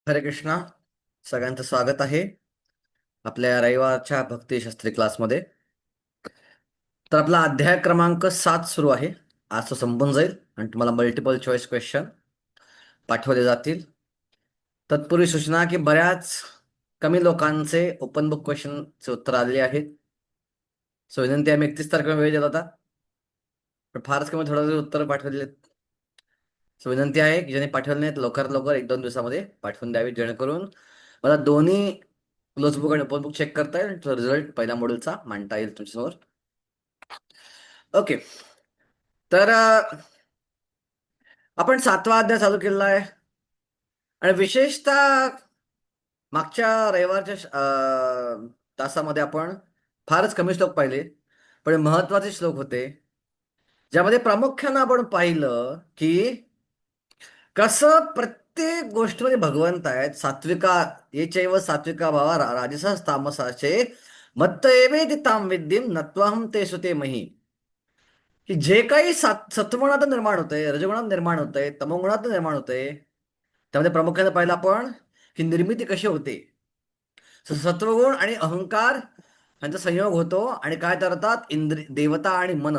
हरे कृष्णा. सगळ्यांचं स्वागत आहे आपल्या रविवारच्या भक्तिशास्त्री क्लासमध्ये. तर आपला अध्याय क्रमांक 7 सुरू आहे. आज तो संपून जाईल आणि तुम्हाला मल्टिपल चॉईस क्वेश्चन पाठवले जातील. तत्पूर्वी सूचना की बऱ्याच कमी लोकांचे ओपन बुक क्वेश्चनचे उत्तर आलेले आहेत. सो विनंती आम्ही 31 तारखेला वेळ दिला होता, पण फारच कमी थोडा उत्तर पाठवलेले आहेत. सो विनंती आहे की ज्यांनी पाठवले नाहीत लवकरात लवकर 1-2 दिवसामध्ये पाठवून द्यावी, जेणेकरून मला दोन्ही क्लोज बुक आणि ओपन बुक चेक करता येईल, तो रिझल्ट पहिल्या मॉड्यूलचा मांडता येईल तुमच्यासमोर. ओके. तर आपण 7वा अध्याय चालू केलेला आहे आणि विशेषतः मागच्या रविवारच्या तासामध्ये आपण फारच कमी श्लोक पाहिले, पण महत्वाचे श्लोक होते ज्यामध्ये प्रामुख्यानं आपण पाहिलं की कसं प्रत्येक गोष्टीमध्ये भगवंत आहेत. सात्विका ये चैव सात्विका भावा राजसः तामसाचे मत्त एवेति ताम विद्येम नत्वाहम ते सुते मही. की जे काही सत्वगुणात निर्माण होतंय, रजगुणात निर्माण होतंय, तमोगुणात निर्माण होतंय, त्यामध्ये प्रामुख्याने पाहिलं आपण की निर्मिती कशी होते. सत्वगुण आणि अहंकार यांचा संयोग होतो आणि काय करतात देवता आणि मन.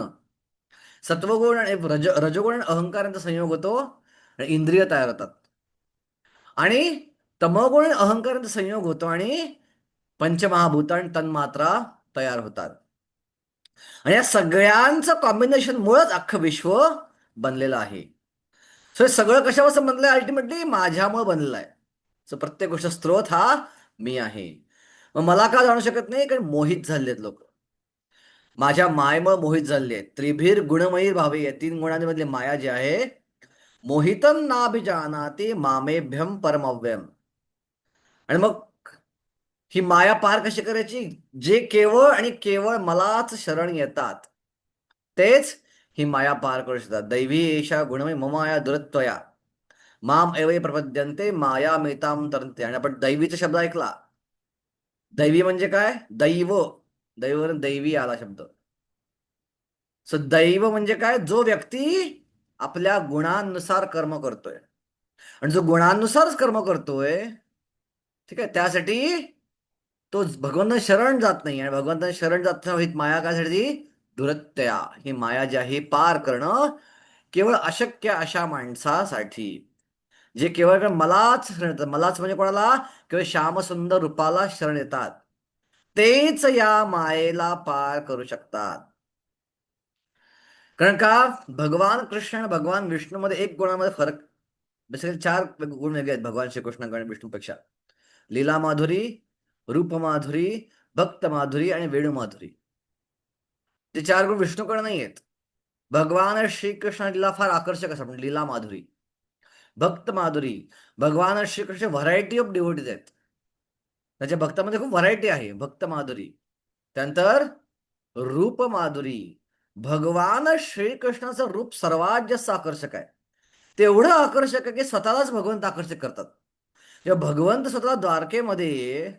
सत्वगुण आणि रजगुण आणि अहंकार यांचा संयोग होतो आणि इंद्रिय तयार होतात. आणि तमोगुण आणि अहंकार यांचा संयोग होतो आणि पंचमहाभूत आणि तन्मात्रा तयार होतात. आणि या सगळ्यांचं कॉम्बिनेशन मुळेच अख्खं विश्व बनलेलं आहे. सो हे सगळं कशापासून बनलंय? अल्टिमेटली माझ्यामुळे बनलेलं आहे. सो प्रत्येक गोष्ट स्त्रोत हा मी आहे. मग मला का जाणू शकत नाही? कारण मोहित झालेत लोक, माझ्या मायेमुळे मोहित झालेली आहेत. त्रिभीर गुणमयी भावे, या 3 गुणांमधली माया जी आहे, मोहितम नाभिजानाति मामेभ्यम परमव्यम. आणि मग ही माया पार कशी करायची? जे केवळ आणि केवळ मलाच शरण येतात तेच ही माया पार करू शकतात. दैवी एषा गुणमय ममाया दुरत्वया माम एवै प्रपद्यन्ते माया मेताम तरंते. आणि आपण दैवीचा शब्द ऐकला. दैवी म्हणजे काय? दैव, दैववरून दैवी आला शब्द. सो दैव म्हणजे काय? जो व्यक्ती आपल्या गुणांनुसार कर्म करतोय. आणि जो गुणांनुसारच कर्म करतोय, ठीक आहे, त्यासाठी तो भगवंतांना शरण जात नाही. आणि भगवंतांना शरण जात नाही माया काय साठी? दुरत्या. ही माया जी आहे पार करणं केवळ अशक्य अशा माणसासाठी, जे केवळ मलाच शरण येतात. मलाच म्हणजे कोणाला? केवळ श्यामसुंदर रूपाला शरण येतात, तेच या मायेला पार करू शकतात. कारण का? भगवान कृष्ण आणि भगवान विष्णू मध्ये एक गुणामध्ये फरक, बेसिकली 4 गुण वेगळे आहेत भगवान श्रीकृष्ण आणि विष्णूपेक्षा. लीला माधुरी, रूप माधुरी, भक्त माधुरी आणि वेणू माधुरी. ते 4 गुण विष्णूकडे नाही आहेत. भगवान श्रीकृष्णाला फार आकर्षक असं म्हणजे लीला माधुरी, भक्त माधुरी. भगवान श्रीकृष्ण व्हरायटी ऑफ डिव्होटीज आहेत, त्याच्या भक्तामध्ये खूप व्हरायटी आहे. भक्त माधुरी. त्यानंतर रूप माधुरी. भगवान श्रीकृष्णाचं रूप सर्वात जास्त आकर्षक आहे. तेवढं आकर्षक आहे की स्वतःलाच भगवंत आकर्षित करतात. जेव्हा भगवंत स्वतः द्वारकेमध्ये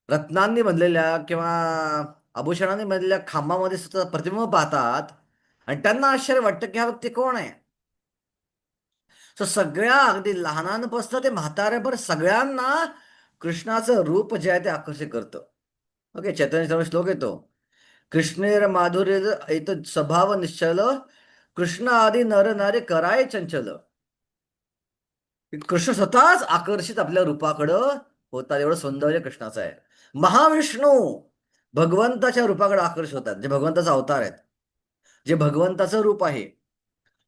रत्नांनी बनलेल्या किंवा आभूषणांनी बनलेल्या खांबामध्ये स्वतः प्रतिबिंब पाहतात आणि त्यांना आश्चर्य वाटतं की हा व्यक्ती कोण आहे. सो सगळ्या अगदी लहानांपासून ते म्हाताऱ्यापर्यंत सगळ्यांना कृष्णाचं रूप जे आहे ते आकर्षित करतं. ओके. चैतन्य श्लोक येतो, कृष्णेर माधुर्य येतो स्वभाव निश्चल, कृष्ण आदी नर नारे कराय चंचल. कृष्ण स्वतःच आकर्षित आपल्या रूपाकडं होतात. एवढं सौंदर्य कृष्णाचं आहे. महाविष्णू भगवंताच्या रूपाकडे आकर्षित होतात, जे भगवंताचा अवतार आहेत, जे भगवंताचं रूप आहे.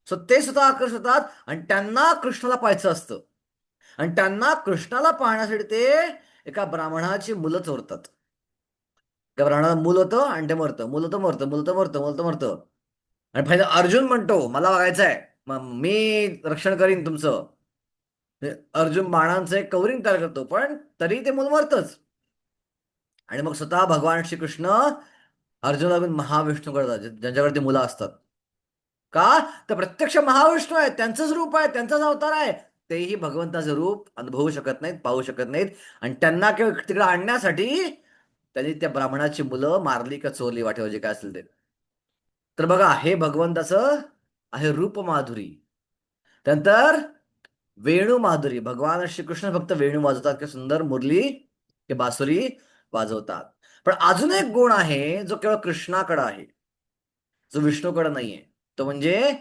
सो ते सुद्धा आकर्षित होतात आणि त्यांना कृष्णाला पाहायचं असतं. आणि त्यांना कृष्णाला पाहण्यासाठी ते एका ब्राह्मणाची मुलं चोरतात. त्या ब्राह्मणाला मूल होतं आणि ते मरतं, मूल होतं मरतं, मूल होतं मरतं, मूल होतं मरतं. आणि फायनल अर्जुन म्हणतो मला बघायचं आहे, मग मी रक्षण करीन तुमचं. अर्जुन बाणांचं एक कवरिंग तयार करतो, पण तरी ते मूल मरतच. आणि मग स्वतः भगवान श्रीकृष्ण अर्जुनाकडून महाविष्णूकडे जातात, ज्यांच्याकडे ते मुलं असतात. का? तर प्रत्यक्ष महाविष्णू आहेत, त्यांचंच रूप आहे, त्यांचाच अवतार आहे. तेही भगवंताचं रूप अनुभवू शकत नाहीत, पाहू शकत नाहीत. आणि त्यांना केवळ तिकडे आणण्यासाठी त्यांनी त्या ब्राह्मणाची मुलं मारली का चोरली, वाटेवर जे काय असेल ते. तर बघा, हे भगवंताचं आहे रूप माधुरी. त्यानंतर वेणू माधुरी, भगवान श्रीकृष्ण फक्त वेणू वाजवतात की सुंदर मुरली की बासुरी वाजवतात. पण अजून एक गुण आहे जो केवळ कृष्णाकडे आहे, जो विष्णूकडे नाहीये. तो म्हणजे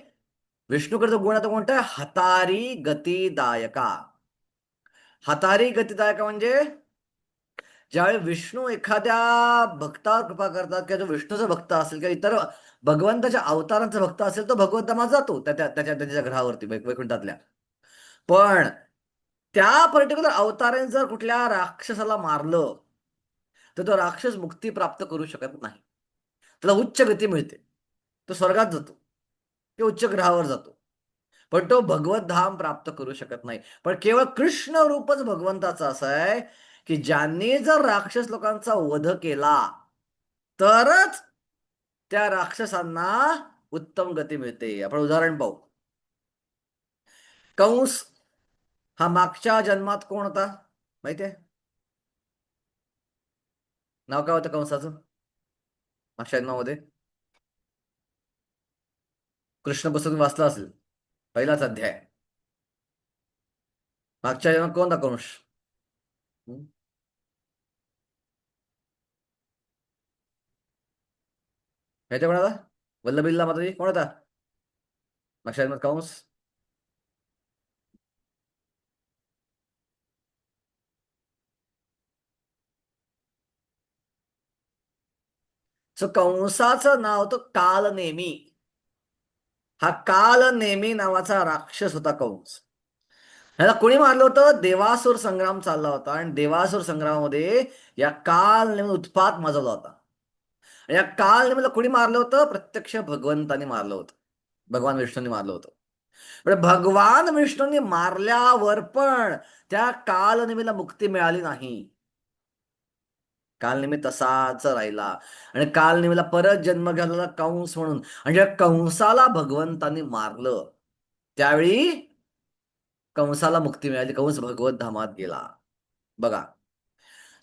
विष्णूकडे गुण आता कोणता आहे? हतारी गतिदायका. हतारी गतिदायका म्हणजे ज्यावेळी विष्णू एखाद्या भक्तावर कृपा करतात किंवा जो विष्णूचा भक्त असेल किंवा इतर भगवंताच्या अवतारांचा भक्त असेल तो भगवंतामा जातो त्याच्या ग्रहावरती वैकुंठातल्या. पण त्या पर्टिक्युलर अवताराने जर कुठल्या राक्षसाला मारलं तर तो राक्षस मुक्ती प्राप्त करू शकत नाही. त्याला उच्च गती मिळते, तो स्वर्गात जातो किंवा उच्च ग्रहावर जातो, पण तो भगवत धाम प्राप्त करू शकत नाही. पण केवळ कृष्ण रूपच भगवंताचं असं आहे की ज्यांनी जर राक्षस लोकांचा वध केला तरच त्या राक्षसांना उत्तम गती मिळते. आपण उदाहरण पाहू. कंस हा मागच्या जन्मात कोण होता माहितीये? नाव काय होतं कंसाचं मागच्या जन्मामध्ये? कृष्ण पुस्तक वाचला असेल, पहिलाच अध्याय. मागच्या जन्मात कोण होता कंस? हं? माहिती कोण होता? वल्लभिल्ला माताजी कोण होता मागच्या जन्मात कंस? सो कंसाचं नाव होतं कालनेमी. हा कालनेमी नावाचा राक्षस होता कंस. ह्याला कोणी मारलं होतं? देवासुर संग्राम चालला होता आणि देवासुर संग्रामामध्ये या कालनेमी उत्पात माजवला होता. आणि या कालनेमीला कोणी मारलं होतं? प्रत्यक्ष भगवंतानी मारलं होतं, भगवान विष्णूंनी मारलं होतं. पण भगवान विष्णूंनी मारल्यावर पण त्या कालनेमीला मुक्ती मिळाली नाही. कालनेमी तसाच राहिला आणि कालनेमीला परत जन्म घालला कंस म्हणून. आणि ज्या कंसाला भगवंतांनी मारलं त्यावेळी कंसाला मुक्ती मिळाली, कंस भगवत धामात गेला. बघा,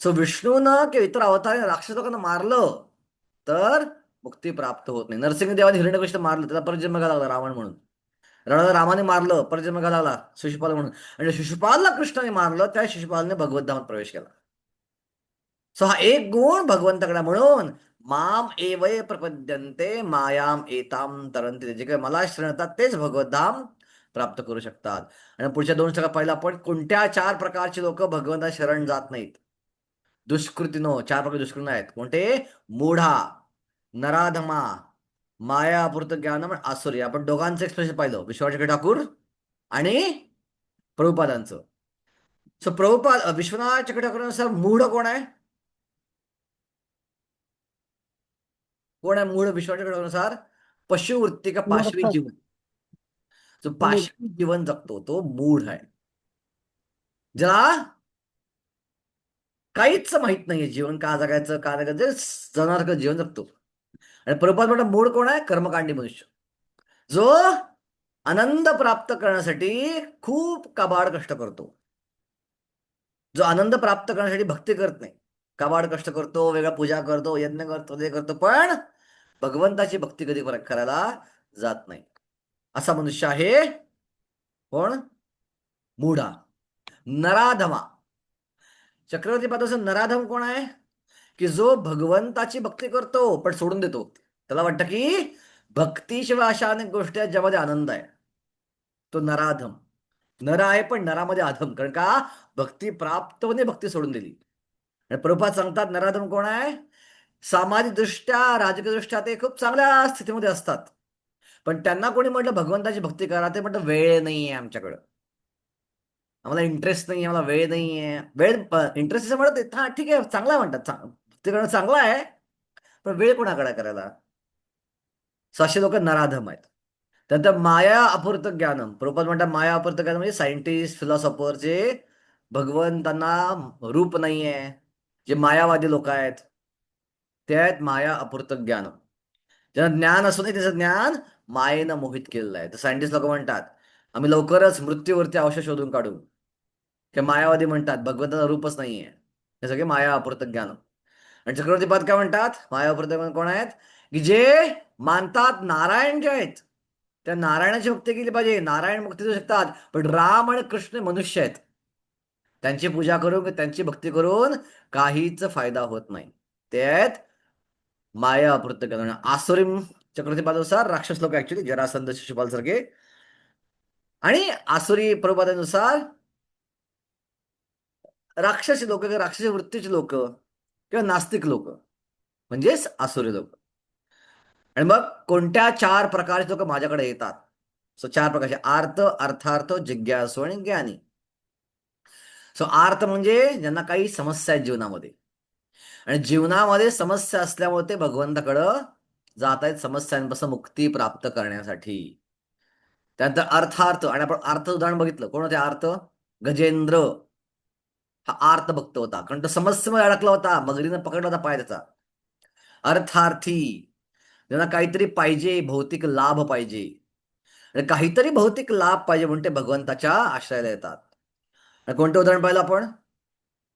सो विष्णूनं किंवा इतर अवताराने राक्षस लोकांना मारलं तर मुक्ती प्राप्त होत नाही. नरसिंहदेवाने हिरण्यकशिपूला मारलं, त्याला परत जन्म घालावा लागला रावण म्हणून. रामाने मारलं, परत जन्म घालावा शिशुपाल म्हणून. आणि शिशुपालला कृष्णाने मारलं, त्या शिशुपालने भगवत धामात प्रवेश केला. सो हा एक गुण भगवंताकडे. म्हणून माम एवय प्रपद्यन्ते मायाम एताम तरंती, जे काही मला शरणतात तेच भगवत धाम प्राप्त करू शकतात. आणि पुढच्या दोन सगळं पहिला आपण कोणत्या चार प्रकारचे लोक भगवंता शरण जात नाहीत? दुष्कृतीनो, चार प्रकार दुष्कृती आहेत. कोणते? मूढा, नराधमा, मायापूर्त ज्ञानम आणि आसुरी. आपण दोघांचं एक्सप्रेशन पाहिलं, विश्वनाथ ठाकूर आणि प्रभुपादांचं. सो प्रभुपाद विश्वनाथ ठाकूरांनुसार मूढ कोण आहे? कोण आहे मूळ विश्वाच्या नुसार? पशुवृत्ती का पाशवी मूर्ख. जीवन. जो मूड. पाशवी जीवन जगतो तो मूढ आहे. ज्याला काहीच माहित नाहीये जीवन का जगायचं का जगायचं, जनावर जीवन जगतो. आणि प्रभुपाद म्हणतात मूळ कोण आहे? कर्मकांडी मनुष्य, जो आनंद प्राप्त करण्यासाठी खूप कबाड कष्ट करतो, जो आनंद प्राप्त करण्यासाठी भक्ती करत नाही, कबाड कष्ट करतो, वेगळा पूजा करतो, यज्ञ करतो, ते करतो, पण भगवंताची भक्ती कधी करायला जात नाही. असा मनुष्य आहे कोण? मूढा. नराधमा, चक्रवर्ती पादाचं नराधम कोण आहे? की जो भगवंताची भक्ती करतो पण सोडून देतो. त्याला वाटतं की भक्तीशिवाय अशा अनेक गोष्टी आहेत ज्यामध्ये आनंद आहे. तो नराधम. नर आहे पण नरामध्ये अधम, कारण का भक्ती प्राप्त होणे, भक्ती सोडून दिली. आणि प्रभुपाद सांगतात नराधम कोण आहे? सामाजिक दृष्ट्या, राजकीय दृष्ट्या ते खूप चांगल्या स्थितीमध्ये असतात, पण त्यांना कोणी म्हटलं भगवंताची भक्ती करा, ते म्हटलं वेळ नाहीये आमच्याकडं, आम्हाला इंटरेस्ट नाही, आम्हाला वेळ नाहीये. वेळ इंटरेस्ट म्हणत हा ठीक आहे, चांगला म्हणतात, भक्ती करणं चांगलं आहे, पण वेळ कोणाकडे करायला? असे लोक नराधम आहेत. त्यानंतर माया अपूर्त ज्ञानम. प्रभुपाद म्हणतात माया अपूर्त ज्ञान म्हणजे सायंटिस्ट, फिलॉसॉफर जे भगवंतांना रूप नाहीये, जे मायावादी लोक आहेत, ते आहेत माया अपूर्त ज्ञान. ज्यांना ज्ञान असूनही त्याचं ज्ञान मायेनं मोहित केलेलं आहे. तर सायंटिस्ट लोक म्हणतात आम्ही लवकरच मृत्यूवरती औषध शोधून काढू. ते मायावादी म्हणतात भगवंताचं रूपच नाहीये, हे सगळे माया अपूर्त ज्ञान. आणि चक्रवर्ती पाद काय म्हणतात? माया अपूर्त ज्ञान कोण आहेत? की जे मानतात नारायण जे आहेत त्या नारायणाची भक्ती केली पाहिजे. नारायण भक्ती करू शकतात, पण राम आणि कृष्ण मनुष्य आहेत. त्यांची पूजा करून, त्यांची भक्ती करून काहीच फायदा होत नाही. ते आहेत माया अपूर्त करणं. आसुरीम चक्रवर्तीपादानुसार राक्षस लोक, ऍक्च्युली जरासंध, शिशुपाल सारखे, आणि आसुरी प्रभुपादानुसार राक्षसी लोक किंवा राक्षसी वृत्तीचे लोक किंवा नास्तिक लोक, म्हणजेच आसुरी लोक. आणि मग कोणत्या चार प्रकारचे लोक माझ्याकडे येतात? सो चार प्रकारचे: आर्त, अर्थार्थ, जिज्ञासू आणि ज्ञानी. सो आर्त म्हणजे ज्यांना काही समस्या आहेत जीवनामध्ये, आणि जीवनामध्ये समस्या असल्यामुळे ते भगवंताकडं जात आहेत समस्यांपासून मुक्ती प्राप्त करण्यासाठी. त्यानंतर अर्थार्थ, आणि आपण अर्थ उदाहरण बघितलं. कोण होते अर्थ? गजेंद्र हा आर्त भक्त होता, कारण तो समस्येमध्ये अडकला होता, मगरीनं पकडला होता पाय त्याचा. अर्थार्थी, ज्यांना काहीतरी पाहिजे, भौतिक लाभ पाहिजे, आणि काहीतरी भौतिक लाभ पाहिजे म्हणून ते भगवंताच्या आश्रयाला येतात. आणि कोणतं उदाहरण पाहिलं आपण?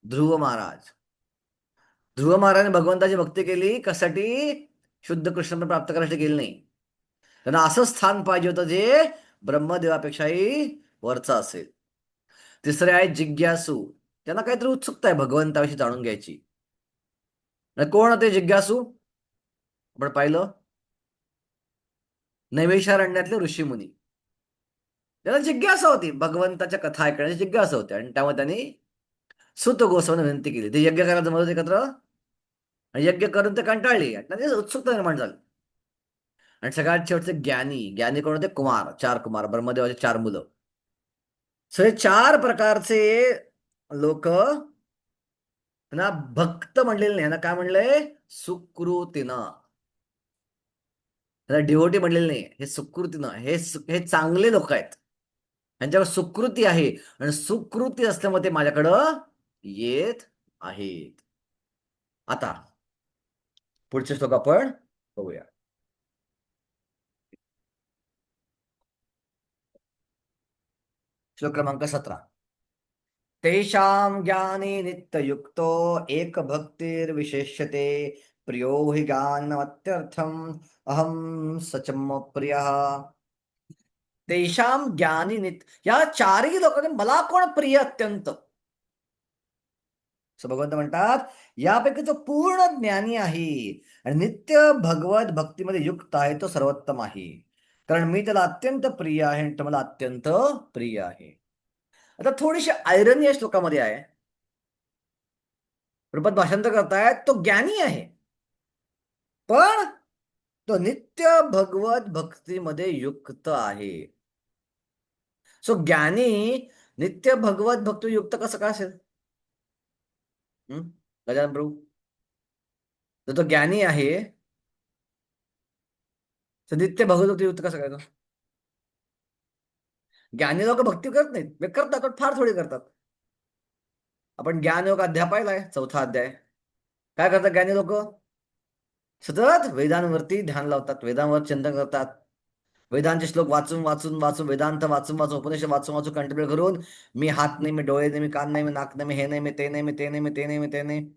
ध्रुव महाराज. ध्रुव महाराजांनी भगवंताची भक्ती केली, कशासाठी? शुद्ध कृष्ण प्राप्त करण्यासाठी केली नाही. त्यांना असं स्थान पाहिजे होतं जे ब्रह्मदेवापेक्षाही वरचं असेल. तिसरे आहे जिज्ञासू, त्यांना काहीतरी उत्सुकता आहे भगवंताविषयी जाणून घ्यायची. कोण होते जिज्ञासू? आपण पाहिलं नैवेशारण्यातले ऋषीमुनी. त्याला जिज्ञासा होती, भगवंताच्या कथा ऐकण्याची जिज्ञासा होती, आणि त्यामुळे त्यांनी सुत गोस्वामींना विनंती केली. ते यज्ञ करायला जमत एकत्र, आणि यज्ञ करून ते कंटाळली, आणि त्यांनी उत्सुकता निर्माण झाली. आणि सगळ्यात शेवटचे ज्ञानी. ज्ञानी कोण होते? कुमार, चार कुमार, ब्रह्मदेवाचे चार मुलं. सो हे चार प्रकारचे लोक ना भक्त म्हणलेले नाही, ना काय म्हणलंय? सुकृतीनं. त्याला डिवोटी म्हणलेलं नाही, हे सुकृतीनं. हे चांगले लोक आहेत, त्यांच्यावर सुकृती आहे, आणि सुकृती असल्यामुळे ते माझ्याकडं येत आहेत. आता पुढचे श्लोक आपण बघूया. श्लोक क्रमांक 17. तेषां ज्ञानी नित्ययुक्तो एक भक्तिर्विशेष्यते, प्रियो हि ज्ञानमत्यर्थम अहम सचम प्रियः. तेषां ज्ञानी नित्य, या चारही लोकांनी मला कोण प्रिय अत्यंत? असं भगवंत म्हणतात, यापैकी जो पूर्ण ज्ञानी आहे आणि नित्य भगवत भक्तीमध्ये युक्त आहे तो सर्वोत्तम आहे, कारण मी त्याला अत्यंत प्रिय आहे आणि तो मला अत्यंत प्रिय आहे. आता थोडीशी आयरनी या श्लोकामध्ये आहे. रूपात भाषांतर करतायत, तो ज्ञानी आहे, पण तो नित्य भगवत भक्तीमध्ये युक्त आहे. सो ज्ञानी नित्य भगवत भक्ती युक्त कसं काय असेल? गजानन प्रभू, जर तो ज्ञानी आहे तर नित्य भगवत भक्ती युक्त कसं काय तो? ज्ञानी लोक भक्ती करत नाहीत, वे करतात पण फार थोडी करतात. आपण ज्ञानयोग अध्याय पाहिलाय, 4था अध्याय. काय करतात ज्ञानी लोक? सतत वेदांवरती ध्यान लावतात, वेदांवर चिंतन करतात, वेदांचे श्लोक वाचून वाचून वाचून, वेदांत वाचून वाचून, उपनिषद वाचून वाचून, कंठपाठ करून, मी हात नाही, मी डोळे नाही, मी कान नाही, मी नाक नाही, मी हे नाही, मी ते नाही, मी ते नाही, मी ते नाही, मी ते नाही,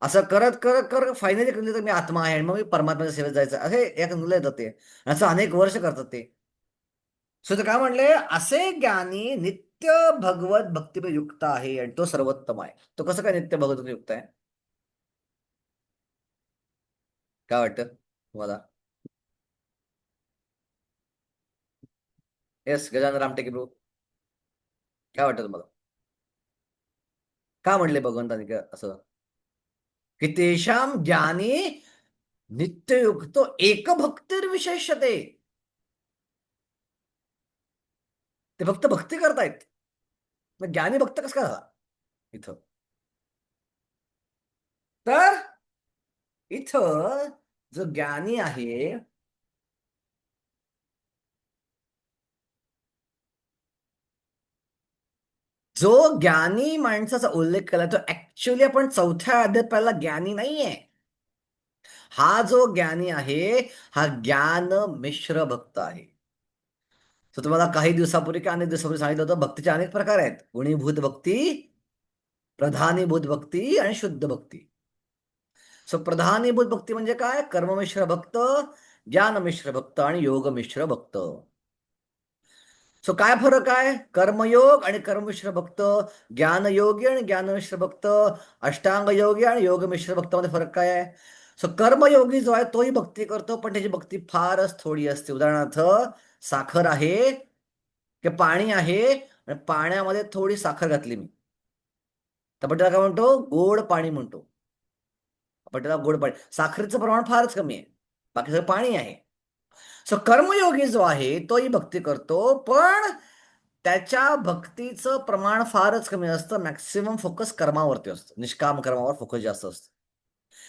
असं करत करत करत फायनली तर मी आत्मा आहे आणि मग मी परमात्म्याच्या सेवेत जायचं, असे एक मुलं येतात ते, असं अनेक वर्ष करतात ते. सो काय म्हणले? असे ज्ञानी नित्य भगवत भक्तीमध्ये युक्त आहे आणि तो सर्वोत्तम आहे. तो कसं काय नित्य भगवत युक्त आहे? काय वाटतं तुम्हाला? येस, गजानन रामटेके प्रभू, काय वाटतं तुम्हाला? का म्हणले भगवंतानी असं की तेषाम ज्ञानी नित्ययुक्त एक भक्तिर्विशेषते? ते फक्त भक्ती करतायत, मग ज्ञानी भक्त कसं काय झाला इथं? तर इथं जो ज्ञानी आहे, जो ज्ञानी माणसाचा उल्लेख केला तो ऍक्च्युली आपण 4थ्या अध्यायात पहिला ज्ञानी नाहीये. हा जो ज्ञानी आहे हा ज्ञान मिश्र भक्त आहे. तर तुम्हाला काही दिवसापूर्वी किंवा अनेक दिवसापूर्वी सांगितलं होतं, भक्तीचे अनेक प्रकार आहेत: गुणीभूत भक्ती, प्रधानीभूत भक्ती आणि शुद्ध भक्ती. सो प्रधानीभूत भक्ती म्हणजे काय? कर्ममिश्र भक्त, ज्ञान मिश्र भक्त आणि योग मिश्र भक्त. सो काय फरक आहे कर्मयोग आणि कर्ममिश्र भक्त, ज्ञानयोगी आणि ज्ञानमिश्र भक्त, अष्टांग योगी आणि योग मिश्र भक्तामध्ये फरक काय आहे? सो कर्मयोगी जो आहे तोही भक्ती करतो, पण त्याची भक्ती फारच थोडी असते. उदाहरणार्थ साखर आहे की पाणी आहे आणि पाण्यामध्ये थोडी साखर घातली मी, तर आपण त्याला काय म्हणतो? गोड पाणी म्हणतो. आपण त्याला गोड पाणी, साखरेचं प्रमाण फारच कमी आहे, बाकी सगळं पाणी आहे. सो कर्मयोगी जो आहे तोही भक्ती करतो, पण त्याच्या भक्तीचं प्रमाण फारच कमी असतं. मॅक्सिमम फोकस कर्मावरती असतं, निष्काम कर्मावर फोकस जास्त असतं.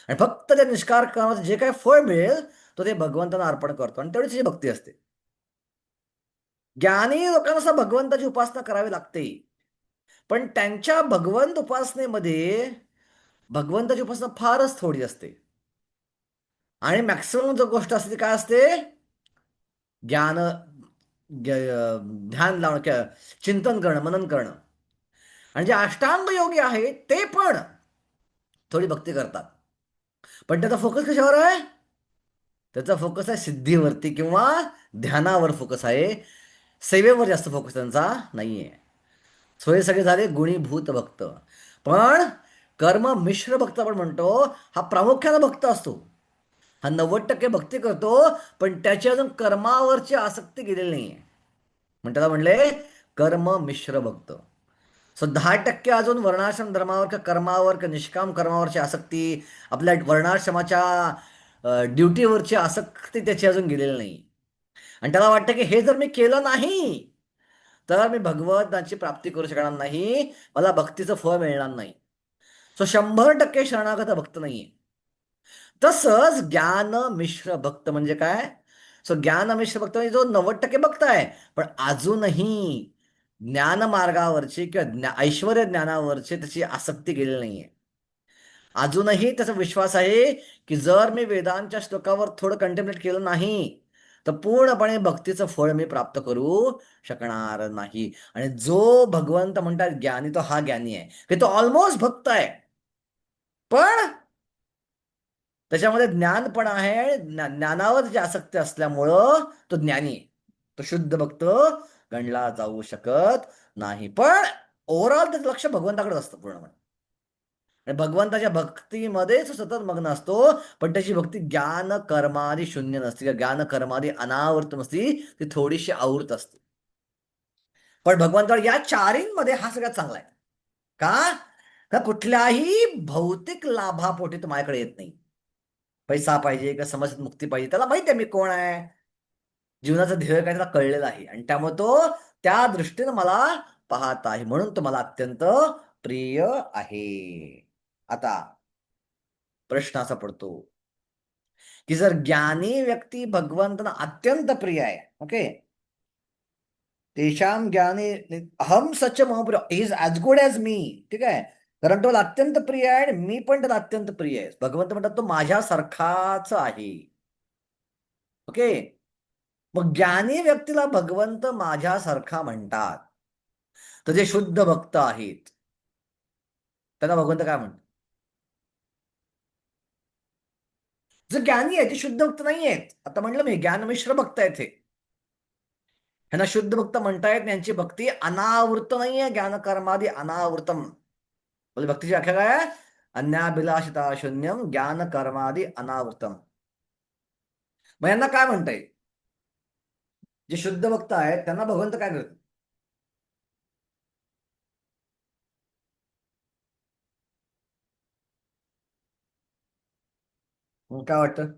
आणि फक्त त्या निष्काम कर्माचं जे काही फळ मिळेल तो ते भगवंतांना अर्पण करतो, आणि तेवढीच त्याची भक्ती असते. ज्ञानी लोकांना भगवंताची उपासना करावी लागते, पण त्यांच्या भगवंत उपासनेमध्ये भगवंताची उपासना फारच थोडी असते. आणि मॅक्सिमम जो गोष्ट असते ती काय असते? ज्ञान, ध्यान लावणं, चिंतन करणं, मनन करणं. आणि जे अष्टांग योगी आहेत ते पण थोडी भक्ती करतात, पण त्याचा फोकस कशावर आहे? त्याचा फोकस आहे सिद्धीवरती किंवा ध्यानावर फोकस आहे. सेवेवर जास्त फोकस त्यांचा नाहीये. सो हे सगळे झाले गुणीभूत भक्त. पण कर्म मिश्र भक्त आपण म्हणतो, हा प्रामुख्याने भक्त असतो. हा 90% भक्ती करतो, पण त्याची अजून कर्मावरची आसक्ती गेलेली नाहीये, म्हणून त्याला म्हणले कर्म मिश्र भक्त. सो 10% अजून वर्णाश्रम धर्मावर किंवा कर्मावर किंवा निष्काम कर्मावरची आसक्ती, आपल्या वर्णाश्रमाच्या ड्युटीवरची आसक्ती त्याची अजून गेलेली नाही. आणि त्याला वाटतं की हे जर मी केलं नाही तर मी भगवंताची प्राप्ती करू शकणार नाही, मला भक्तीचं फळ मिळणार नाही. सो 100% शरणागत भक्त नाहीये. तसंच ज्ञान मिश्र भक्त म्हणजे काय? सो ज्ञान मिश्र भक्त म्हणजे जो 90% भक्त आहे, पण अजूनही ज्ञान मार्गावरची किंवा ऐश्वर ज्ञानावरची त्याची आसक्ती गेलेली नाहीये. अजूनही त्याचा विश्वास आहे की जर मी वेदांच्या श्लोकावर थोडं कंटेम्प्लेट केलं नाही तर पूर्णपणे भक्तीचं फळ मी प्राप्त करू शकणार नाही. आणि जो भगवंत म्हणतात ज्ञानी, तो हा ज्ञानी आहे की तो ऑलमोस्ट भक्त आहे, पण त्याच्यामध्ये ज्ञान पण आहे. ज्ञानावर जी आसक्ती असल्यामुळं तो ज्ञानी आहे, तो शुद्ध भक्त गणला जाऊ शकत नाही. पण ओव्हरऑल त्याचं लक्ष भगवंताकडे असतं पूर्णपणे, आणि भगवंताच्या भक्तीमध्येच सतत मग्न असतो. पण त्याची भक्ती ज्ञान कर्मादी शून्य नसते किंवा ज्ञान कर्मादी अनावृत नसती, ती थोडीशी आवृत असते. पण भगवंतावर या चारींमध्ये हा सगळ्यात चांगला आहे. का? का कुठल्याही भौतिक लाभापोटी तो माझ्याकडे येत नाही. पैसा पाहिजे का समाजात मुक्ती पाहिजे, त्याला माहिती आहे मी कोण आहे, जीवनाचं ध्येय काय त्याला कळलेलं आहे, आणि त्यामुळे तो त्या दृष्टीने मला पाहत आहे, म्हणून तो मला अत्यंत प्रिय आहे. आता प्रश्न असा पडतो की जर ज्ञानी व्यक्ती भगवंतना अत्यंत प्रिय आहे, ओके, तेशाम ज्ञानी अहम सच मम प्रिय, इज ॲज गुड ॲज मी, ठीक आहे, कारण तो अत्यंत प्रिय आहे आणि मी पण त्याला अत्यंत प्रिय आहे. भगवंत म्हणतात तो माझ्यासारखाच आहे. ओके, मग ज्ञानी व्यक्तीला भगवंत माझ्यासारखा म्हणतात, तर जे शुद्ध भक्त आहेत त्यांना भगवंत काय म्हणतात? जे ज्ञानी आहे ते शुद्ध भक्त नाही आहेत. आता म्हणलं मी ज्ञानमिश्र भक्त आहेत हे, ह्यांना शुद्ध भक्त म्हणतायत. यांची भक्ती अनावृत नाहीये, ज्ञान कर्मादी अनावृतम. म्हणजे भक्तीची व्याख्या काय आहे? अन्याभिलाषिता शून्यम ज्ञान कर्मादी अनावृतम. मग यांना काय म्हणता येईल? जे शुद्ध भक्त आहेत त्यांना भगवंत काय करतात? मग काय वाटतं?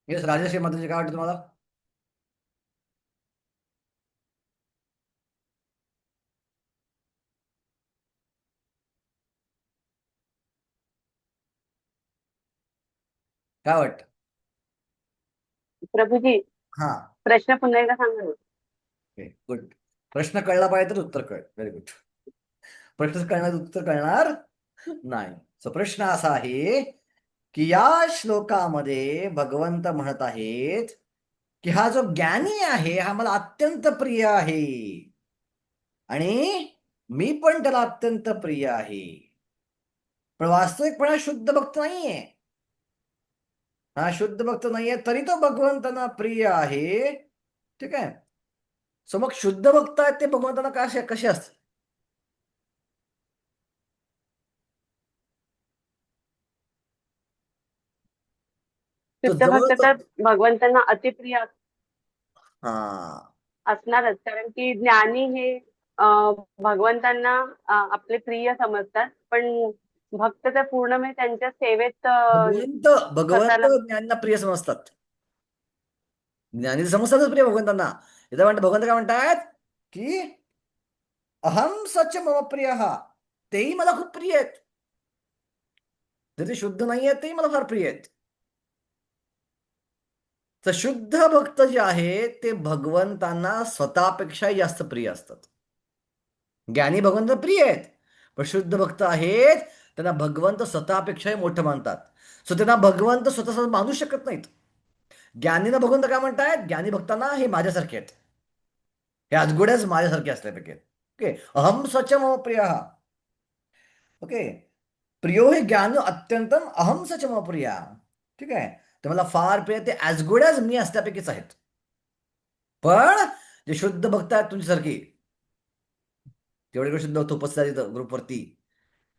येस, राजश्री माताजी, काय वाटतं तुम्हाला? काय वाटतं? प्रभूजी, हा, प्रश्न पुन्हा एकदा सांगा ना. गुड. प्रश्न कळला पाहिजे तर उत्तर कळ. Very good. प्रश्न कळणार उत्तर कळणार नाही. सो प्रश्न असा आहे की या श्लोकामध्ये भगवंत म्हणत आहेत की हा जो ज्ञानी आहे हा मला अत्यंत प्रिय आहे, आणि मी पण त्याला अत्यंत प्रिय आहे. पण वास्तविकपणा शुद्ध भक्त नाहीये. हा शुद्ध भक्त नाहीये तरी तो भगवंतांना प्रिय आहे. ठीक आहे. सो मग शुद्ध भक्त आहेत ते भगवंतांना कसे असतात? तर शुद्ध जवळ भक्त तर भगवंतांना अतिप्रिय हा असणारच, कारण की ज्ञानी हे भगवंतांना आपले प्रिय समजतात, पण भक्त तर पूर्ण म्हणजे त्यांच्या सेवेत भगवंत भगवंत स्वतःला. ज्ञानींना प्रिय समजतात. ज्ञानी समजतातच प्रिय भगवंतांना. इथं म्हणतात भगवंत काय म्हणतात की अहम सच मम प्रिय, तेही मला खूप प्रिय आहेत. जरी शुद्ध नाही आहेत तेही मला फार प्रिय आहेत. तर शुद्ध भक्त जे आहेत ते भगवंतांना स्वतःपेक्षाही जास्त प्रिय असतात. ज्ञानी भगवंत प्रिय आहेत, पण शुद्ध भक्त आहेत त्यांना भगवंत स्वतःपेक्षाही मोठं मानतात. सो त्यांना भगवंत स्वतः मानू शकत नाहीत. ज्ञानीला भगवंत काय म्हणतायत? ज्ञानी भक्तांना हे माझ्यासारखे आहेत, हे अजगोड्याच माझ्यासारखे असल्यापैकी आहेत. ओके. अहम स्वच्छ मम प्रिय. ओके. प्रियो हे ज्ञान अत्यंतम अहम सच मम प्रिया. ठीक आहे. ते मला फार प्रिय, ते ॲज गुड ॲज मी असल्यापैकीच आहेत. पण जे शुद्ध भक्त आहेत तुमच्यासारखी, तेवढे शुद्ध होतो उपस्थित ग्रुपवरती,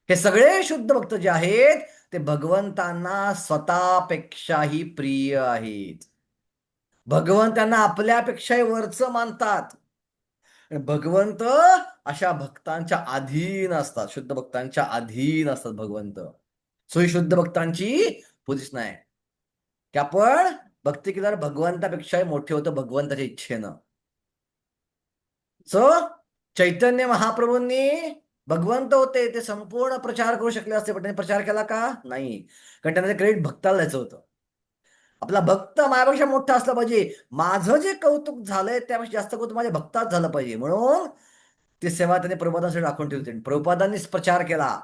हे सगळे शुद्ध भक्त जे आहेत ते भगवंतांना स्वतःपेक्षाही प्रिय आहेत. भगवंतांना आपल्यापेक्षाही वरचं मानतात. भगवंत अशा भक्तांच्या अधीन असतात. शुद्ध भक्तांच्या अधीन असतात भगवंत. सो ही शुद्ध भक्तांची पोझिशन आहे की आपण भक्ती केल्यावर भगवंतापेक्षाही मोठे होतं भगवंताच्या इच्छेनं. सो चैतन्य महाप्रभूंनी भगवंत होते ते संपूर्ण प्रचार करू शकले असते, पण त्यांनी प्रचार केला का? नाही. कारण त्यांना ते क्रेडिट भक्ताला द्यायचं होतं. आपला भक्त माझ्यापेक्षा मोठा असला पाहिजे, माझं जे कौतुक झालंय त्यापेक्षा जास्त कौतुक माझ्या भक्तात झालं पाहिजे, म्हणून ती सेवा त्यांनी प्रभुपादांसाठी राखून ठेवली होती. प्रभुपादांनीच प्रचार केला.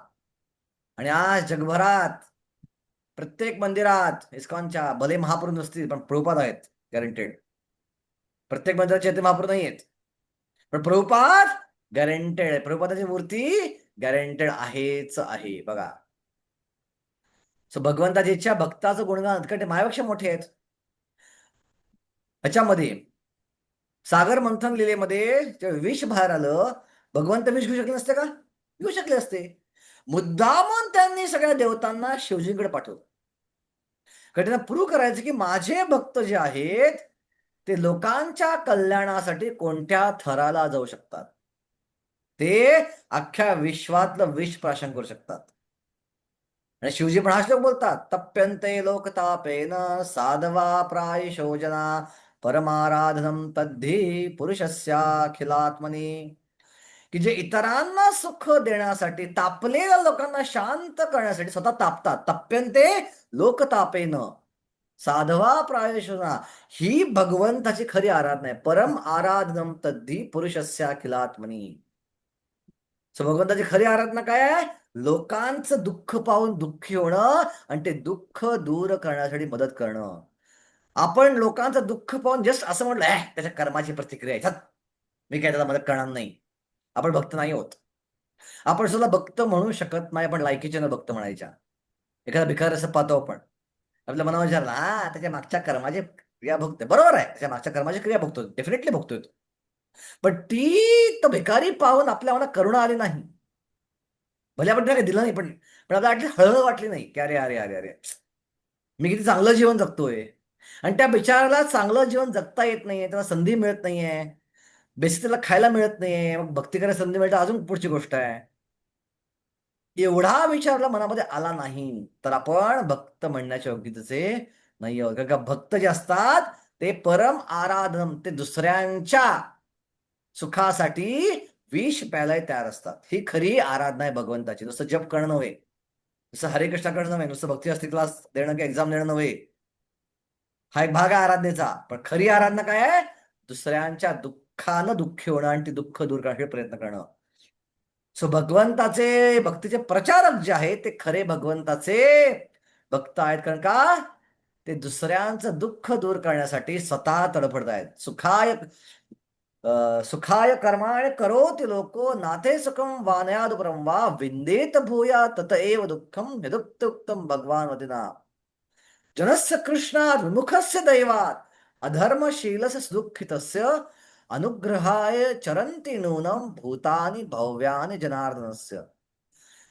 आणि आज जगभरात प्रत्येक मंदिरात इस्कॉनच्या भले महाप्रभू नसतील पण प्रभुपाद आहेत गॅरंटेड. प्रत्येक मंदिरात चैतन्य महाप्रभू नाही आहेत, पण प्रभुपाद गॅरंटेड आहे. प्रभुपादाची मूर्ती गॅरंटेड आहेच आहे. बघा, सो भगवंताची इच्छा भक्ताचं गुणगान कारण माझ्यापेक्षा मोठे आहेत. ह्याच्यामध्ये सागर मंथन लिलेमध्ये जेव्हा विष बाहेर आलं, भगवंत विष घेऊ शकले नसते का? घेऊ शकले असते. मुद्दामून त्यांनी सगळ्या देवतांना शिवजींकडे पाठवलं, कारण त्यांना प्रूव्ह करायचं की माझे भक्त जे आहेत ते लोकांच्या कल्याणासाठी कोणत्या थराला जाऊ शकतात, ते अख्ख्या विश्वातलं विष प्राशन करू शकतात. आणि शिवजी पण हा श्लोक बोलतात, तप्यन्ते लोकतापेन साधवा प्रायशो जना परमाराधनम तद्धी पुरुषस्याखिलात्मनी. की जे इतरांना सुख देण्यासाठी, तापलेल्या लोकांना शांत करण्यासाठी स्वतः तापतात. तप्यन्ते लोकतापेन साधवा प्रायशना, ही भगवंताची खरी आराधना आहे. परम आराधनम तद्धी पुरुषस्याखिलात्मनी. सो भगवंताची खरी आराधना काय आहे? लोकांचं दुःख पाहून दुःखी होणं आणि ते दुःख दूर करण्यासाठी मदत करणं. आपण लोकांचं दुःख पाहून जस्ट असं म्हटलं त्याच्या कर्माची प्रतिक्रिया आहे, मी काय त्याला मदत करणार नाही, आपण भक्त नाही होत. आपण सुद्धा भक्त म्हणू शकत नाही, पण लायकीच्या न भक्त म्हणायच्या. एखादा भिकार असं पाहतो आपण, आपल्या मनावर विचारला त्याच्या मागच्या कर्माची क्रिया भोगतोय, बरोबर आहे, त्याच्या मागच्या कर्माची क्रिया भोगतोय, डेफिनेटली भोगतोय तो. पण ती तो भिकारी पाहून आपल्या मनात करुणा आली नाही. भले आपण त्याला दिलं नाही, पण पण आपल्याला वाटली, हळहळ वाटली नाही की अरे अरे अरे अरे मी किती चांगलं जीवन जगतोय. आणि त्या बिचाराला चांगलं जीवन जगता येत नाहीये, त्याला संधी मिळत नाहीये, बेसिक त्याला खायला मिळत नाहीये, मग भक्ती करायला संधी मिळते अजून पुढची गोष्ट आहे. एवढा विचारला मनामध्ये आला नाही तर आपण भक्त म्हणण्याच्या योग्यतेचे नाही आहोत. कारण का भक्त जे असतात ते परम आराधन, ते दुसऱ्यांच्या सुखासाठी विष प्यायला तयार असतात. ही खरी आराधना आहे भगवंताची. नुसतं जप करणं नव्हे, नुसतं हरे कृष्णा करणं नव्हे, नुसतं भक्ती असती क्लास देणं किंवा एक्झाम देणं नव्हे. हा एक भाग आहे आराधनेचा, पण खरी आराधना काय आहे? दुसऱ्यांच्या दुःखानं दुःखी होणं आणि ते दुःख दूर करण्यासाठी प्रयत्न करणं. सो भगवंताचे भक्तीचे प्रचारक जे आहेत ते खरे भगवंताचे भक्त आहेत. कारण का ते दुसऱ्यांचं दुःख दूर करण्यासाठी स्वतः तडफडत आहेत. सुखाय सुखाय कर्माणि करोति लोको नाथे सुखम वानयादुपरम वा विंदेत भूया तत एव दुःखम यदुक्तुक्तम भगवान वदिना जनस्य कृष्णात् विमुखस्य दैवात् अधर्मशीलस्य सुदुःखितस्य अनुग्रहाय चरन्ति नूनं भूतानि भव्यानि जनार्दनस्य.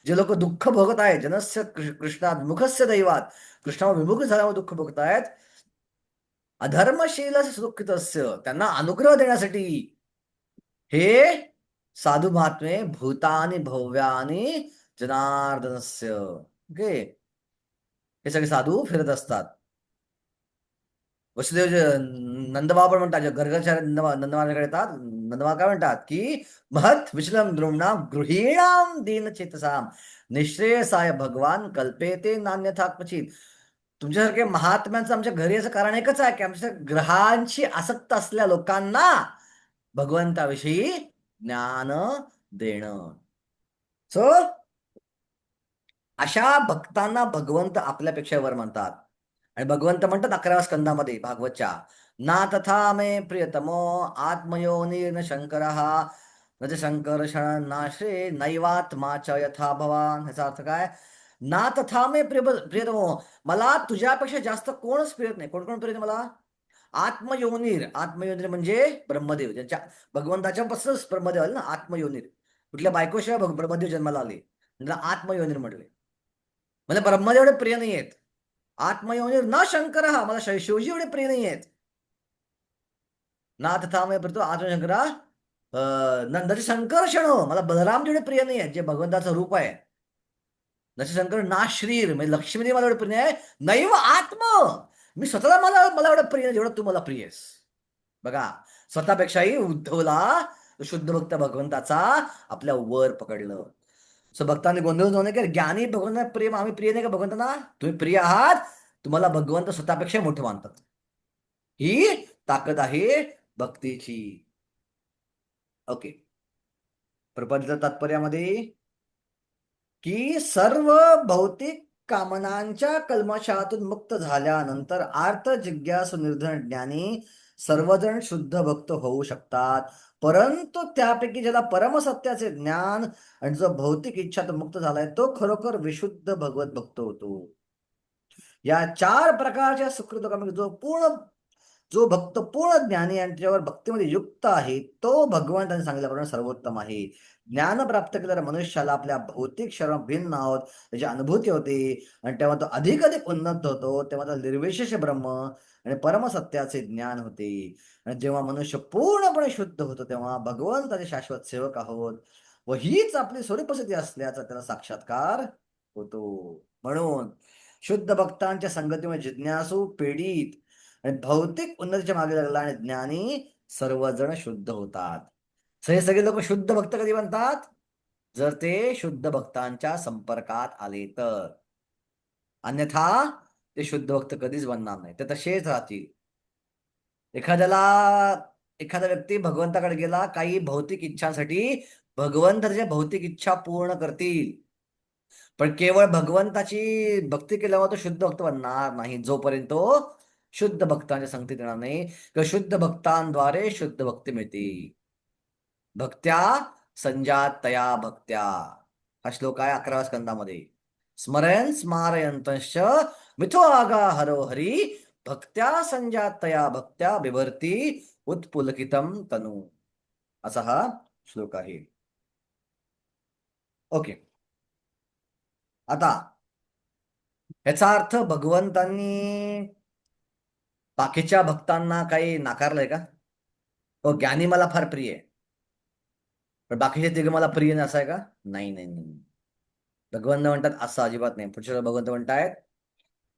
जे लोक दुःख भोगत आहेत, जनस्य कृष्णात विमुखस्य दैवात, कृष्णावर विमुख झाल्यावर दुःख भोगत आहेत, अधर्मशील सुदुःखितस्य, त्यांना अनुग्रह देण्यासाठी हे साधू महात्मे भूतानी भव्यानी जनार्दनस्य. ओके, हे सगळे साधू फिरत असतात. वसुदेव नंदबाबा पण म्हणतात, घरघरच्या नंदबाबाकडे येतात. नंदबाबा काय म्हणतात की महत् विचलम द्रुमणाम गृहीणाम दीन चेतसाम निश्रेयसाय भगवान कल्पेते नान्यथा क्वचित. तुमच्यासारखे महात्म्यांचं आमच्या घरी याचं कारण एकच आहे की आमच्या ग्रहांची आसक्त असलेल्या लोकांना भगवंताविषयी ज्ञान देणं. सो अशा भक्तांना भगवंत आपल्यापेक्षा वर म्हणतात. आणि भगवंत म्हणतात 11व्या स्कंदामध्ये भागवतच्या, ना तथा मे प्रियतमो आत्मयोनिर्न शंकरः न च शंकर्षण नाश्रे नैवात्मा च यथा भवान. ह्याचा अर्थ काय? ना तथा मे प्रियतमो, मला तुझ्यापेक्षा जास्त कोणच प्रियत नाही. कोण कोण प्रिय मला? आत्मयोनीर. आत्मयोनीर म्हणजे ब्रह्मदेव, ज्यांच्या भगवंताच्या पासूनच ब्रह्मदेव आले ना. आत्मयोनीर, कुठल्या बायकोशिवाय ब्रह्मदेव जन्माला आले म्हणजे आत्मयोनीर म्हटले. म्हणजे ब्रह्मदेव एवढे प्रिय नाही आहेत. आत्मयोनीर न शंकर, हा मला शिवजी एवढे प्रिय नाही आहेत. ना तथा मे प्रियतो आत्मशंकरा नंदाचे शंकर्षण, मला बलराम जेवढे प्रिय नाही आहेत, जे भगवंताचं रूप आहे. जसे शंकर ना श्रीर म्हणजे लक्ष्मीदेव मला एवढं प्रिय आहे. नैव आत्म, मी स्वतःला मला मला एवढं प्रिय नाही जेवढं तू मला प्रिय आहेस. बघा, स्वतःपेक्षाही उद्धवला शुद्ध भक्त भगवंताचा आपल्या वर पकडलं. सो भक्तांनी गोंधळ जाऊ नये की ज्ञानी भगवंतांना प्रेम, आम्ही प्रिय नाही का भगवंतांना? तुम्ही प्रिय आहात, तुम्हाला भगवंत स्वतःपेक्षा मोठे मानतात. ही ताकद आहे भक्तीची. ओके, प्रपंच तात्पर्यामध्ये की सर्व भौतिक कामनांच्या कल्मशातून मुक्त झाल्यानंतर आर्त जिज्ञासू निर्धन ज्ञानी सर्वजण शुद्ध भक्त होऊ शकतात. परंतु त्यापैकी ज्याला परमसत्याचे ज्ञान आणि जो भौतिक इच्छातून मुक्त झालाय तो खरोखर विशुद्ध भगवत भक्त होतो. या 4 प्रकारच्या सुकृतोकामध्ये जो भक्त पूर्ण ज्ञानी आणि त्याच्यावर भक्तीमध्ये युक्त आहे तो भगवंताने सांगितल्याप्रमाणे सर्वोत्तम आहे. ज्ञान प्राप्त केलेल्या मनुष्याला आपल्या भौतिक शरीर भिन्न आहोत त्याची अनुभूती होते आणि तेव्हा तो अधिक अधिक उन्नत होतो. तेव्हा तो निर्विशेष ब्रह्म आणि परमसत्याचे ज्ञान होते. आणि जेव्हा मनुष्य पूर्णपणे शुद्ध होतो तेव्हा भगवंताचे शाश्वत सेवक आहोत व हीच आपली स्वरूपस्थिती असल्याचा त्याला साक्षात्कार होतो. म्हणून शुद्ध भक्तांच्या संगतीमुळे जिज्ञासू पीडित आणि भौतिक उन्नतीच्या मागे लागला आणि ज्ञानी सर्वजण शुद्ध होतात. हे सगळे लोक शुद्ध भक्त कधी बनतात? जर ते शुद्ध भक्तांच्या संपर्कात आले तर. अन्यथा ते शुद्ध भक्त कधीच बनणार नाही, ते तसेच राहतील. एखादा व्यक्ती भगवंताकडे गेला काही भौतिक इच्छांसाठी, भगवंत त्याच्या भौतिक इच्छा पूर्ण करतील. पण केवळ भगवंताची भक्ती केल्यावर तो शुद्ध भक्त बनणार नाही जोपर्यंत तो शुद्ध भक्तांच्या संगतीत येणार नाही. किंवा शुद्ध भक्तांद्वारे शुद्ध भक्ती मिळते. भक्त्या संजातया भक्त्या, हा श्लोक आहे 11व्या स्कंदामध्ये. स्मरण स्मारयंतश्च मिथो आगा हरो हरी भक्त्या संजातया भक्त्या बिभर्ती उत्पुलकितम तनु, असा हा श्लोक आहे. ओके, आता याचा अर्थ भगवंतांनी बाकीच्या भक्तांना काही नाकारलंय का? हो, ज्ञानी मला फार प्रिय आहे पण बाकीचे तिघ मला प्रिय नाही असं आहे का? नाही नाही नाही, भगवंत म्हणतात असं अजिबात नाही. पुढच्या भगवंत म्हणतायत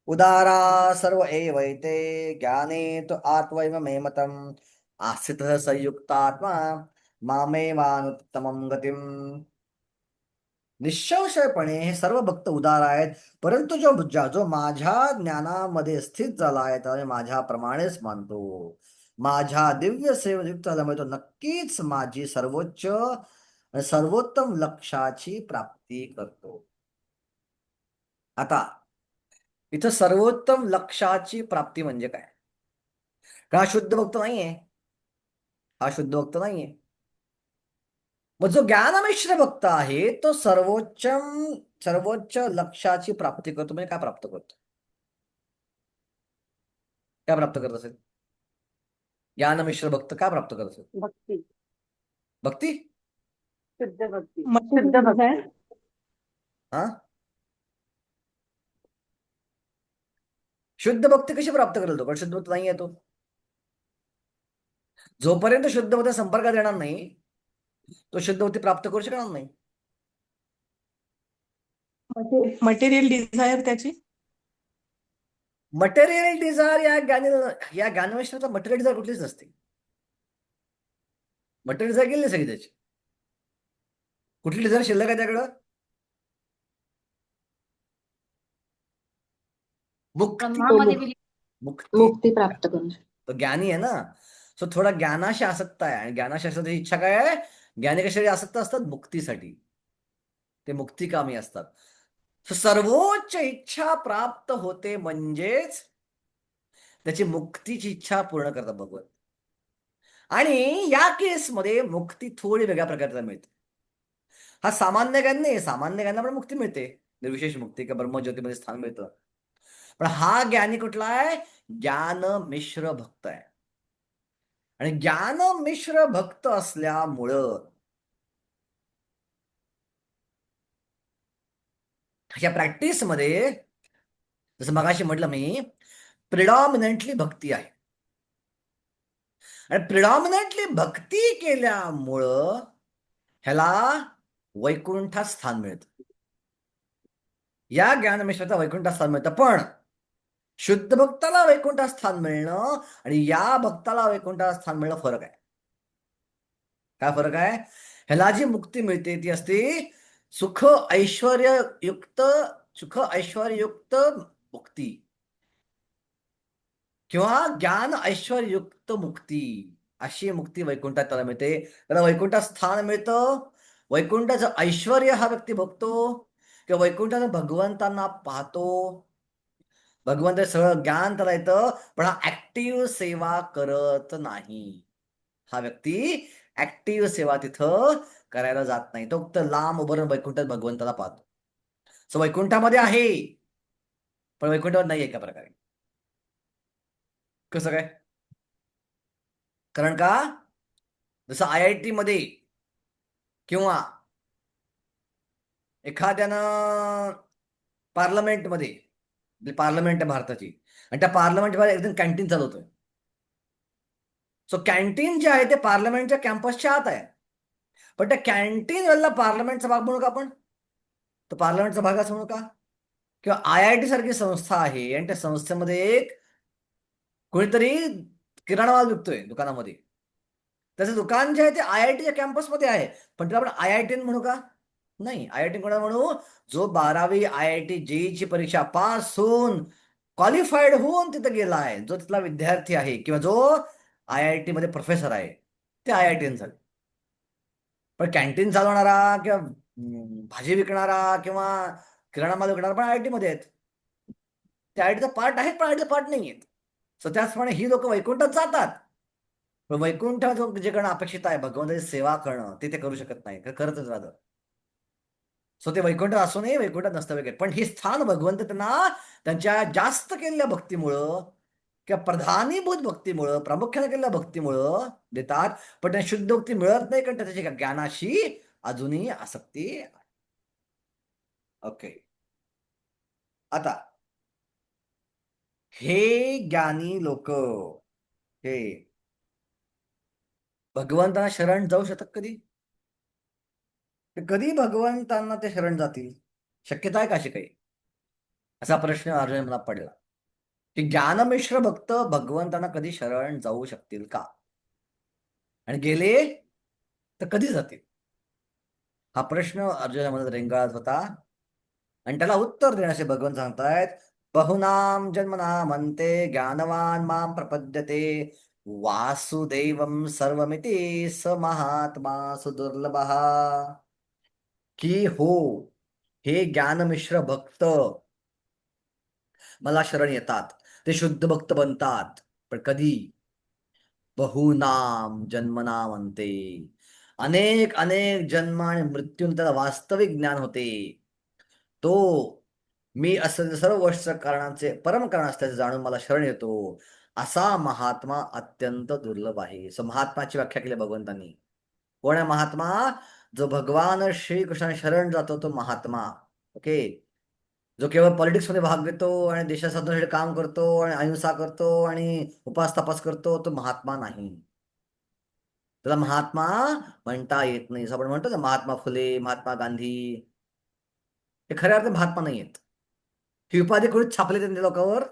उदारा सर्व एवैते ज्ञाने तो आत्वैव मे मतम आस्थित संयुक्तात्मा मामेवानुत्तमं गतिम. निःसंशयपणे हे सर्व भक्त उदार आहेत, परंतु जो माझ्या ज्ञानामध्ये स्थित झाला आहे त्याने माझ्याप्रमाणेच मानतो. माझ्या दिव्य सेवेत युक्त झाल्यामुळे तो नक्कीच माझी सर्वोच्च आणि सर्वोत्तम लक्ष्याची प्राप्ती करतो. आता इथं सर्वोत्तम लक्ष्याची प्राप्ती म्हणजे काय? का शुद्ध भक्त नाहीये? हा शुद्ध भक्त नाहीये. मग जो ज्ञानमिश्र भक्त आहे तो सर्वोच्च लक्ष्याची प्राप्ती करतो. म्हणजे काय प्राप्त करतो? काय प्राप्त करत असेल ज्ञानमिश्र भक्त? काय प्राप्त करत असेल? भक्ती, भक्ती. शुद्ध भक्ती, शुद्ध मटेरियल भक्ती. डिझायर. हा, शुद्ध भक्ती कशी प्राप्त करेल तो? पण शुद्ध भक्त नाहीये तो. जोपर्यंत शुद्ध भक्त संपर्कात येणार नाही तो शुद्ध भक्ती प्राप्त करू शकणार नाही. मटेरियल डिझायर त्याची. मटेरियल डिझायर या ज्ञानवेशाचा मटेरियल डिझायर कुठलीच नसते. मटेरियल डिझायर गेली सगळी त्याची. कुठली डिझायर शिल्लक आहे त्याकडं? मुक्ती. मुक्ती. मुक्ती प्राप्त करू शकतो. तो ज्ञानी आहे ना, सो थोडा ज्ञानाशी आसक्त आहे. आणि ज्ञानाशी असत इच्छा काय आहे? ज्ञानी कशासाठी आसक्त असतात? मुक्तीसाठी. ते मुक्तिकामी असतात. सर्वोच्च इच्छा प्राप्त होते म्हणजेच त्याची मुक्तीची इच्छा पूर्ण करतात भगवंत. आणि या केसमध्ये मुक्ती थोडी वेगळ्या प्रकारचा मिळते. हा सामान्य ज्ञान नाही. सामान्य ज्ञानाला पण मुक्ती मिळते, निर्विशेष मुक्ती किंवा ब्रह्मज्योतीमध्ये स्थान मिळतं. पण हा ज्ञानी कुठला आहे? ज्ञान मिश्र भक्त आहे. आणि ज्ञान मिश्र भक्त असल्यामुळं ह्या प्रॅक्टिसमध्ये जसं मगाशी म्हटलं मी, प्रिडॉमिनंटली भक्ती आहे. आणि प्रिडॉमिनंटली भक्ती केल्यामुळं ह्याला वैकुंठात स्थान मिळतं. या ज्ञानमिश्राचा वैकुंठात स्थान मिळतं. पण शुद्ध भक्ताला वैकुंठात स्थान मिळणं आणि या भक्ताला वैकुंठात स्थान मिळणं फरक आहे. काय फरक आहे? ह्याला जी मुक्ती मिळते ती असते सुख ऐश्वर्ययुक्त मुक्ती किंवा ज्ञान ऐश्वर्ययुक्त मुक्ती. अशी मुक्ती वैकुंठात त्याला मिळते. त्याला वैकुंठात स्थान मिळतं. वैकुंठाचं ऐश्वर्य हा व्यक्ती बघतो किंवा वैकुंठाचं भगवंतांना पाहतो. भगवंत सगळं ज्ञान त्याला येतं, पण हा ऍक्टिव्ह सेवा करत नाही. हा व्यक्ती ऍक्टिव्ह सेवा तिथं करायला जात नाही. तो फक्त लांब उभं वैकुंठात भगवंताला पाहतो. सो वैकुंठामध्ये आहे पण वैकुंठावर नाही एका प्रकारे. कसं काय? कारण का जसं IIT मध्ये किंवा एखाद्यानं पार्लमेंटमध्ये, पार्लमेंट आहे भारताची, आणि त्या पार्लमेंटमध्ये एकदम कॅन्टीन चालवतोय. सो कॅन्टीन जे आहे ते पार्लमेंटच्या कॅम्पसच्या आत आहे. पण त्या कॅन्टीन वेळेला पार्लमेंटचा भाग म्हणू का आपण? तो पार्लमेंटचा भाग असं म्हणू का? किंवा IIT सारखी संस्था आहे आणि त्या संस्थेमध्ये एक कोणीतरी किराणा माल विकतोय दुकानामध्ये. त्याचं दुकान जे आहे ते IITच्या कॅम्पसमध्ये आहे, पण त्याला आपण IIT म्हणू का? नाही. IIT कोणा म्हणू? जो 12वी IIT JEE ची परीक्षा पास होऊन क्वालिफाईड होऊन तिथं गेला आहे, जो तिथला विद्यार्थी आहे किंवा जो IIT मध्ये प्रोफेसर आहे, ते IITian झाले. पण कॅन्टीन चालवणारा किंवा भाजी विकणारा किंवा किराणा माल विकणारा पण IIT मध्ये आहेत. ते IITचा पार्ट आहेत पण IITचा पार्ट नाही आहेत. सो त्याचप्रमाणे ही लोक वैकुंठात जातात, पण वैकुंठ जे करणं अपेक्षित आहे, भगवंताची सेवा करणं, ते करू शकत नाही, करतच राहतं. सो ते वैकुंठात असू नये, वैकुंठात नसतं वगैरे, पण हे स्थान भगवंत त्यांना त्यांच्या जास्त केलेल्या भक्तीमुळं किंवा प्रधानीभूत भक्तीमुळं, प्रामुख्याने केलेल्या भक्तीमुळं देतात. पण त्या शुद्ध भक्ती मिळत नाही कारण त्याच्या ज्ञानाशी अजूनही आसक्ती आहे. ओके. आता हे ज्ञानी लोक हे भगवंतांना शरण जाऊ शकतात कधी? कधी भगवंतांना ते शरण जातील? शक्यता आहे का अशी काही? असा प्रश्न अर्जुन मला पडला की ज्ञानमिश्र भक्त भगवंतांना कधी शरण जाऊ शकतील का? आणि गेले तर कधी जातील? हा प्रश्न अर्जुना मनात रेंगाळत होता. आणि त्याला उत्तर देण्याचे भगवंत सांगतायत, बहुनाम जन्मनाम अन्ते ज्ञानवान माम प्रपद्यते वासुदेवम सर्वमिति स महात्मा सुदुर्लभः. की हो, हे ज्ञानमिश्र भक्त मला शरण येतात, ते शुद्ध भक्त बनतात. पण कधी? बहुनाम जन्मनामंते, अनेक अनेक जन्म आणि मृत्यूनंतर त्याला वास्तविक ज्ञान होते. तो मी असं सर्व गोष्ट कारणाचे परम कारण असल्याचे जाणून मला शरण येतो, असा महात्मा अत्यंत दुर्लभ आहे. सो महात्माची व्याख्या केली भगवंतांनी. कोण आहे महात्मा? जो भगवान श्रीकृष्णाने शरण जातो तो महात्मा. ओके. जो केवळ पॉलिटिक्स मध्ये भाग घेतो आणि देशासाठी काम करतो आणि अहिंसा करतो आणि उपास तपास करतो तो महात्मा नाही. त्याला महात्मा म्हणता येत नाही. असं आपण म्हणतो ना, महात्मा फुले, महात्मा गांधी, हे खऱ्या अर्थाने महात्मा नाही आहेत. ही उपाधी कोणी छापली त्यांनी लोकांवर?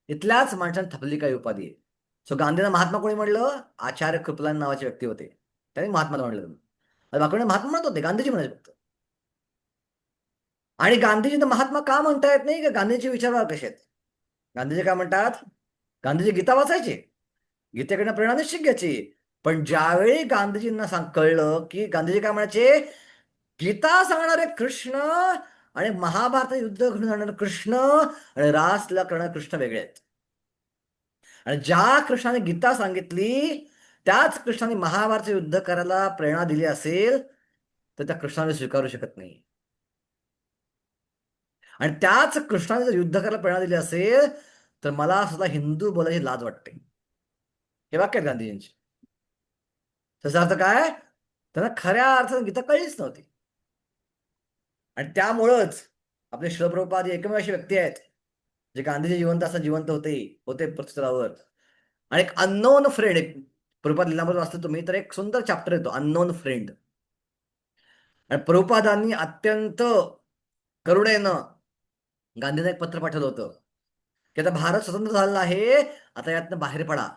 इथल्याच माणसाने छापली काही उपाधी आहे. सो गांधींना महात्मा कोणी म्हणलं? आचार्य कृपलानी नावाचे व्यक्ती होते, त्यांनी महात्मा म्हणलं. बाकी महात्मा म्हणत होते, गांधीजी म्हणायचे फक्त. आणि गांधीजींना महात्मा का म्हणता येत नाही? का गांधीचे विचार कसे आहेत? गांधीजी काय म्हणतात? गांधीजी गीता वाचायचे, गीतेकडनं प्रेरणा निश्चित घ्यायची. पण ज्यावेळी गांधीजींना कळलं की गांधीजी काय म्हणायचे, गीता सांगणारे कृष्ण आणि महाभारत युद्ध घडून आणणारे कृष्ण आणि रासला करणारे कृष्ण वेगळे आहेत. आणि ज्या कृष्णाने गीता सांगितली त्याच कृष्णाने महाभारत युद्ध करायला प्रेरणा दिली असेल तर त्या कृष्णाने स्वीकारू शकत नाही. आणि त्याच कृष्णाने जर युद्ध करायला प्रेरणा दिली असेल तर मला सुद्धा हिंदू बोलायची लाज वाटते. हे वाक्य आहेत गांधीजींची. त्याचा अर्थ काय? त्यांना खऱ्या अर्थाने गीता कळलीच नव्हती. आणि त्यामुळंच आपले श्रील प्रभुपाद हे एकमेव अशी व्यक्ती आहेत जे गांधीजी जिवंत असताना जिवंत होते होते पृथ्वीतलावर. आणि एक अननोन फ्रेंड, एक प्रभुपाद लिलामध्ये वाचतो तुम्ही तर एक सुंदर चॅप्टर येतो अननोन फ्रेंड. आणि प्रभुपादांनी अत्यंत करुणेनं गांधींना एक पत्र पाठवलं होतं की आता भारत स्वतंत्र झालेला आहे, आता यातनं बाहेर पडा,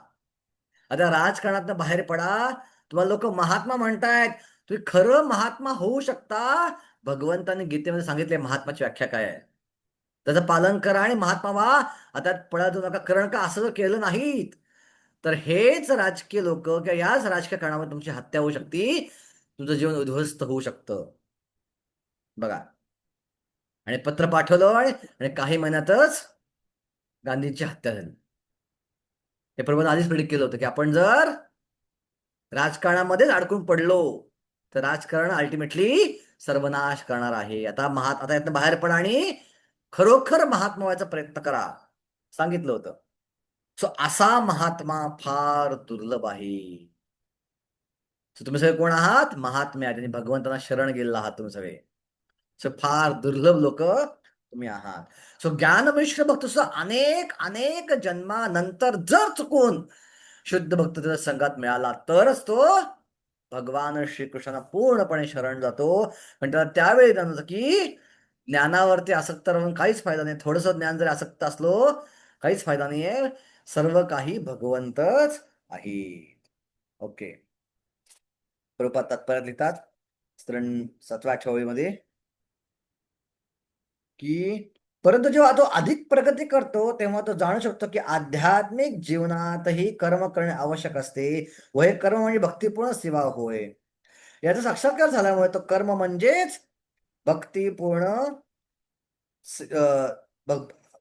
आता राजकारणातनं बाहेर पडा. तुम्हाला लोक महात्मा म्हणतायत, तुम्ही खरं महात्मा होऊ शकता. भगवंतांनी गीतेमध्ये सांगितले महात्माची व्याख्या काय आहे, त्याचं पालन करा आणि महात्मा व्हा. आता पळा जाऊ नका. कारण का असं जर केलं नाहीत तर हेच राजकीय लोक किंवा याच राजकीय कारणामध्ये तुमची हत्या होऊ शकते, तुमचं जीवन उद्ध्वस्त होऊ शकतं. बघा. आणि पत्र पाठवलं आणि काही महिन्यातच गांधींची हत्या झाली. हे प्रबोधन आधीच प्रेडिक्ट केलं होतं की आपण जर राजकारणामध्येच अडकून पडलो तर राजकारण अल्टिमेटली सर्वनाश करणार आहे. आता यातनं बाहेर पडा आणि खरोखर महात्मा व्हायचा प्रयत्न करा, सांगितलं होतं. सो असा महात्मा फार दुर्लभ आहे. सो तुम्ही सगळे कोण आहात? महात्मे. त्यांनी भगवंतांना शरण गेलेला आहात तुम्ही सगळे. सो फार दुर्लभ लोक तुम्ही आहात. सो ज्ञानमिश्र भक्त सुद्धा अनेक अनेक जन्मानंतर जर चुकून शुद्ध भक्त त्याच्या संघात मिळाला तरच तो भगवान श्रीकृष्णांना पूर्णपणे शरण जातो. पण त्याला त्यावेळी जाणवतं की ज्ञानावरती आसक्त राहून काहीच फायदा नाही. थोडंसं ज्ञान जरी आसक्त असलो काहीच फायदा नाहीये. सर्व काही भगवंतच आहे. ओके. प्रभुपाद तात्पर्यात लिहितात 7व्या ओळीमध्ये की परंतु जेव्हा तो अधिक प्रगती करतो तेव्हा तो जाणू शकतो की आध्यात्मिक जीवनातही कर्म करणे आवश्यक असते व हे कर्म म्हणजे भक्तिपूर्ण सेवा होय. याचा साक्षात्कार झाल्यामुळे तो कर्म म्हणजेच भक्तिपूर्ण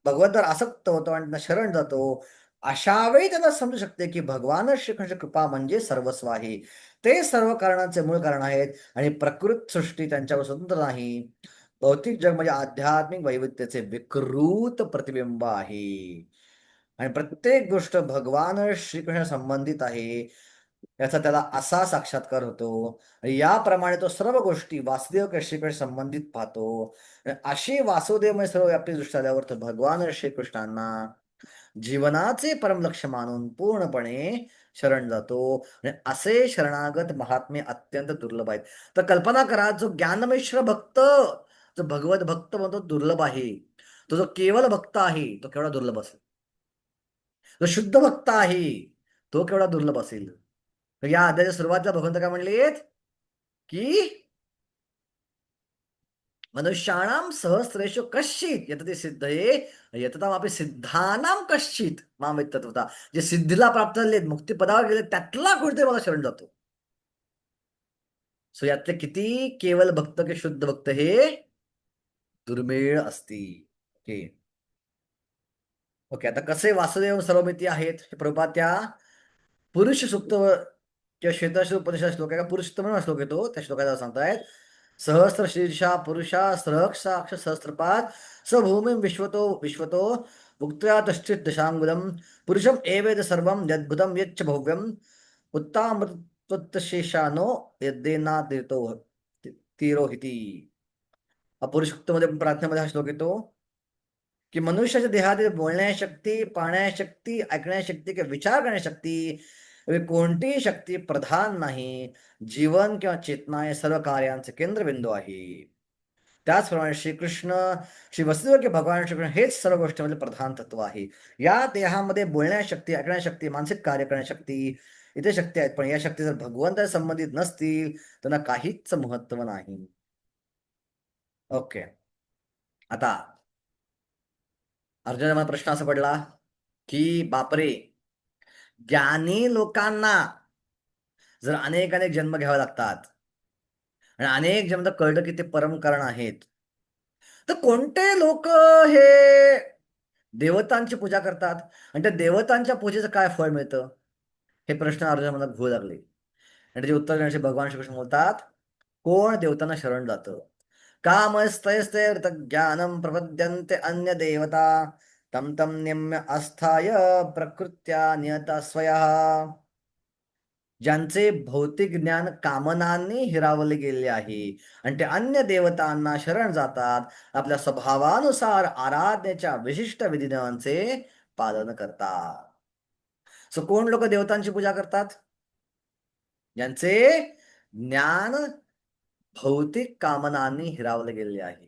भगवंतावर आसक्त होतो आणि त्यांना शरण जातो. अशा वेळी त्यांना समजू शकते की भगवान श्रीकृष्ण कृपा म्हणजे सर्वस्व आहे. ते सर्व कारणांचे मूळ कारण आहेत आणि प्रकृत सृष्टी त्यांच्यावर स्वतंत्र नाही. भौतिक जग म्हणजे आध्यात्मिक वैविध्याचे विकृत प्रतिबिंब आहे आणि प्रत्येक गोष्ट भगवान श्रीकृष्ण संबंधित आहे याचा त्याला असा साक्षात्कार होतो. याप्रमाणे तो सर्व गोष्टी वासुदेव श्रीकृष्ण संबंधित पाहतो. अशी वासुदेवमय सर्व व्याप्ती दृष्टी आल्यावर तो भगवान श्रीकृष्णांना जीवनाचे परम लक्ष मानून पूर्णपणे शरण जातो. आणि असे शरणागत महात्मे अत्यंत दुर्लभ आहेत. तर कल्पना करा, जो ज्ञानमिश्र भक्त, जो भगवत भक्त म्हणतो दुर्लभ आहे, तो जो केवळ भक्त आहे तो केवढा दुर्लभ असेल. जो शुद्ध भक्त आहे तो केवढा दुर्लभ असेल. तर या अध्यायाच्या सुरुवातीला भगवंत काय म्हणलेत की मनुष्याणाम सहस्रेषु कश्चित यतते सिद्धये यततामपि सिद्धानाम कश्चित माम तत्वता. जे सिद्धीला प्राप्त झालेत, मुक्तिपदावर गेले, त्यातला कोणते मला शरण जातो. सो यातले किती केवळ भक्त की शुद्ध भक्त हे दुर्मिळ असतील. ओके. ओके. आता कसे वासुदेव सर्वमिती आहेत हे प्रभुपाद त्या पुरुष सुक्त किंवा श्वेताश्व उपनिषद श्लोक आहे का पुरुष सुक्त म्हणून हा श्लोक येतो. त्या श्लोकाला सांगतायत सहस्र शीर्षा पुरुषा सहस्राक्ष सहस्रपाद स भूमी विश्वतो विश्वतो भुक्त्या तश्चित दशांगुलम पुरुषम एवेद सर्वम यद्भुतम यच्च भव्यम उत्तामृतशेषानो यद्देना तीर्थो तिरोहिती. हा पुरुष सुक्तमध्ये प्रार्थनेमध्ये हा श्लोक येतो की मनुष्याच्या देहातील बोलण्याची शक्ती, पाहण्याची शक्ती, ऐकण्याची शक्ती किंवा विचार करण्याची शक्ती कोणतीही शक्ती प्रधान नाही. जीवन किंवा चेतना हे सर्व कार्यांचे केंद्रबिंदू आहे. त्याचप्रमाणे श्रीकृष्ण श्री वसुदेव की भगवान श्रीकृष्ण हेच सर्व गोष्टीमध्ये प्रधान तत्व आहे. या देहामध्ये बोलण्याची शक्ती, ऐकण्याची शक्ती, मानसिक कार्य करण्याची शक्ती इथे शक्ती आहेत, पण या शक्ती जर भगवंता संबंधित नसतील त्यांना काहीच महत्व नाही. ओके, आता अर्जुनाला मला प्रश्न असा पडला की बापरे, ज्ञानी लोकांना जर अनेक अनेक जन्म घ्यावे लागतात आणि अनेक जन्म कळलं की ते परमकारण आहेत, तर कोणते लोक हे देवतांची पूजा करतात आणि त्या देवतांच्या पूजेचं काय फळ मिळतं, हे प्रश्न अर्जुना मला घोळ लागले. आणि त्याचे उत्तर देण्याचे भगवान श्रीकृष्ण बोलतात, कोण देवतांना शरण जातं कामस्तैस्तैर्त ज्ञानम प्रपद्यन्ते अन्य देवता तम तम निम्य अस्थाय प्रकृत्या नियता स्वयः. ज्यांचे भौतिक ज्ञान कामनांनी हिरावले गेले आहे आणि ते अन्य देवतांना शरण जातात, आपल्या स्वभावानुसार आराधनेच्या विशिष्ट विधिनांचे पालन करतात. सो कोण लोक देवतांची पूजा करतात? ज्यांचे ज्ञान भौतिक कामनांनी हिरावले गेले आहे,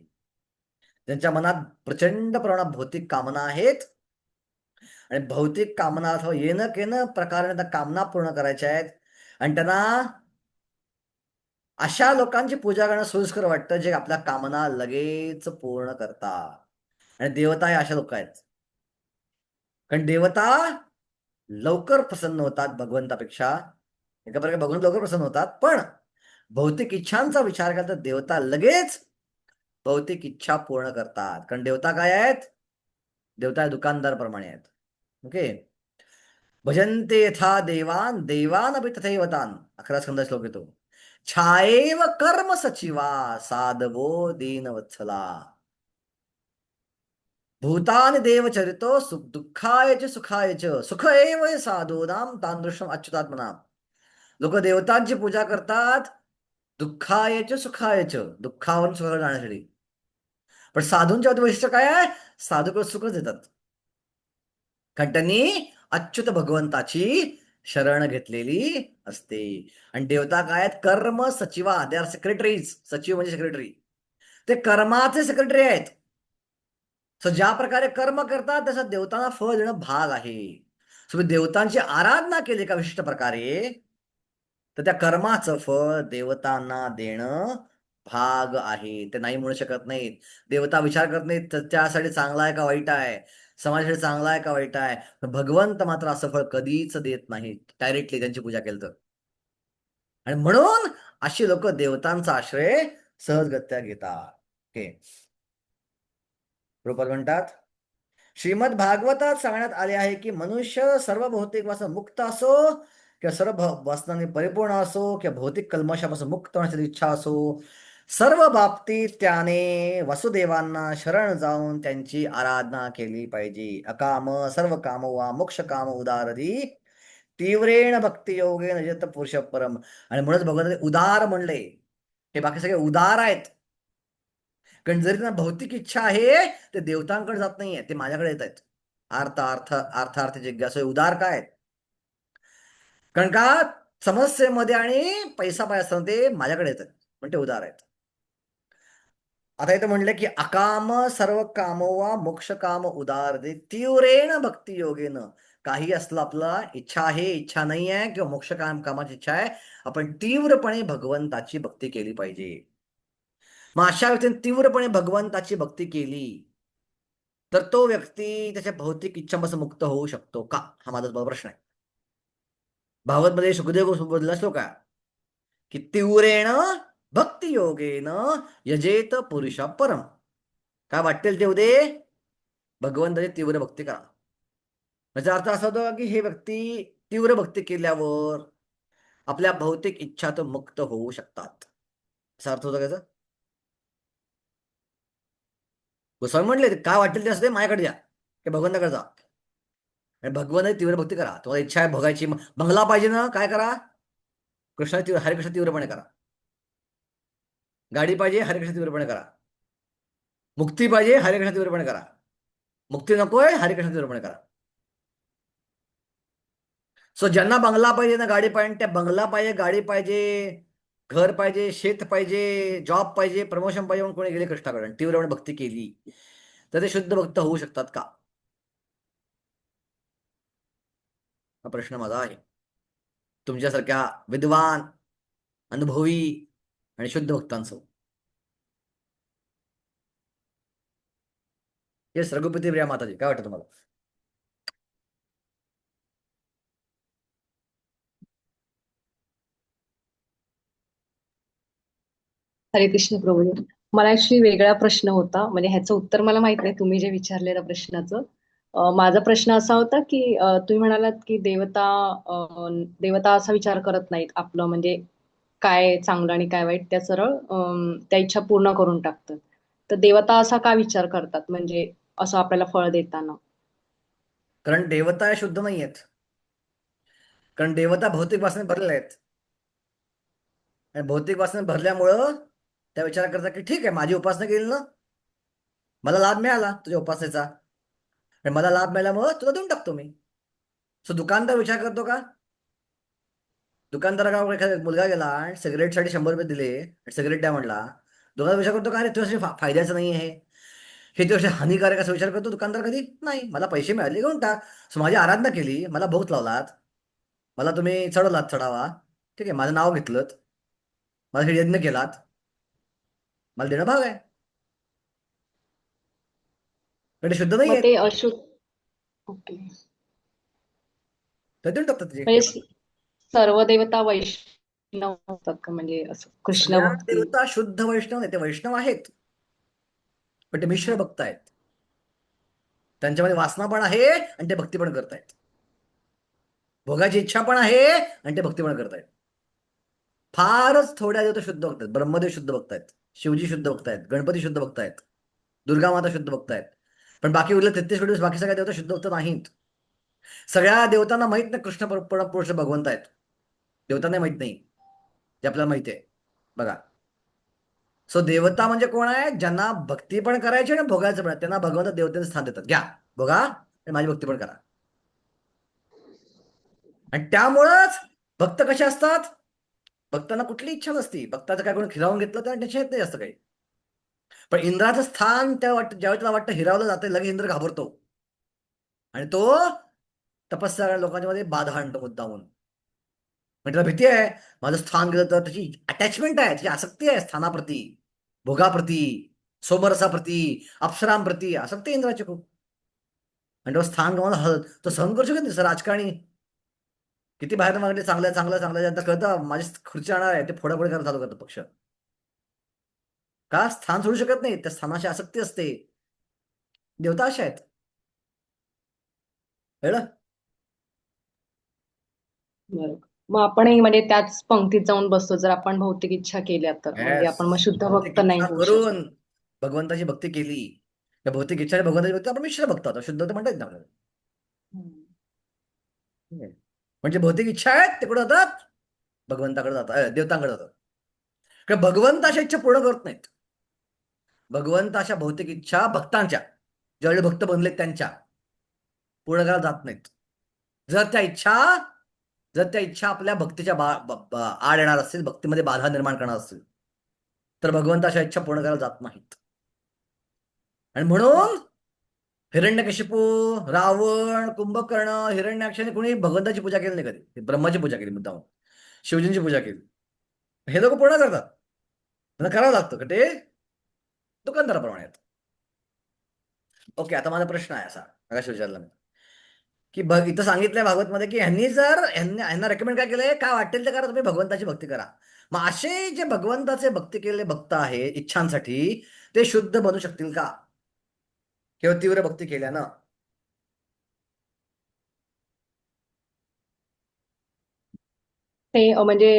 ज्यांच्या मनात प्रचंड प्रमाणात भौतिक कामना आहेत आणि भौतिक कामना अथवा येणं केनं प्रकारे त्या कामना पूर्ण करायच्या आहेत आणि त्यांना अशा लोकांची पूजा करणं सोयीस्कर वाटतं जे आपल्या कामना लगेच पूर्ण करतात. आणि देवता हे अशा लोक आहेत, कारण देवता लवकर प्रसन्न होतात भगवंतापेक्षा. एका प्रकारे भगवंत लवकर प्रसन्न होतात, पण भौतिक इच्छांचा विचार केला तर देवता लगेच भौतिक इच्छा पूर्ण करतात. कारण देवता काय आहेत? देवता दुकानदार प्रमाणे आहेत. ओके, भजन्ते यथा देवान देवान अपि तथैव तान. 11 स्कंद श्लोक येतो. छायेव कर्म सचिवा साधवो दीनवत्सला भूतानि देवचरितो सुख दुःखाय च सुखाय च सुख एव साधूनाम तादृशम अच्युतात्मनाम. लोक देवतांची पूजा करतात दुःखाय च सुखाय च, दुःखावरून सुखाकडे जाण्यासाठी. पण साधूंच्या वैशिष्ट्य काय आहे? साधूकडे सुखच देतात, कारण त्यांनी अच्युत भगवंताची शरण घेतलेली असते. आणि देवता काय आहेत? कर्म सचिवा, दे आर सेक्रेटरीज. सचिव म्हणजे सेक्रेटरी, ते कर्माचे सेक्रेटरी आहेत. सो ज्या प्रकारे कर्म करतात त्याचा देवतांना फळ देणं भाग आहे. सो देवतांची आराधना केली का विशिष्ट प्रकारे, तर त्या कर्माचं फळ देवतांना देणं भाग आहे. ते नाही म्हणू शकत नाहीत. देवता विचार करत नाहीत तर त्यासाठी चांगला आहे का वाईट आहे, समाजासाठी चांगला आहे का वाईट आहे. भगवंत मात्र असं फळ कधीच देत नाहीत डायरेक्टली त्यांची पूजा केली तर. आणि म्हणून अशी लोक देवतांचा आश्रय सहजगत्या घेतात. ओके, बरोबर म्हणतात. श्रीमद भागवतात सांगण्यात आले आहे की मनुष्य सर्व भौतिक वासना मुक्त असो किंवा सर्व वासनांनी परिपूर्ण असो किंवा भौतिक कल्मशापासून मुक्त होण्याची इच्छा असो, सर्व बाबतीत त्याने वसुदेवांना शरण जाऊन त्यांची आराधना केली पाहिजे. अकाम सर्व काम वा मोक्ष काम उदारधी तीव्रेण भक्ती योगे नजत पुरुष परम. आणि म्हणूनच भगवंताने उदार म्हणले. हे बाकी सगळे उदार आहेत, कारण जरी त्यांना भौतिक इच्छा आहे ते देवतांकडे जात नाहीये, ते माझ्याकडे येत आहेत. अर्थार्थ जिज्ञासु उदार काय आहेत? कारण का समस्येमध्ये आणि पैसा पाय असताना ते माझ्याकडे येतात, पण ते उदार आहेत. आता इथं म्हणलं की अकाम सर्व काम वा मोक्ष काम उदार दे तीव्रेण भक्ती योगेन. काही असलं आपला इच्छा आहे, इच्छा नाही आहे किंवा मोक्ष कामाची इच्छा आहे, आपण तीव्रपणे भगवंताची भक्ती केली पाहिजे. मग अशा व्यक्तीने तीव्रपणे भगवंताची भक्ती केली तर तो व्यक्ती त्याच्या भौतिक इच्छांपासून मुक्त होऊ शकतो का, हा माझा प्रश्न आहे. भागवतमध्ये सुखदेव बोलला श्लोक आहे की तीव्रेण भक्ती योगेन यजेत पुरुष परम. काय वाटेल तेव दे भगवंताची तीव्र भक्ती करा. याचा अर्थ असा होतो की हे व्यक्ती तीव्र भक्ती केल्यावर आपल्या भौतिक इच्छा तर मुक्त होऊ शकतात. असा अर्थ होता त्याचा. गोस्वामी म्हणले काय वाटेल ते असते माझ्याकडे द्या, की भगवंताकडे जा आणि भगवंताची तीव्र भक्ती करा. तुम्हाला इच्छा आहे भोगायची, बंगला पाहिजे ना, काय करा, कृष्णा तीव्र हरिकृष्ण तीव्रपणे करा. गाडी पाहिजे, हरिकृष्ण तीव्रपणे करा. मुक्ती पाहिजे, हरिकृष्ण तीव्रपणे करा. मुक्ती नकोय, हरिकृष्ण तीव्रपणे करा. सो ज्यांना बंगला पाहिजे ना, गाडी पाहिजे, त्या बंगला पाहिजे, गाडी पाहिजे, घर पाहिजे, शेत पाहिजे, जॉब पाहिजे, प्रमोशन पाहिजे म्हणून कोणी गेले कृष्णाकडे आणि तीव्रपणे भक्ती केली तर ते शुद्ध भक्त होऊ शकतात का, हा प्रश्न माझा आहे. तुमच्यासारख्या विद्वान, अनुभवी आणि शुद्ध भक्तांसह. येस रघुपती प्रिया माताजी, काय वाटतं तुम्हाला? हरे कृष्ण प्रभू. मला ऍक्च्युली वेगळा प्रश्न होता, म्हणजे ह्याचं उत्तर मला माहित नाही तुम्ही जे विचारलेलं प्रश्नाचं. माझा प्रश्न असा होता की तुम्ही म्हणालात की देवता असा विचार करत नाहीत आपलं, म्हणजे काय चांगलं आणि काय वाईट त्या सरळ त्या इच्छा पूर्ण करून टाकतात. तर देवता असा का विचार करतात, म्हणजे असं आपल्याला फळ देताना? कारण देवता या शुद्ध नाही आहेत. कारण देवता भौतिक वासने भरलेल्या आहेत आणि भौतिक वासने भरल्यामुळं त्या विचार करतात की ठीक आहे, माझी उपासना केली ना, मला लाभ मिळाला तुझ्या उपासनेचा आणि मला लाभ मिळाल्यामुळं तुला देऊन टाकतो मी. सो दुकानदार विचार करतो का? दुकानदाराकडे एखादा मुलगा गेला आणि सिगरेटसाठी 100 रुपये दिले आणि सिगरेट द्या म्हटला, दुकानदार विचार करतो का अरे तुझ्यासाठी फायद्याचं नाही आहे, हे तुझ्यासाठी हानिकारक असा विचार करतो दुकानदार? कधी नाही. मला पैसे मिळाले घेऊन टाक. सो माझी आराधना केली, मला भोग लावलात, मला तुम्ही चढवलात चढावा, ठीक आहे, माझं नाव घेतलं, माझ्यासाठी यज्ञ केलात, मला देणं भाग आहे. पण ते शुद्ध नाही मग आहेत, ते अशुद्ध. ओके. तर देऊन टाकतात ते. म्हणजे सर्व देवता वैष्णव असतात का, म्हणजे असं कृष्ण सगळ्या भक्ती? देवता शुद्ध वैष्णव नाही, ते वैष्णव आहेत पण ते मिश्र भक्त आहेत. त्यांच्यामध्ये वासना पण आहे आणि ते भक्ती पण करतायत. भोगाची इच्छा पण आहे आणि ते भक्ती पण करतायत. फारच थोड्या देवता शुद्ध भक्त आहेत. ब्रह्मदेव शुद्ध भक्त आहेत, शिवजी शुद्ध भक्त आहेत, गणपती शुद्ध भक्त आहेत, दुर्गा माता शुद्ध भक्त आहेत. पण बाकी उरले 33 कोटी बाकी सगळ्या देवता शुद्ध भक्त नाहीत. सगळ्या देवतांना माहित नाही कृष्ण पुरुष भगवंत आहेत. देवतांना माहित नाही, ते आपल्याला माहिती आहे. बघा, सो देवता म्हणजे कोण आहे? ज्यांना भक्ती पण करायची आणि भोगायचं पण, त्यांना भगवंत देवतेचं स्थान देतात. घ्या बघा आणि माझी भक्ती पण करा. आणि त्यामुळंच भक्त कसे असतात? भक्तांना कुठली इच्छा नसती. भक्ताचं काय कोणी खिरावून घेतलं तर टेन्शन येत नाही जास्त काही. पण इंद्राचं स्थान त्या ज्यावेळी त्याला वाटतं हिरावलं जातं, लगेच इंद्र घाबरतो आणि तो तपस्या लोकांच्या मध्ये बाधा आणतो मुद्दामून. म्हणजे त्याला भीती आहे, माझं स्थान गेलं तर. त्याची अटॅचमेंट आहे, त्याची आसक्ती आहे स्थानाप्रती, भोगाप्रती, सोमरसाप्रती, अप्सरांप्रती आसक्ती आहे इंद्राची खूप. आणि तो स्थान गमावला तो सहन करू शकत नाही. सर राजकारणी किती बाहेर मागणी चांगल्या चांगल्या चांगल्या ज्यांना कळतं माझी खुर्ची आणणार आहे, ते फोडाफोडी करायला चालू करतात पक्ष. का? स्थान सोडू शकत नाही, त्या स्थानाची आसक्ती असते. देवता अशा आहेत. कळलं? बरोबर. मग आपणही म्हणजे त्याच पंक्तीत जाऊन बसतो जर आपण भौतिक इच्छा केल्या तर, म्हणजे येस. आपण मग शुद्ध भौतिक भक्त नाही इच्छा होऊ शकत. करून भगवंताची भक्ती केली, त्या भौतिक इच्छा आणि भगवंताची भक्ती आपण मिश्र भक्त आहोत. शुद्ध तर म्हणतात ना आपल्याला. हम्म. म्हणजे भौतिक इच्छा आहेत ते कुठे जातात? भगवंताकडे जातात, देवतांकडे जातात. कारण भगवंत अशा इच्छा पूर्ण करत नाहीत. भगवंत अशा भौतिक इच्छा भक्तांच्या, ज्यावेळी भक्त बनलेत त्यांच्या, पूर्ण करायला जात नाहीत. जर त्या इच्छा आपल्या भक्तीच्या आड येणार असतील, भक्तीमध्ये बाधा निर्माण करणार असतील, तर भगवंत अशा इच्छा पूर्ण करायला जात नाहीत. आणि म्हणून हिरण्यकशिपू, रावण, कुंभकर्ण, हिरण्याक्षाने कोणी भगवंताची पूजा केली नाही कधी. ब्रह्माची पूजा केली मुद्दाम, शिवजींची पूजा केली. हे लोक पूर्ण करतात, त्यांना करावं लागतं का ते दुकानदाराप्रमाणे आहेत. ओके, आता माझा प्रश्न आहे असा, आकाश विचारला मी, की इथं सांगितलंय भागवतमध्ये की ह्यांना रेकमेंड काय केलंय, काय वाटेल ते करा, तुम्ही भगवंताची भक्ती करा. मग असे जे भगवंताचे भक्ती केलेले भक्त आहेत इच्छांसाठी, ते शुद्ध बनू शकतील का किंवा तीव्र भक्ती केल्यानं? ते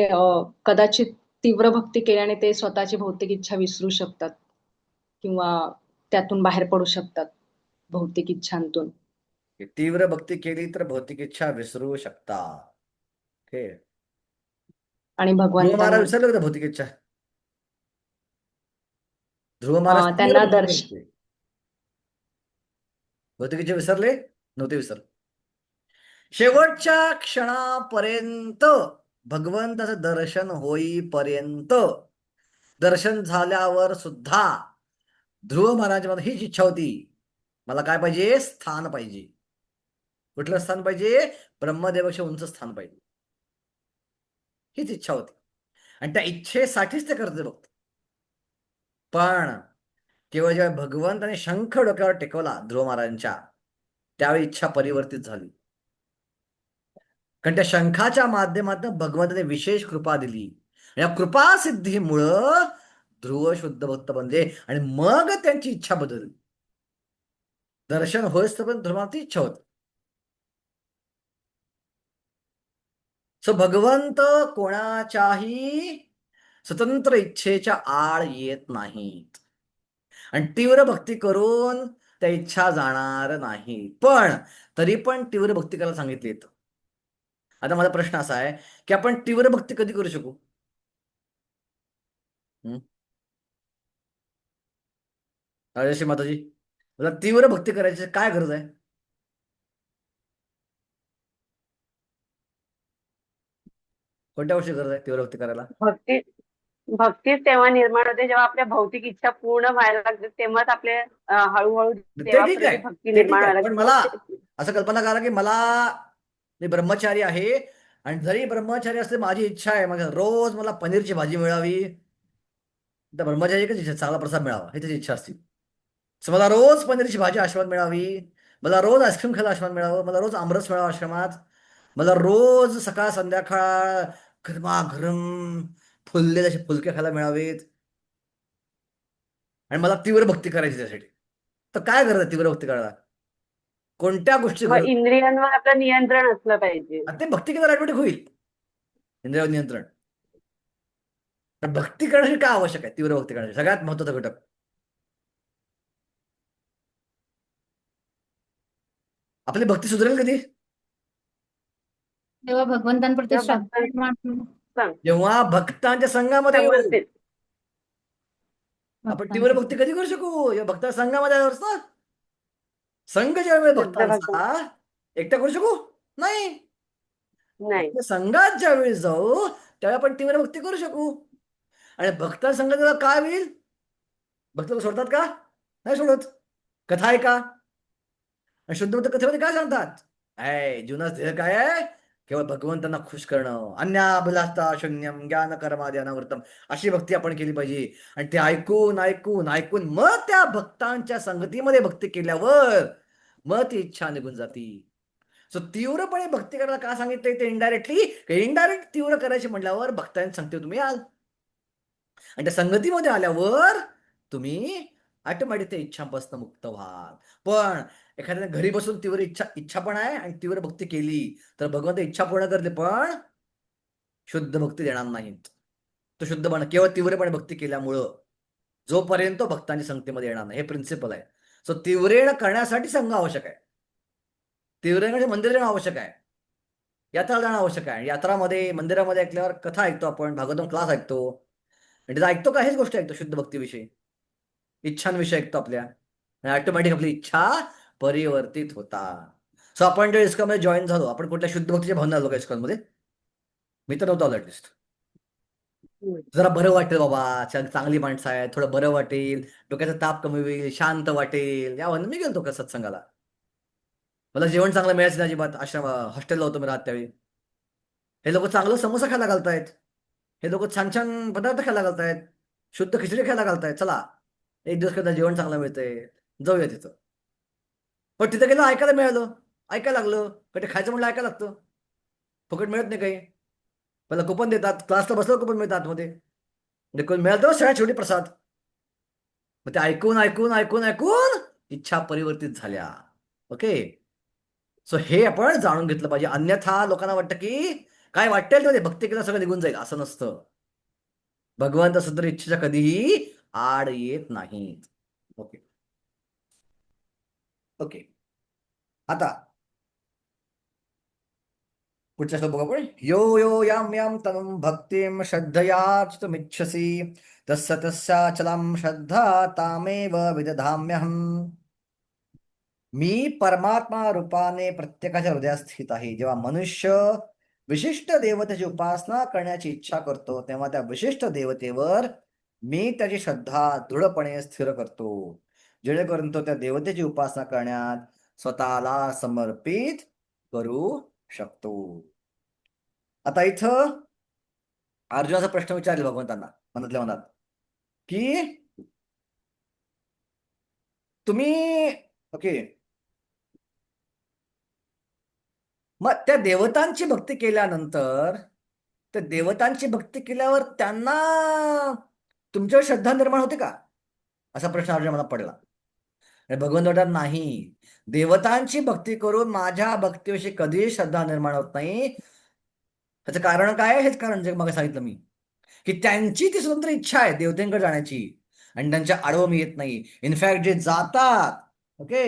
कदाचित तीव्र भक्ती केल्याने ते स्वतःची भौतिक इच्छा विसरू शकतात किंवा त्यातून बाहेर पडू शकतात भौतिक इच्छांतून. की तीव्र भक्ती केली तर भौतिक इच्छा विसरू शकता. ओके. आणि ध्रुव महाराज भगवंतांना विसरले होते भौतिक इच्छा. ध्रुव महाराज तीव्र त्यांना भक्ती करत होते. भौतिक इच्छा विसरले नव्हते विसरले. शेवटच्या क्षणापर्यंत भगवंताचं दर्शन होईपर्यंत, दर्शन झाल्यावर सुद्धा ध्रुव महाराजांमध्ये हीच इच्छा होती, मला काय पाहिजे, स्थान पाहिजे. कुठलं स्थान पाहिजे, ब्रह्मदेवापेक्षा उंच स्थान पाहिजे. हीच इच्छा होती आणि त्या इच्छेसाठीच ते करते भक्त. पण केवळ जेव्हा भगवंताने शंख डोक्यावर टेकवला ध्रुव महाराजांच्या, त्यावेळी इच्छा परिवर्तित झाली. कारण त्या शंखाच्या माध्यमातून भगवंताने विशेष कृपा दिली. या कृपा सिद्धीमुळं ध्रुव शुद्ध भक्त बनले आणि मग त्यांची इच्छा बदलली. दर्शन होईस पण ध्रुवाची इच्छा होती. सो भगवंत कोणाच्याही स्वतंत्र इच्छेच्या आड येत नाहीत आणि तीव्र भक्ती करून त्या इच्छा जाणार नाही. पण तरी पण तीव्र भक्ती करायला सांगितली. आता माझा प्रश्न असा आहे की आपण तीव्र भक्ती कधी करू शकू? राजश्री माताजी, मला तीव्र भक्ती करायची काय गरज आहे? कोणत्या गोष्टी गरज आहे तीव्र भक्ती करायला? भक्तीच तेव्हा निर्माण होते जेव्हा आपल्या भौतिक इच्छा पूर्ण व्हायला लागते, तेव्हाच आपले हळूहळू ते ठीक देवाप्रती आहे, भक्ती ते ठीक निर्माण आहे. व्हायला पण मला लागते. असं कल्पना करा की मी ब्रह्मचारी आहे आणि जरी ब्रह्मचारी असते माझी इच्छा आहे मग रोज मला पनीरची भाजी मिळावी, तर ब्रह्मचारी एकच इच्छा, चांगला प्रसाद मिळावा ही त्याची इच्छा असते. मला रोज पनीरची भाजी आश्रमात मिळावी, मला रोज आईस्क्रीम खायला आश्रमात मिळावं, मला रोज आमरस मिळावा आश्रमात, मला रोज सकाळ संध्याकाळ गरमागरम फुललेले असे फुलके खायला मिळावेत आणि मला तीव्र भक्ती करायची त्यासाठी. तर काय गरज आहे तीव्र भक्ती करायला? कोणत्या गोष्टी गरज? इंद्रियांवर आपलं नियंत्रण असलं पाहिजे. ते भक्ती केल्यावर ऑटोमॅटिक होईल इंद्रियावर नियंत्रण. पण भक्ती करण्यासाठी काय आवश्यक आहे? तीव्र भक्ती करण्यासाठी सगळ्यात महत्वाचा घटक, आपली भक्ती सुधरेल कधी? तेव्हा भगवंतांप्रती तेव्हा श्रद्धा निर्माण होईल. जेव्हा भक्तांच्या संघामध्ये येऊ. समर्पित. आपण तीव्र भक्ती कधी करू शकू? या भक्ता संघामध्ये आल्यावरच ना. संघ ज्यावेळी भक्तांचा एकटा करू शकू नाही. नाही. संघात ज्यावेळी जाऊ त्यावेळी आपण तीव्र भक्ती करू शकू. आणि भक्ता संघात काय होईल? भक्त सोडतात का? नाही सोडत. कथा आहे का? शुद्ध भक्त कथेमध्ये काय सांगतात? जीवनात ध्येय काय आहे? केवळ भगवंतांना खुश करणं, अन्याभिलाषा शून्यम ज्ञान कर्मादि अनावृतम, अशी भक्ती आपण केली पाहिजे. आणि ते ऐकून ऐकून ऐकून मग त्या भक्तांच्या संगतीमध्ये भक्ती केल्यावर मग ती इच्छा निघून जाती. सो तीव्रपणे भक्ती करायला का सांगितलंय ते इनडायरेक्ट तीव्र करायची म्हटल्यावर भक्तांच्या संगतीवर तुम्ही याल आणि त्या संगतीमध्ये आल्यावर तुम्ही ऑटोमॅटिक त्या इच्छांपासून मुक्त व्हाल. पण एखाद्याने घरी बसून तीव्र इच्छा पण आहे आणि तीव्र भक्ती केली तर भगवंत इच्छा पूर्ण करते पण शुद्ध भक्ती देणार नाहीत. तो शुद्धपणे केवळ तीव्रपणे भक्ती केल्यामुळं जोपर्यंत भक्तांच्या संगतीमध्ये येणार नाही, हे प्रिन्सिपल आहे. सो तीव्रेण करण्यासाठी संघ आवश्यक आहे. तीव्रेण मंदिर जाणं आवश्यक आहे, यात्रा जाणं आवश्यक आहे. यात्रामध्ये मंदिरामध्ये ऐकल्यावर कथा ऐकतो आपण, भागवतम क्लास ऐकतो आणि त्याचा ऐकतो का हेच गोष्ट ऐकतो शुद्ध भक्तीविषयी, इच्छांविषयी ऐकतो आपल्या आणि ऑटोमॅटिक आपली इच्छा परिवर्तित होतात. सो आपण जे इस्कॉनमध्ये जॉईन झालो, आपण कुठल्या शुद्ध भक्तीच्या भावना आलो का इस्कॉनमध्ये? मी तर नव्हतो आलो ऍटलिस्ट. जरा बरं वाटेल बाबा, चांगली माणसं आहेत, थोडं बरं वाटेल, डोक्याचा ताप कमी होईल, शांत वाटेल, यावर मी गेलतो का सत्संगाला. मला जेवण चांगलं मिळायचं नाही अजिबात. हॉस्टेलला होतो मी राहत त्यावेळी. हे लोक चांगलं समोसा खायला घालतायत, हे लोक छान छान पदार्थ खायला घालतायत, शुद्ध खिचडी खायला घालतायत, चला एक दिवस कदा जेवण चांगलं मिळतंय, जाऊया तिथं. पण तिथं गेलं ऐकायला मिळालं, ऐकायला लागलं, कधी खायचं म्हणलं ऐकायला लागतं, फुकट मिळत नाही काही. पहिला कुपन देतात, क्लासला बसलं कुपन मिळतात आतमध्ये, मिळालं सगळ्यात शेवटी प्रसाद. मग ते ऐकून ऐकून ऐकून ऐकून इच्छा परिवर्तित झाल्या. ओके, सो हे आपण जाणून घेतलं पाहिजे. अन्यथा लोकांना वाटतं की काय वाटेल ते भक्ती केलं सगळं निघून जाईल असं नसतं. भगवंत सुद्धा इच्छेच्या कधीही आड येत नाहीत. Okay okay. आता पुढचा श्लोक बघू आपण. यो यो याम याम तनुम भक्तिम श्रद्धया चितुमिच्छसि तस्य तस्याचलं श्रद्धा तामेव विदधाम्यहम्. मी परमात्मा रूपाने प्रत्येकाच्या हृदयात स्थित आहे. जेव्हा मनुष्य विशिष्ट देवतेची उपासना करण्याची इच्छा करतो तेव्हा त्या विशिष्ट देवतेवर मी त्याची श्रद्धा दृढपणे स्थिर करतो, जेणेकरून तो त्या देवतेची उपासना करण्यात स्वतःला समर्पित करू शकतो. आता इथं अर्जुनाचा प्रश्न विचारला भगवंतांना मनातल्या मनात की तुम्ही ओके मग त्या देवतांची भक्ती केल्यानंतर त्या देवतांची भक्ती केल्यावर त्यांना तुमच्यावर श्रद्धा निर्माण होते का, असा प्रश्न अर्जुना मला पडला. आणि भगवंत म्हणतात नाही, देवतांची भक्ती करून माझ्या भक्तीविषयी कधीही श्रद्धा निर्माण होत नाही. त्याचं कारण काय आहे? हेच कारण जे मग सांगितलं मी, की त्यांची ती स्वतंत्र इच्छा आहे देवतेंकडे जाण्याची आणि त्यांच्या आडवं मी येत नाही. इनफॅक्ट जे जातात ओके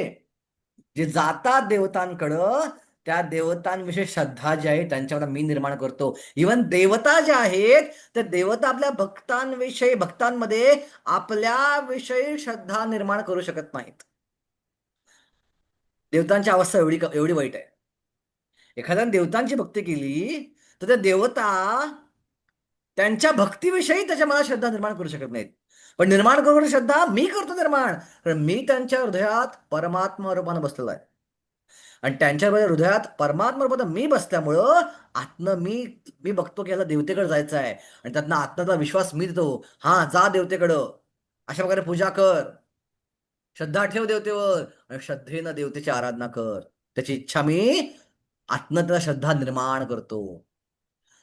जे जातात देवतांकडं त्या देवतांविषयी श्रद्धा जी आहे त्यांच्यावर मी निर्माण करतो. इव्हन देवता ज्या आहेत त्या देवता आपल्या भक्तांमध्ये आपल्याविषयी श्रद्धा निर्माण करू शकत नाहीत. देवतांची अवस्था एवढी एवढी वाईट आहे. एखाद्याने देवतांची भक्ती केली तर त्या देवता त्यांच्या भक्तीविषयी त्याच्या मनात श्रद्धा निर्माण करू शकत नाहीत. पण निर्माण करून श्रद्धा मी करतो निर्माण, कारण मी त्यांच्या हृदयात परमात्मा रूपानं बसलेला आहे आणि त्यांच्या हृदयात परमात्मा रूपानं मी बसल्यामुळं आतनं मी बघतो की याला देवतेकडे जायचं आहे आणि त्यातनं आत्मचा विश्वास मी देतो. हा जा देवतेकडं, अशा प्रकारे पूजा कर, श्रद्धा ठेव देवतेवर आणि श्रद्धेनं देवतेची आराधना कर. त्याची इच्छा मी आतनं त्याला श्रद्धा निर्माण करतो.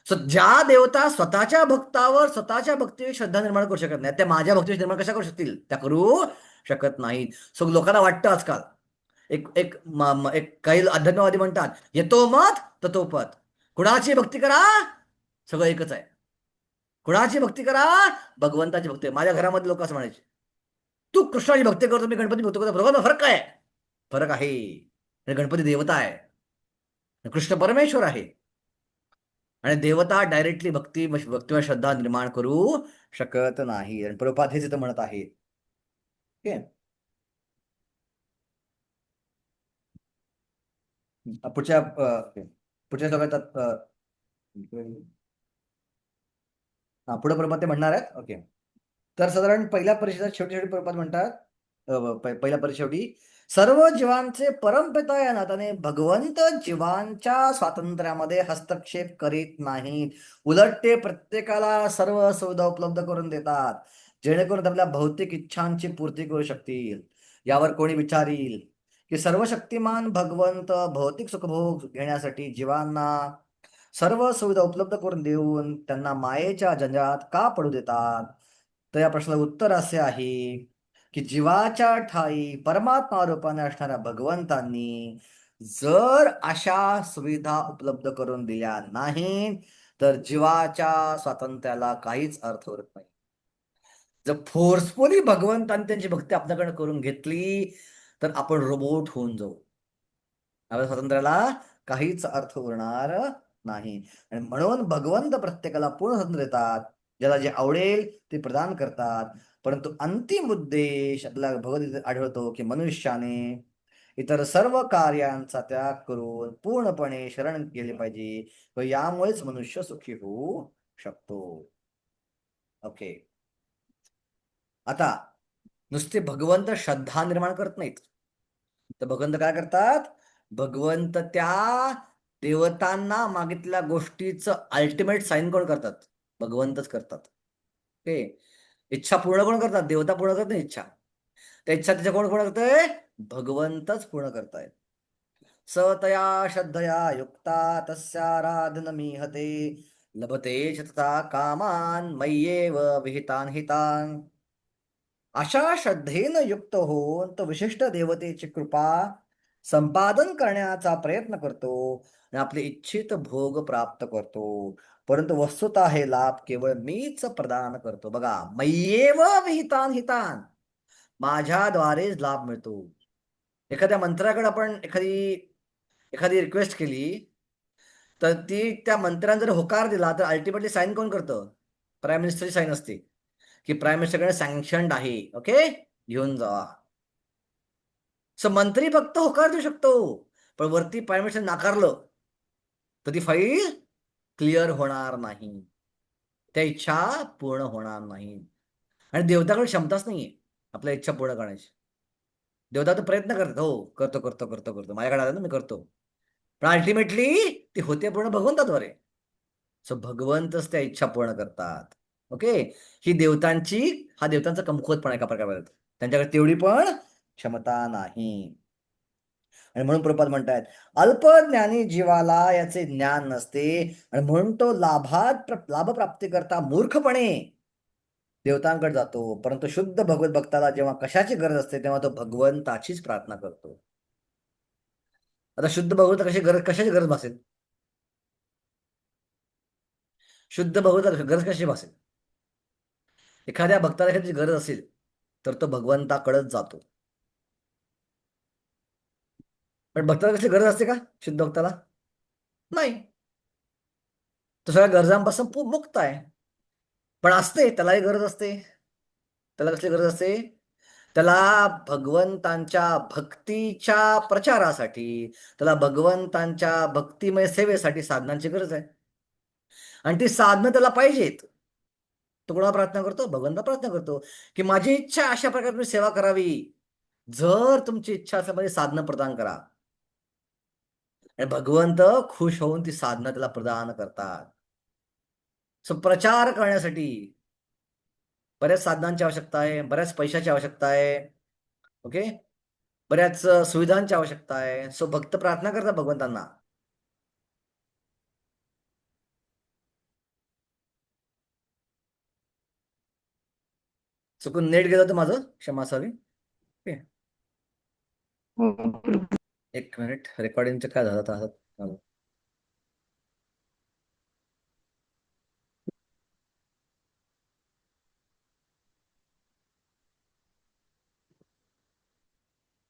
सो ज्या देवता स्वतःच्या भक्तावर स्वतःच्या भक्तीवर श्रद्धा निर्माण करू शकत नाही त्या माझ्या भक्तीवर निर्माण कशा करू शकतील? त्या करू शकत नाहीत. सो लोकांना वाटतं आजकाल एक एक एक काही अध्यात्मवादी म्हणतात येतो मत ततो पत. कुणाची भक्ती करा सगळं एकच आहे. कुणाची भक्ती करा? भगवंताची भक्ती. माझ्या घरामध्ये लोक असं म्हणायचे तू कृष्णाची भक्ती करतो मी गणपती भक्ती करतो, बरोबर फरक काय? फरक आहे. गणपती देवता आहे, कृष्ण परमेश्वर आहे आणि देवता डायरेक्टली भक्तीवर श्रद्धा निर्माण करू शकत नाही. आणि प्रभुपाद हेच इथं म्हणत आहे. पुढच्या श्लोकात पुढे प्रभुपाद ते म्हणणार आहेत. ओके, तर साधारण पहिल्या परिच्छेदात शेवटी प्रभुपाद म्हणतात पहिल्या परिच्छेदी सर्व जीवांचे परमपिता या नात्याने भगवंत जीवांच्या स्वातंत्र्यामध्ये हस्तक्षेप करीत नाहीत. उलट ते प्रत्येकाला सर्व सुविधा उपलब्ध करून देतात जेणेकरून आपल्या भौतिक इच्छांची पूर्ती करू शकतील. यावर कोणी विचारील की सर्व शक्तिमान भगवंत भौतिक सुखभोग घेण्यासाठी जीवांना सर्व सुविधा उपलब्ध करून देऊन त्यांना मायेच्या जंजात का पडू देतात? तर या प्रश्नाला उत्तर असे आहे की जीवाच्या ठाई परमात्मा रूपाने असणाऱ्या भगवंतांनी जर अशा सुविधा उपलब्ध करून दिल्या नाही तर जीवाच्या स्वातंत्र्याला काहीच अर्थ उरत नाही. जर फोर्सफुली भगवंतांनी त्यांची भक्ती आपल्याकडे करून घेतली तर आपण रोबोट होऊन जाऊ. आपल्या स्वातंत्र्याला काहीच अर्थ उरणार नाही. आणि म्हणून भगवंत प्रत्येकाला पूर्ण स्वातंत्र्य देतात, ज्याला जे आवडेल ते प्रदान करतात. परंतु अंतिम उद्देश आपल्याला भगवद्गीतेत आढळतो की मनुष्याने इतर सर्व कार्यांचा त्याग करून पूर्णपणे शरण गेले पाहिजे व यामुळेच मनुष्य सुखी होऊ शकतो. ओके, आता नुसते भगवंत श्रद्धा निर्माण करत नाहीत, तर भगवंत काय करतात? भगवंत त्या देवतांना मागितल्या गोष्टीचं अल्टिमेट साईन कोण करतात? भगवंतच करतात. ओके, इच्छा पूर्ण कोण करतात? देवता पूर्ण करत नाही इच्छा. त्या इच्छा त्याच्या कोण पूर्ण करतोय? भगवंतच पूर्ण करतायत. सतया श्रद्धया युक्ता तस्याराधनमीहते लभते च तथा कामान मय्येव विहितान हितान. अशा श्रद्धेनं युक्त होऊन तो विशिष्ट देवतेची कृपा संपादन करण्याचा प्रयत्न करतो आणि आपले इच्छित भोग प्राप्त करतो, परंतु वस्तुतः हे लाभ केवळ मीच प्रदान करतो. बघा, मय्येव विहितान हितान, माझ्याद्वारेच लाभ मिळतो. एखाद्या मंत्र्याकडे आपण एखादी रिक्वेस्ट केली, तर त्या मंत्र्याने जर होकार दिला तर अल्टिमेटली साईन कोण करतं? प्राईम मिनिस्टरची साईन असते की प्राईम मिनिस्टरकडे सँक्शन्ड आहे, ओके, घेऊन जावा. सो मंत्री फक्त होकार देऊ शकतो, पण वरती प्राईम मिनिस्टर नाकारलं तर ती फाईल क्लिअर होणार नाही, त्या इच्छा पूर्ण होणार नाही. आणि देवताकडे क्षमताच नाहीये आपल्या इच्छा पूर्ण करण्याची. देवता तर प्रयत्न करतात, हो करतो करतो करतो करतो, माझ्याकडे आलं ना, मी करतो, पण अल्टिमेटली ती होते पूर्ण भगवंताद्वारे. सो भगवंतच त्या इच्छा पूर्ण करतात. ओके, हा देवतांचा कमकुवतपणा एका प्रकारे. त्यांच्याकडे तेवढी पण क्षमता नाही. आणि म्हणून प्रभुपाद म्हणतायत, अल्पज्ञानी जीवाला याचे ज्ञान नसते आणि म्हणून तो लाभप्राप्ती करता मूर्खपणे देवतांकडे जातो, परंतु शुद्ध भगवत भक्ताला जेव्हा कशाची गरज असते तेव्हा तो भगवंताचीच प्रार्थना करतो. आता शुद्ध भगवंत कशाची गरज भासेल? शुद्ध भगवंत गरज कशी भासेल? एखाद्या भक्ताला एखादी गरज असेल तर तो भगवंताकडेच जातो. पण भक्ताला कसली गरज असते का शुद्ध भक्ताला? नाही, तो सगळ्या गरजांपासून मुक्त आहे. पण असते, त्यालाही गरज असते. त्याला कसली गरज असते? त्याला भगवंतांच्या भक्तीच्या प्रचारासाठी, त्याला भगवंतांच्या भक्तिमय सेवेसाठी साधनांची गरज आहे. आणि ती साधनं त्याला पाहिजेत. तो कोणाला प्रार्थना करतो? भगवंता प्रार्थना करतो की माझी इच्छा अशा प्रकारे तुम्ही सेवा करावी. जर तुमची इच्छा असेल माझी साधनं प्रदान करा. आणि भगवंत खुश होऊन ती साधनं त्याला प्रदान करतात. सो प्रचार करण्यासाठी बऱ्याच साधनांची आवश्यकता आहे, बऱ्याच पैशाची आवश्यकता आहे, ओके, बऱ्याच सुविधांची आवश्यकता आहे. सो भक्त प्रार्थना करतात भगवंतांना. चुकून नेट गेलं तर माझं क्षमा असावी. ओके, एक मिनिट, रेकॉर्डिंगचं काय झालं आता?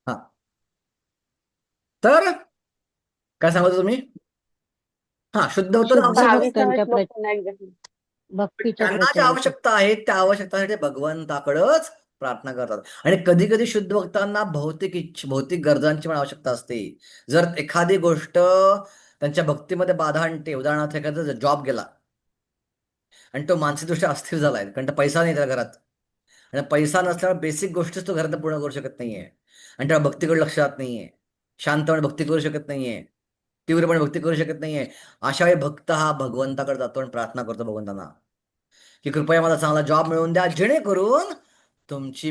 हा, तर काय सांगतो तुम्ही? हा, शुद्ध होतं शुद्ध आवश्यक. 22 भक्तांच्या श्लोक पुन्हा एकदा. भक्तीच्या त्यांना ज्या प्रचारासाठी. आवश्यकता आहेत त्या आवश्यकतासाठी भगवंताकडच प्रार्थना करतात. आणि कधी कधी शुद्ध भक्तांना भौतिक गरजांची पण आवश्यकता असते. जर एखादी गोष्ट त्यांच्या भक्तीमध्ये बाधा आणते, उदाहरणार्थ एखादा जॉब गेला आणि तो मानसिकदृष्ट्या अस्थिर झालाय, कारण तो पैसा नाही त्याच्या घरात, आणि पैसा नसल्यावर बेसिक गोष्टीच तो घरात पूर्ण करू शकत नाहीये, आणि त्याला भक्तीकडे लक्ष जात नाहीये, शांतपणे भक्ती करू शकत नाहीये, तीव्रपणे भक्ती करू शकत नाहीये. अशा वेळी भक्त हा भगवंताकडे जातो आणि प्रार्थना करतो भगवंतांना की कृपया मला चांगला जॉब मिळवून द्या, जेणेकरून तुमची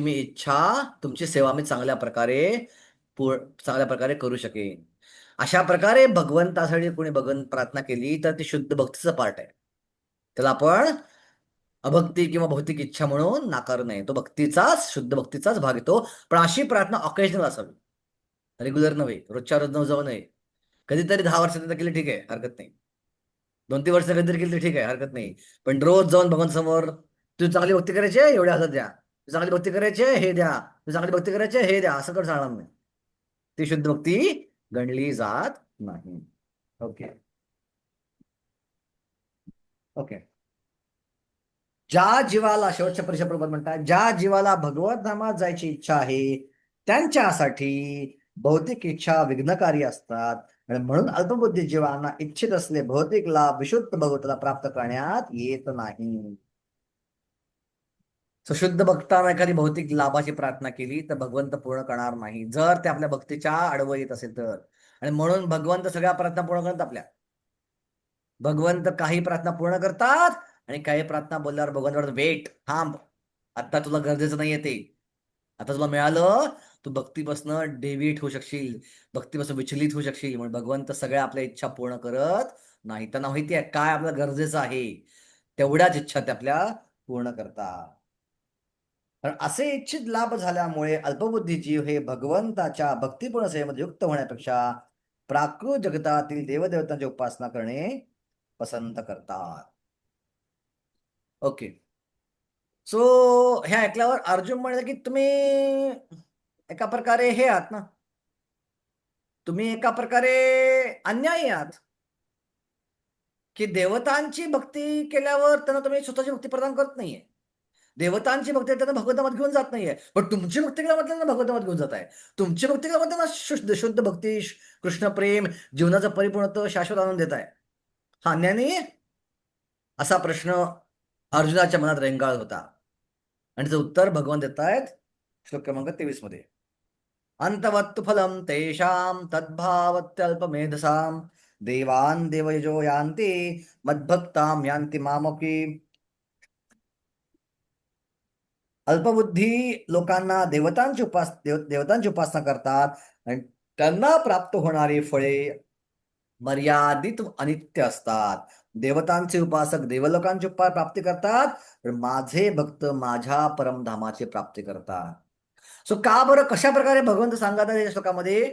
तुमची सेवा मी चांगल्या प्रकारे करू शकेन. अशा प्रकारे भगवंतासाठी कोणी प्रार्थना केली तर ती शुद्ध भक्तीचं पार्ट आहे. त्याला आपण अभक्ती किंवा भौतिक इच्छा म्हणून नाकारू नये. तो शुद्ध भक्तीचाच भाग येतो. पण अशी प्रार्थना ऑकेजनल असावी, रेग्युलर नव्हे, रोजच्या रोज न जाऊ नये. कधीतरी 10 वर्षात केली ठीक आहे, हरकत नाही. 2-3 वर्ष कधीतरी केली ठीक आहे, हरकत नाही. पण रोज जाऊन भगवंतासमोर तू चांगली भक्ती करायची आहे, एवढे हजार द्या, तू चांगली भक्ती करायची आहे, हे द्या, तू चांगली भक्ती करायची आहे, हे द्या, असं कर चालणार नाही. ती शुद्ध भक्ती गणली जात नाही. ओके ओके, ज्या जीवाला, शेवटच्या परिषद म्हणतात, ज्या जीवाला भगवत धामात जायची इच्छा आहे त्यांच्यासाठी भौतिक इच्छा विघ्नकारी असतात. आणि म्हणून अल्पबुद्धी जीवांना इच्छित असले भौतिक लाभ विशुद्ध भगवताला प्राप्त करण्यात येत नाही. शुद्ध भक्तानं एखादी भौतिक लाभाची प्रार्थना केली तर भगवंत पूर्ण करणार नाही, जर ते आपल्या भक्तीच्या आडवं येत असेल तर. आणि म्हणून भगवंत सगळ्या प्रार्थना पूर्ण करतात आपल्या. भगवंत काही प्रार्थना पूर्ण करतात आणि काही प्रार्थना बोलल्यावर भगवंत वेट, थांब, आता तुला गरजेचं नाहीये ते, आता तुला मिळालं, तू भक्तीपासून डेव्हिएट होऊ शकशील, भक्तीपासून विचलित होऊ शकशील. म्हणून भगवंत सगळ्या आपल्या इच्छा पूर्ण करत नाही. त्यांना माहिती आहे काय आपलं गरजेचं आहे, तेवढ्याच इच्छा ते आपल्या पूर्ण करतात. कारण असे इच्छित लाभ झाल्यामुळे अल्पबुद्धी जीव हे भगवंताच्या भक्तिपूर्ण सेवेमध्ये युक्त होण्यापेक्षा प्राकृत जगतातील देवदेवतांची उपासना करणे पसंत करतात. ओके. सो हे ऐकल्यावर अर्जुन म्हणले की तुम्ही एका प्रकारे हे आहात ना, तुम्ही एका प्रकारे अन्यायी आहात की देवतांची भक्ती केल्यावर त्यांना तुम्ही स्वतःची भक्ती प्रदान करत नाहीये. देवतांची भक्ती त्यांना भगवंतामध्ये घेऊन जात नाहीये, पण तुमची भक्ती केल्यावर त्यांना भगवंतामध्ये घेऊन जात आहे. तुमची भक्ती केल्यावर त्यांना शुद्ध भक्ती, कृष्ण प्रेम, जीवनाचा परिपूर्णत्व, शाश्वत आनंद देत आहे. हा अन्याय नाहीये? असा प्रश्न अर्जुनाच्या मनात रेंगाळत होता आणि त्याचं उत्तर भगवान देत आहेत श्लोक क्रमांक 23 मध्ये. अंतवत्तु फलम तेषां तद्भावत्यल्पमेधसां देवान् देवयजो यान्ति मद्भक्तां यान्ति मामकी. अल्पबुद्धी लोकांना देवतांची उपासना करतात आणि त्यांना प्राप्त होणारी फळे मर्यादित अनित्य असतात. देवतांचे उपासक देवलोकांची प्राप्ती करतात, तर माझे भक्त माझ्या परमधामाची प्राप्ती करतात. सो का बरं, कशा प्रकारे भगवंत सांगतात या श्लोकामध्ये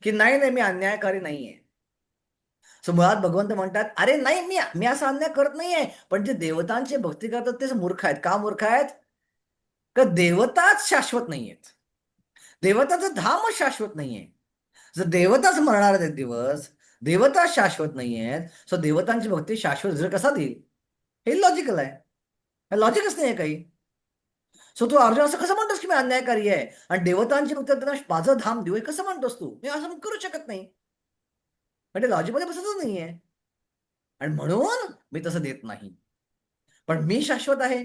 की नाही मी अन्यायकारी नाहीये. सो मुळात भगवंत म्हणतात अरे नाही, मी असा अन्याय करत नाहीये, पण जे देवतांची भक्ती करतात तेच मूर्ख आहेत. का मूर्ख आहेत? का देवताच शाश्वत नाहीयेत, देवताचं धामच शाश्वत नाहीये. जर देवताच मरणार आहेत दिवस, देवता शाश्वत नाहीयेत, सो देवतांची भक्ती शाश्वत रिझल्ट कसा देईल? हे लॉजिकल आहे, लॉजिकच नाही काही. सो तू अर्जुन असं कसं म्हणतोस की मी अन्यायकारी आहे आणि देवतांची भक्ती त्यांना माझं धाम देऊ, हे कसं म्हणतोस तू? मी असं करू शकत नाही, म्हणजे लॉजिकमध्ये बसतच नाहीये. आणि म्हणून मी तसं देत नाही. पण मी शाश्वत आहे,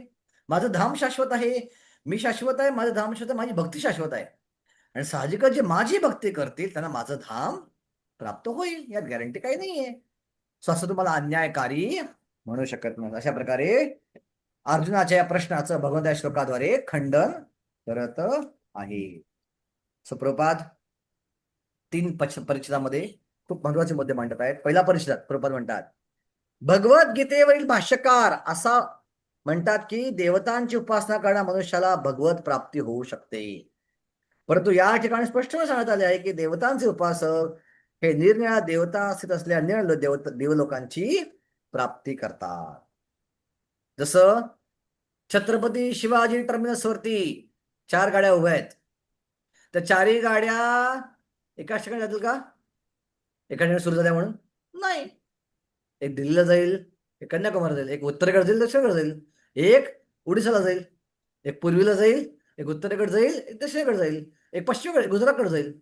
माझं धाम शाश्वत आहे, मी शाश्वत आहे, माझं धाम शाश्वत आहे, माझी भक्ती शाश्वत आहे. आणि साहजिकच जे माझी भक्ती करतील त्यांना माझं धाम प्राप्त होईल, यात गॅरंटी काही नाहीये. सो असं तुम्हाला अन्यायकारी म्हणू शकत नाही. अशा प्रकारे अर्जुनाच्या या प्रश्नाचं भगवंत या श्लोकाद्वारे खंडन करत आहे. सो प्रभुपाद 3 परिच्छेदामध्ये खूप महत्वाचे मुद्दे मांडत आहेत. पहिला परिच्छेदात प्रभुपाद म्हणतात, भगवद्गीतेवरील भाष्यकार असा म्हणतात की देवतांची उपासना करणाऱ्या मनुष्याला भगवत प्राप्ती होऊ शकते. परंतु या ठिकाणी स्पष्टपणे सांगण्यात आले आहे की देवतांचे उपासक हे निरनिळ्या देवता स्थित असलेल्या निरनिळ्या देवलोकांची प्राप्ती करतात. जसं छत्रपती शिवाजी टर्मिनसवरती 4 गाड्या उभ्या आहेत, त्या 4ही गाड्या एकाच ठिकाणी जातील का? एका ठिकाणी सुरू झाल्या म्हणून नाही. एक दिल्लीला जाईल, एक कन्याकुमारी जाईल, एक उत्तरेकडे जाईल, दक्षिणेकडे जाईल, एक उडीसाला जाईल, एक पूर्वीला जाईल, एक उत्तरेकडे जाईल, एक दक्षिणेकडे जाईल, एक पश्चिमेकडे गुजरातकडे जाईल.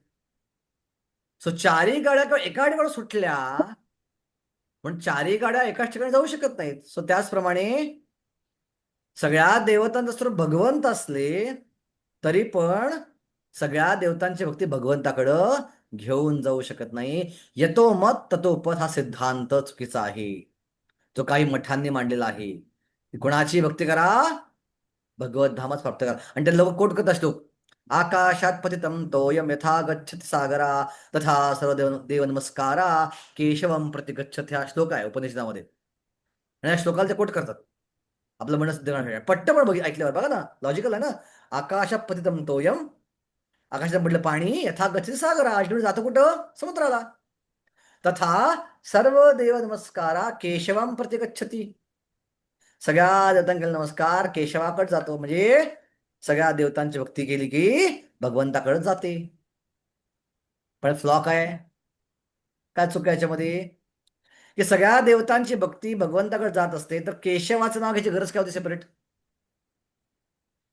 सो 4ही गाड्या एका ठिकाणी सुटल्या पण 4ही गाड्या एकाच ठिकाणी जाऊ शकत नाहीत. सो त्याचप्रमाणे सगळ्या देवतांचा स्रोत भगवंत असले तरी पण सगळ्या देवतांची भक्ती भगवंताकडं घेऊन जाऊ शकत नाही. यतो मत ततो पथ हा सिद्धांत चुकीचा आहे, जो काही मठांनी मांडलेला आहे. कोणाची भक्ती करा? भगवत धामच प्राप्त करा. आणि ते लोक कोट करत असतो, आकाशात पतितं तोयम यथा गच्छति सागरा तथा सर्व देव नमस्कारा केशवम प्रति गच्छति. हा श्लोक आहे उपनिषदामध्ये आणि या श्लोकाला ते कोट करतात आपलं म्हणणं सिद्ध करण्यासाठी. पट्ट पण ऐकल्यावर बघा ना, लॉजिकल आहे ना. आकाशात पतितं तोयम, आकाशात पडलं पाणी, यथा गच्छति सागरा, अजून जातो कुठं? समुद्राला. तथा सर्व देव नमस्कारा केशवम प्रति गच्छति, सगळ्या देवतांकडे नमस्कार केशवाकडे जातो. म्हणजे सगळ्या देवतांची भक्ती केली की भगवंताकडे जाते. पण फ्लॉ काय चुक आहे याच्यामध्ये? की सगळ्या देवतांची भक्ती भगवंताकडे जात असते, तर केशवाचं नाव घ्यायची गरज काय होती सेपरेट?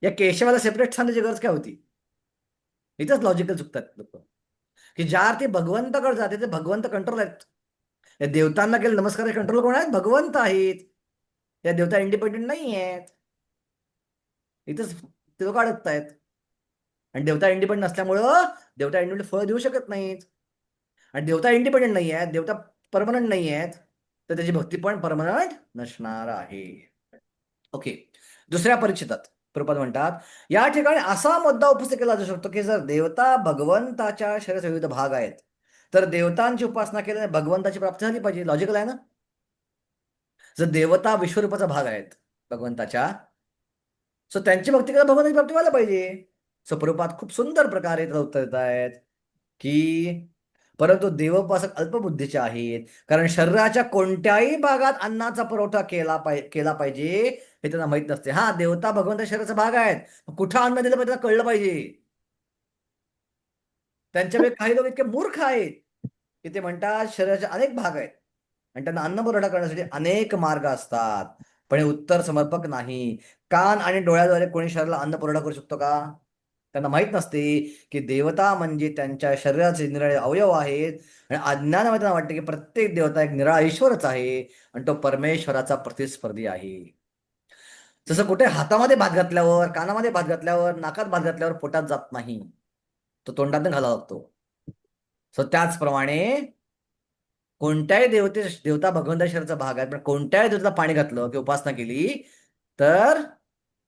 या केशवाला सेपरेट सांगण्याची गरज काय होती? इथंच लॉजिकल चुकतात लोक, की ज्या अर्थी भगवंताकडे जाते ते भगवंत कंट्रोल आहेत. या देवतांना केलं नमस्कार, कंट्रोल कोण आहेत? भगवंत आहेत. या देवता इंडिपेंडेंट नाही आहेत. इथंच ते लोक अडकत आहेत. आणि देवता इंडिपेंडेंट नसल्यामुळं देवता इंडिपेंडेंट फळ देऊ शकत नाहीत. आणि देवता इंडिपेंडेंट नाही आहेत, देवता परमनंट नाही आहेत, तर त्याची भक्ती पण परमनंट नसणार आहे. ओके. दुसऱ्या परिच्छेदात प्रभुपाद म्हणतात, या ठिकाणी असा मुद्दा उपस्थित केला जाऊ शकतो की जर देवता भगवंताच्या शरीराचे विविध भाग आहेत तर देवतांची उपासना केल्याने भगवंताची प्राप्ती झाली पाहिजे. लॉजिकल आहे ना. जर देवता विश्वरूपाचा भाग आहेत भगवंताच्या, सो त्यांची भक्ती करा, भगवंताची प्राप्ती व्हायला पाहिजे. सो प्रभुपाद खूप सुंदर प्रकारे त्याला उत्तर देत आहेत की परंतु देवोपासक अल्पबुद्धीचे आहेत, कारण शरीराच्या कोणत्याही भागात अन्नाचा पुरवठा केला पाहिजे हे त्यांना माहित नसते. हा, देवता भगवंत शरीराचा भाग आहेत, कुठं अन्न दिलं पाहिजे त्यांना कळलं पाहिजे. त्यांच्यापैकी काही लोक इतके मूर्ख आहेत की ते म्हणतात शरीराचे अनेक भाग आहेत आणि त्यांना अन्न पुरवठा करण्यासाठी अनेक मार्ग असतात, पण हे उत्तर समर्पक नाही. कान आणि डोळ्याद्वारे कोणी शरीराला अन्न पुरवठा करू शकतो का? त्यांना माहित नसते की देवता म्हणजे त्यांच्या शरीराचे निराळे अवयव आहेत आणि अज्ञानामध्ये त्यांना वाटते की प्रत्येक देवता एक निराळा ईश्वरच आहे आणि तो परमेश्वराचा प्रतिस्पर्धी आहे. जसं कुठे हातामध्ये भात घातल्यावर, कानामध्ये भात घातल्यावर, नाकात भात घातल्यावर पोटात जात नाही, तो तोंडातून घालावा लागतो. सो त्याचप्रमाणे कोणत्याही देवता भगवंता शरीराचा भाग आहे, पण कोणत्याही देवतेला पाणी घातलं किंवा उपासना केली तर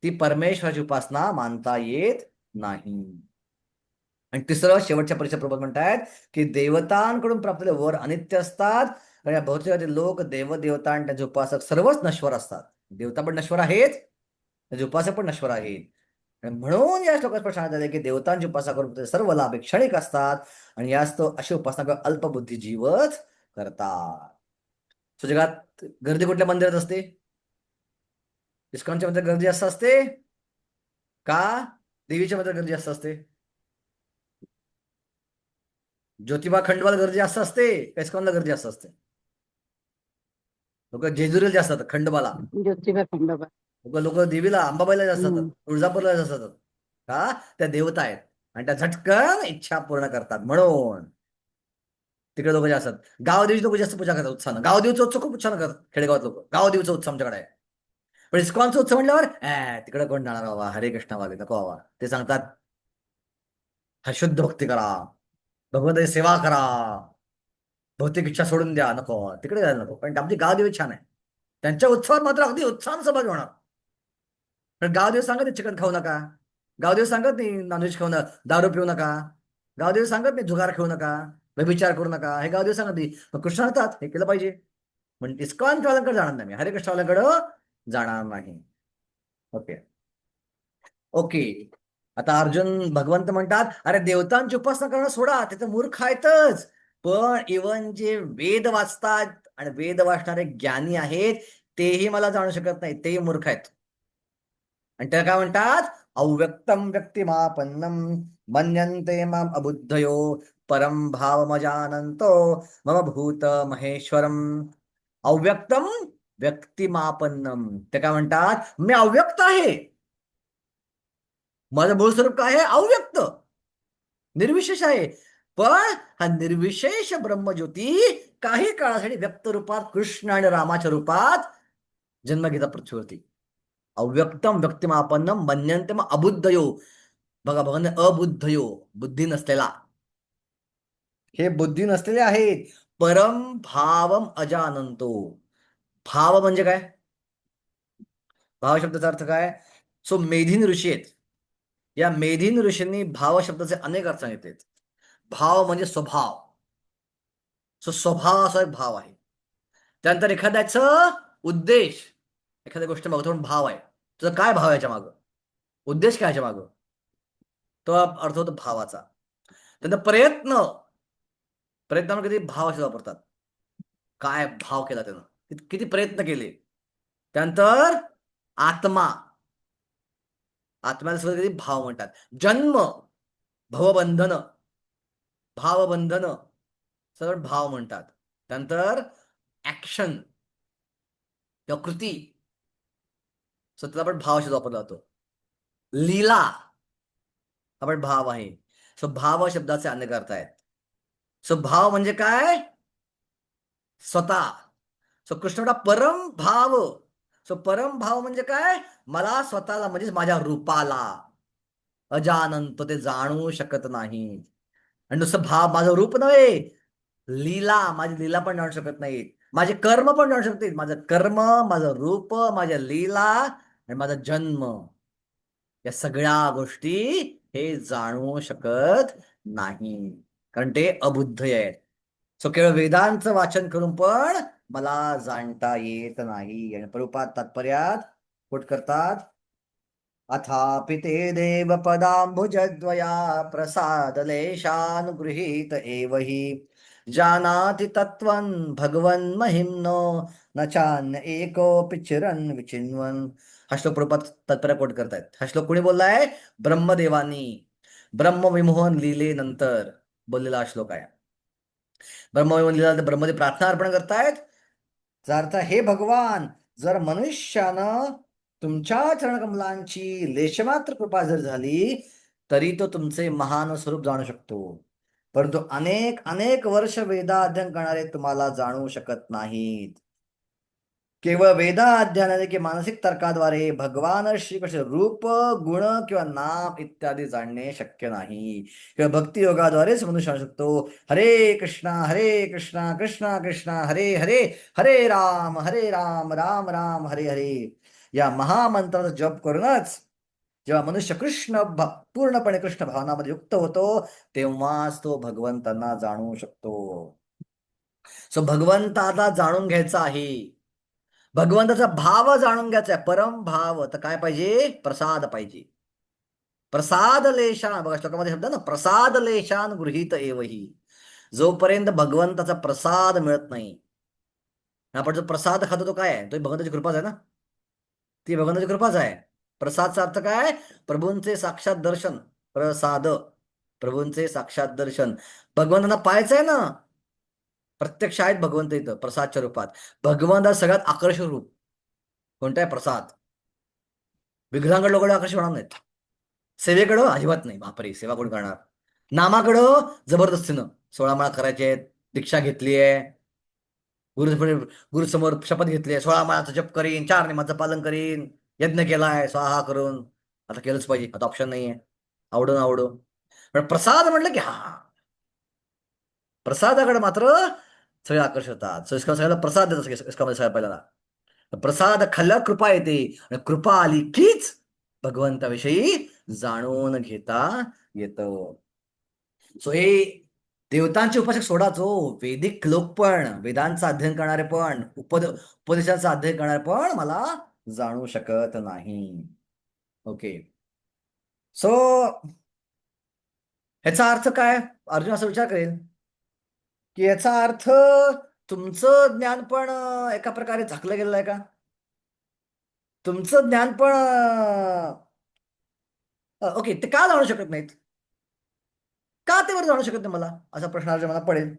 ती परमेश्वराची उपासना मानता येत नाही. आणि तिसरं शेवटच्या परीक्षा प्रबोध म्हणतायत की देवतांकडून प्राप्त वर अनित्य असतात आणि या भौतिक जगातील लोक देवदेवता आणि त्यांचे उपासक सर्वच नश्वर असतात. देवता पण नश्वर आहेत, त्याचे उपासक पण नश्वर आहेत. आणि म्हणून या श्लोकात स्पष्ट सांगण्यात आले की देवतांची उपासना करून ते सर्व लाभ क्षणिक असतात आणि याच तो अशी उपासना करून अल्पबुद्धी जीवच करतात. सो जगात गर्दी कुठल्या मंदिरात असते? इस्कॉनच्या मंदिरात गर्दी जास्त असते का देवीच्या मंदिरात गर्दी जास्त असते? ज्योतिबा खंडोबाला गर्दी जास्त असते का इस्कॉनला गर्दी जास्त असते? लोक जेजुरीला जास्त असतात, खंडोबाला. ज्योतिबा खंडोबा. लोक देवीला अंबाबाईला जास्त असतात, तुळजापूरला जास्त असतात का? त्या देवता आहेत आणि त्या झटकन इच्छा पूर्ण करतात म्हणून तिकडे लोक जास्त असतात. गावदेवीचे लोक जास्त पूजा करतात उत्साहानं. गावदेवीचा उत्सव खूप उत्साहानं करतात खेडेगावात लोक. गावदेवीचा उत्सव आमच्याकडे आहे. पण इस्कॉनचा उत्सव म्हटल्यावर तिकडे कोण जाणार बाबा, हरे कृष्ण वाले नको बाबा. ते सांगतात हा शुद्ध भक्ती करा, भगवंताची सेवा करा, भौतिक इच्छा सोडून द्या. नको, तिकडे जायला नको. पण आमची गावदेवी छान आहे, त्यांच्या उत्सवात मात्र अगदी उत्साहानं सहभागी होणार. पण गावदेव सांगत नाही चिकन खाऊ नका, गावदेव सांगत नाही नॉनव्हेज खाऊ नका, दारू पिऊ नका, गावदेव सांगत नाही जुगार खेळू नका, व्यभिचार करू नका, हे गावदेव सांगत नाही. मग कृष्ण म्हणतात हे केलं पाहिजे. म्हणजे इस्कॉनवाल्यांकडे जाणार नाही, हरे कृष्णवाल्यांकडं जाणार नाही. Okay okay. आता अर्जुन भगवंत म्हणतात अरे देवतांची उपासना करणं सोडा, ते तर मूर्ख आहेतच, पण इवन जे वेद वाचतात आणि वेद वाचणारे ज्ञानी आहेत तेही मला जाणू शकत नाही, तेही मूर्ख आहेत. आणि त्याला काय म्हणतात? अव्यक्तम व्यक्तिमापन्नम मन्यन्ते माम अबुद्धयो परम भावमजानंतो मम भूत महेश्वरम. अव्यक्तम व्यक्तिमापन्नम, ते काय म्हणतात? मी अव्यक्त आहे, माझं मूळ स्वरूप काय आहे? अव्यक्त, निर्विशेष आहे. पण हा निर्विशेष ब्रह्मज्योती काही काळासाठी व्यक्त रूपात कृष्ण आणि रामाच्या रूपात जन्म घेतात पृथ्वीवरती. अव्यक्तम व्यक्तिमापन्नम मन्यन्ते मग अबुद्धयो. बघा अबुद्धयो, बुद्धी नसलेला, हे बुद्धी नसलेले आहेत. परम भावम अजानंतो. भाव म्हणजे काय? भाव शब्दाचा अर्थ काय? सो मेधिन ऋषी आहेत, या मेधिन ऋषींनी भाव शब्दाचे अनेक अर्थ सांगितलेत. भाव म्हणजे स्वभाव. सो स्वभाव असा एक भाव आहे. त्यानंतर एखाद्याचं उद्देश, एखाद्या गोष्टी मागतो म्हणून भाव आहे. तुझा काय भाव याच्या मागं, उद्देश काय याच्या मागं, तो अर्थ होतो भावाचा. त्यानंतर प्रयत्न, प्रयत्नामध्ये कधी भाव असे वापरतात, काय भाव केला त्यानं, किती प्रयत्न केले. त्यानंतर आत्मा, आत्म्याला सुद्धा कधी भाव म्हणतात. जन्म, भवबंधन, भावबंधन, सगळं भाव म्हणतात. त्यानंतर ऍक्शन किंवा कृती, त्याला पण भाव शब्द वापरला जातो. लीला हा पण भाव आहे. सो भाव शब्दाचे अनेक अर्थ आहेत. सो भाव म्हणजे काय? स्वतः. सो कृष्ण परम भाव. सो परम भाव म्हणजे काय? मला स्वतःला, म्हणजेच माझ्या रूपाला अजानंत, ते जाणू शकत नाही. आणि नुसतं भाव, माझं रूप नव्हे, लीला, माझी लीला पण जाणू शकत नाहीत, माझे कर्म पण जाणू शकत नाहीत. माझं कर्म, माझं रूप, माझ्या लीला आणि माझा जन्म, या सगळ्या गोष्टी हे जाणू शकत नाही, कारण ते अबुद्ध आहेत. सो केवळ वेदांचं वाचन करून पण मला जाणता येत नाही. आणि प्रभुपाद तात्पर्यात कोट करतात अथापि ते देवपदाम्बुजद्वया प्रसादलेशानुगृहीत एव हि जानाति तत्त्वं भगवन्महिम्नो न चान्य एकोऽपि चिरन् विचिन्वन्. हा श्लोक प्रभुपाद तत्पर कोट करतायत. हा श्लोक कोणी बोललाय? ब्रह्मदेवानी ब्रह्मविमोहन लीलेनंतर बोललेला हा श्लोक आहे. ब्रह्मविमोहन लीला ब्रह्मदेव प्रार्थना अर्पण करतायत. याचा अर्थ, हे भगवान, जर मनुष्यानं तुमच्या चरणकमलांची लेशमात्र कृपा जर झाली तरी तो तुमचे महान स्वरूप जाणू शकतो, परंतु अनेक अनेक वर्ष वेदाध्ययन करणारे तुम्हाला जाणू शकत नाहीत. केवळ वेदाध्ययनाने की मानसिक तर्काद्वारे भगवान श्रीकृष्ण रूप, गुण किंवा नाम इत्यादी जाणणे शक्य नाही. किंवा भक्ती योगाद्वारेच मनुष्य जाणू शकतो. हरे कृष्णा कृष्णा कृष्णा हरे हरे, हरे राम राम राम हरे हरे, या महामंत्राचा जप करूनच जेव्हा मनुष्य पूर्णपणे कृष्ण भावनामध्ये युक्त होतो तेव्हाच तो भगवंतांना जाणू शकतो. सो भगवंताला जाणून घ्यायचा आहे, भगवंताचा भाव जाणून घ्यायचा आहे. परम भाव तर काय पाहिजे? प्रसाद पाहिजे. प्रसाद लेशान, बघा श्लोकामध्ये शब्द ना, प्रसाद लेशान गृहीत एवही. जोपर्यंत भगवंताचा प्रसाद मिळत नाही, आपण जो प्रसाद खातो तो काय आहे? तो भगवंताची कृपाच आहे ना, ती भगवंताची कृपाच आहे. प्रसादचा अर्थ काय? प्रभूंचे साक्षात दर्शन. प्रसाद, प्रभूंचे साक्षात दर्शन. भगवंतांना पाहायचं आहे ना, प्रत्यक्ष आहेत भगवंत इथं प्रसादच्या रूपात. भगवंत सगळ्यात आकर्षक रूप कोणतं आहे? प्रसाद. विग्रहांकडे लोक आकर्षित होणार नाहीत, सेवेकडं अजिबात नाही. बापरे, सेवा कोण करणार? नामाकडं जबरदस्तीनं 16 माळा करायचे आहेत, दीक्षा घेतली आहे, गुरुसमोर शपथ घेतली आहे, 16 माळाचा जप करीन, 4 नियमाचं पालन करीन, यज्ञ केलाय स्वाहा करून, आता केलंच पाहिजे, आता ऑप्शन नाहीये, आवडो. पण प्रसाद म्हटलं की हा, प्रसादाकडे मात्र सगळे आकर्षित होतात. सगळ्याला प्रसाद देतात सगळ्या पहिल्याला. प्रसाद खाल्ल्यावर कृपा येते, आणि कृपा आली कीच भगवंताविषयी जाणून घेता येतं. सो हे देवतांचे उपासक सोडाचो, वैदिक लोक पण, वेदांचं अध्ययन करणारे पण, उपदेशाचं अध्ययन करणारे पण मला जाणू शकत नाही. ओके, सो ह्याचा अर्थ काय? अर्जुन असा विचार करेल की याचा अर्थ तुमचं ज्ञान पण एका प्रकारे झाकलं गेलेलं आहे का? तुमचं ज्ञान पण ओके, ते का जाणू शकत नाहीत? का ते बरं जाणू शकत नाही मला? असा प्रश्न अर्जुन मला पडेल.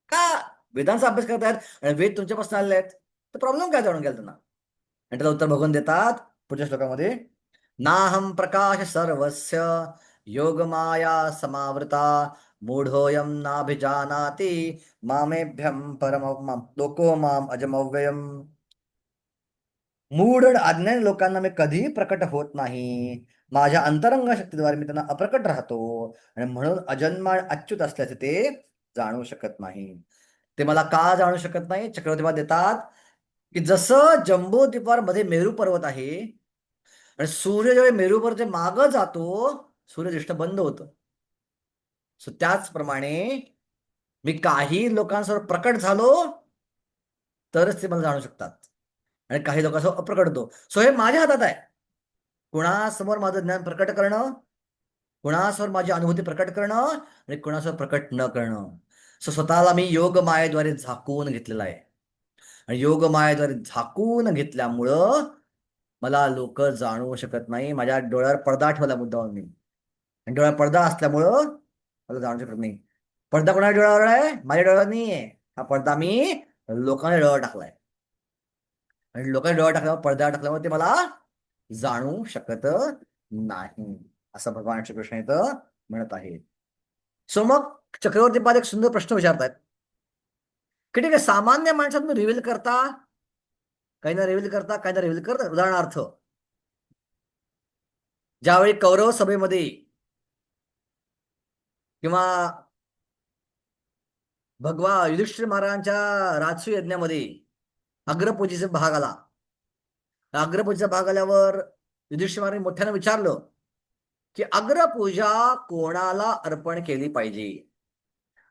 का वेदांचा अभ्यास करतायत आणि वेद तुमच्यापासून आलेले आहेत, तर प्रॉब्लेम काय जाणून घ्याल त्यांना? आणि त्याला उत्तर भगवंत देतात पुढच्या श्लोकामध्ये, नाहम प्रकाश सर्वस्य योगमाया समावृता मूढोऽयं नाभिजानाति मामेभ्यं लोको माम अजमव्ययम्. मूढ अज्ञानी लोकांना मी कधीही प्रकट होत नाही, माझ्या अंतरंग शक्तीद्वारे मी त्यांना अप्रकट राहतो, आणि म्हणून अजन्म अच्युत असल्याचे ते जाणू शकत नाही. ते मला का जाणू शकत नाही? चक्रवर्ती देतात की जसं जम्बूद्वीपावर मध्ये मेरू पर्वत आहे आणि सूर्य जेव्हा मेरू पर्वताच्या मागं जातो सूर्यदृष्ट बंद होतं, सो त्याचप्रमाणे मी काही लोकांसमोर प्रकट झालो तरच ते मला जाणू शकतात, आणि काही लोकांसमोर अप्रकट होतो. सो हे माझ्या हातात आहे, कुणासमोर माझं ज्ञान प्रकट करणं, कुणासमोर माझी अनुभूती प्रकट करणं, आणि कुणासमोर प्रकट न करणं. सो स्वतःला मी योग मायेद्वारे झाकून घेतलेला आहे, आणि योग मायेद्वारे झाकून घेतल्यामुळं मला लोक जाणू शकत नाही. माझ्या डोळ्यावर पडदा ठेवला मुद्दाम मी, आणि डोळ्यावर पडदा असल्यामुळं मला जाणू शकत नाही. पडदा कोणाच्या डोळ्यावर आहे? माझ्या डोळ्यावर नाहीये. हा पडदा मी लोकांच्या डोळ्यावर टाकलाय, आणि लोकांच्या डोळ्यावर टाकल्यावर, पडद्यावर टाकल्यामुळे ते मला जाणू शकत नाही, असं भगवान श्रीकृष्ण इथं म्हणत आहे. सो मग चक्रवर्ती पाद एक सुंदर प्रश्न विचारतायत की ठीक आहे, सामान्य माणसात तुम्ही रिव्हील करता, काही ना रिव्हील करता, काही ना रिव्हील करता. उदाहरणार्थ, ज्यावेळी कौरव सभेमध्ये किंवा भगवा युधिष्ठिर महाराजांच्या राजसूय यज्ञामध्ये अग्रपूजेचा भाग आला, अग्रपूजेचा भाग आल्यावर युधिष्ठिर महाराज मोठ्यानं विचारलं की अग्रपूजा कोणाला अर्पण केली पाहिजे,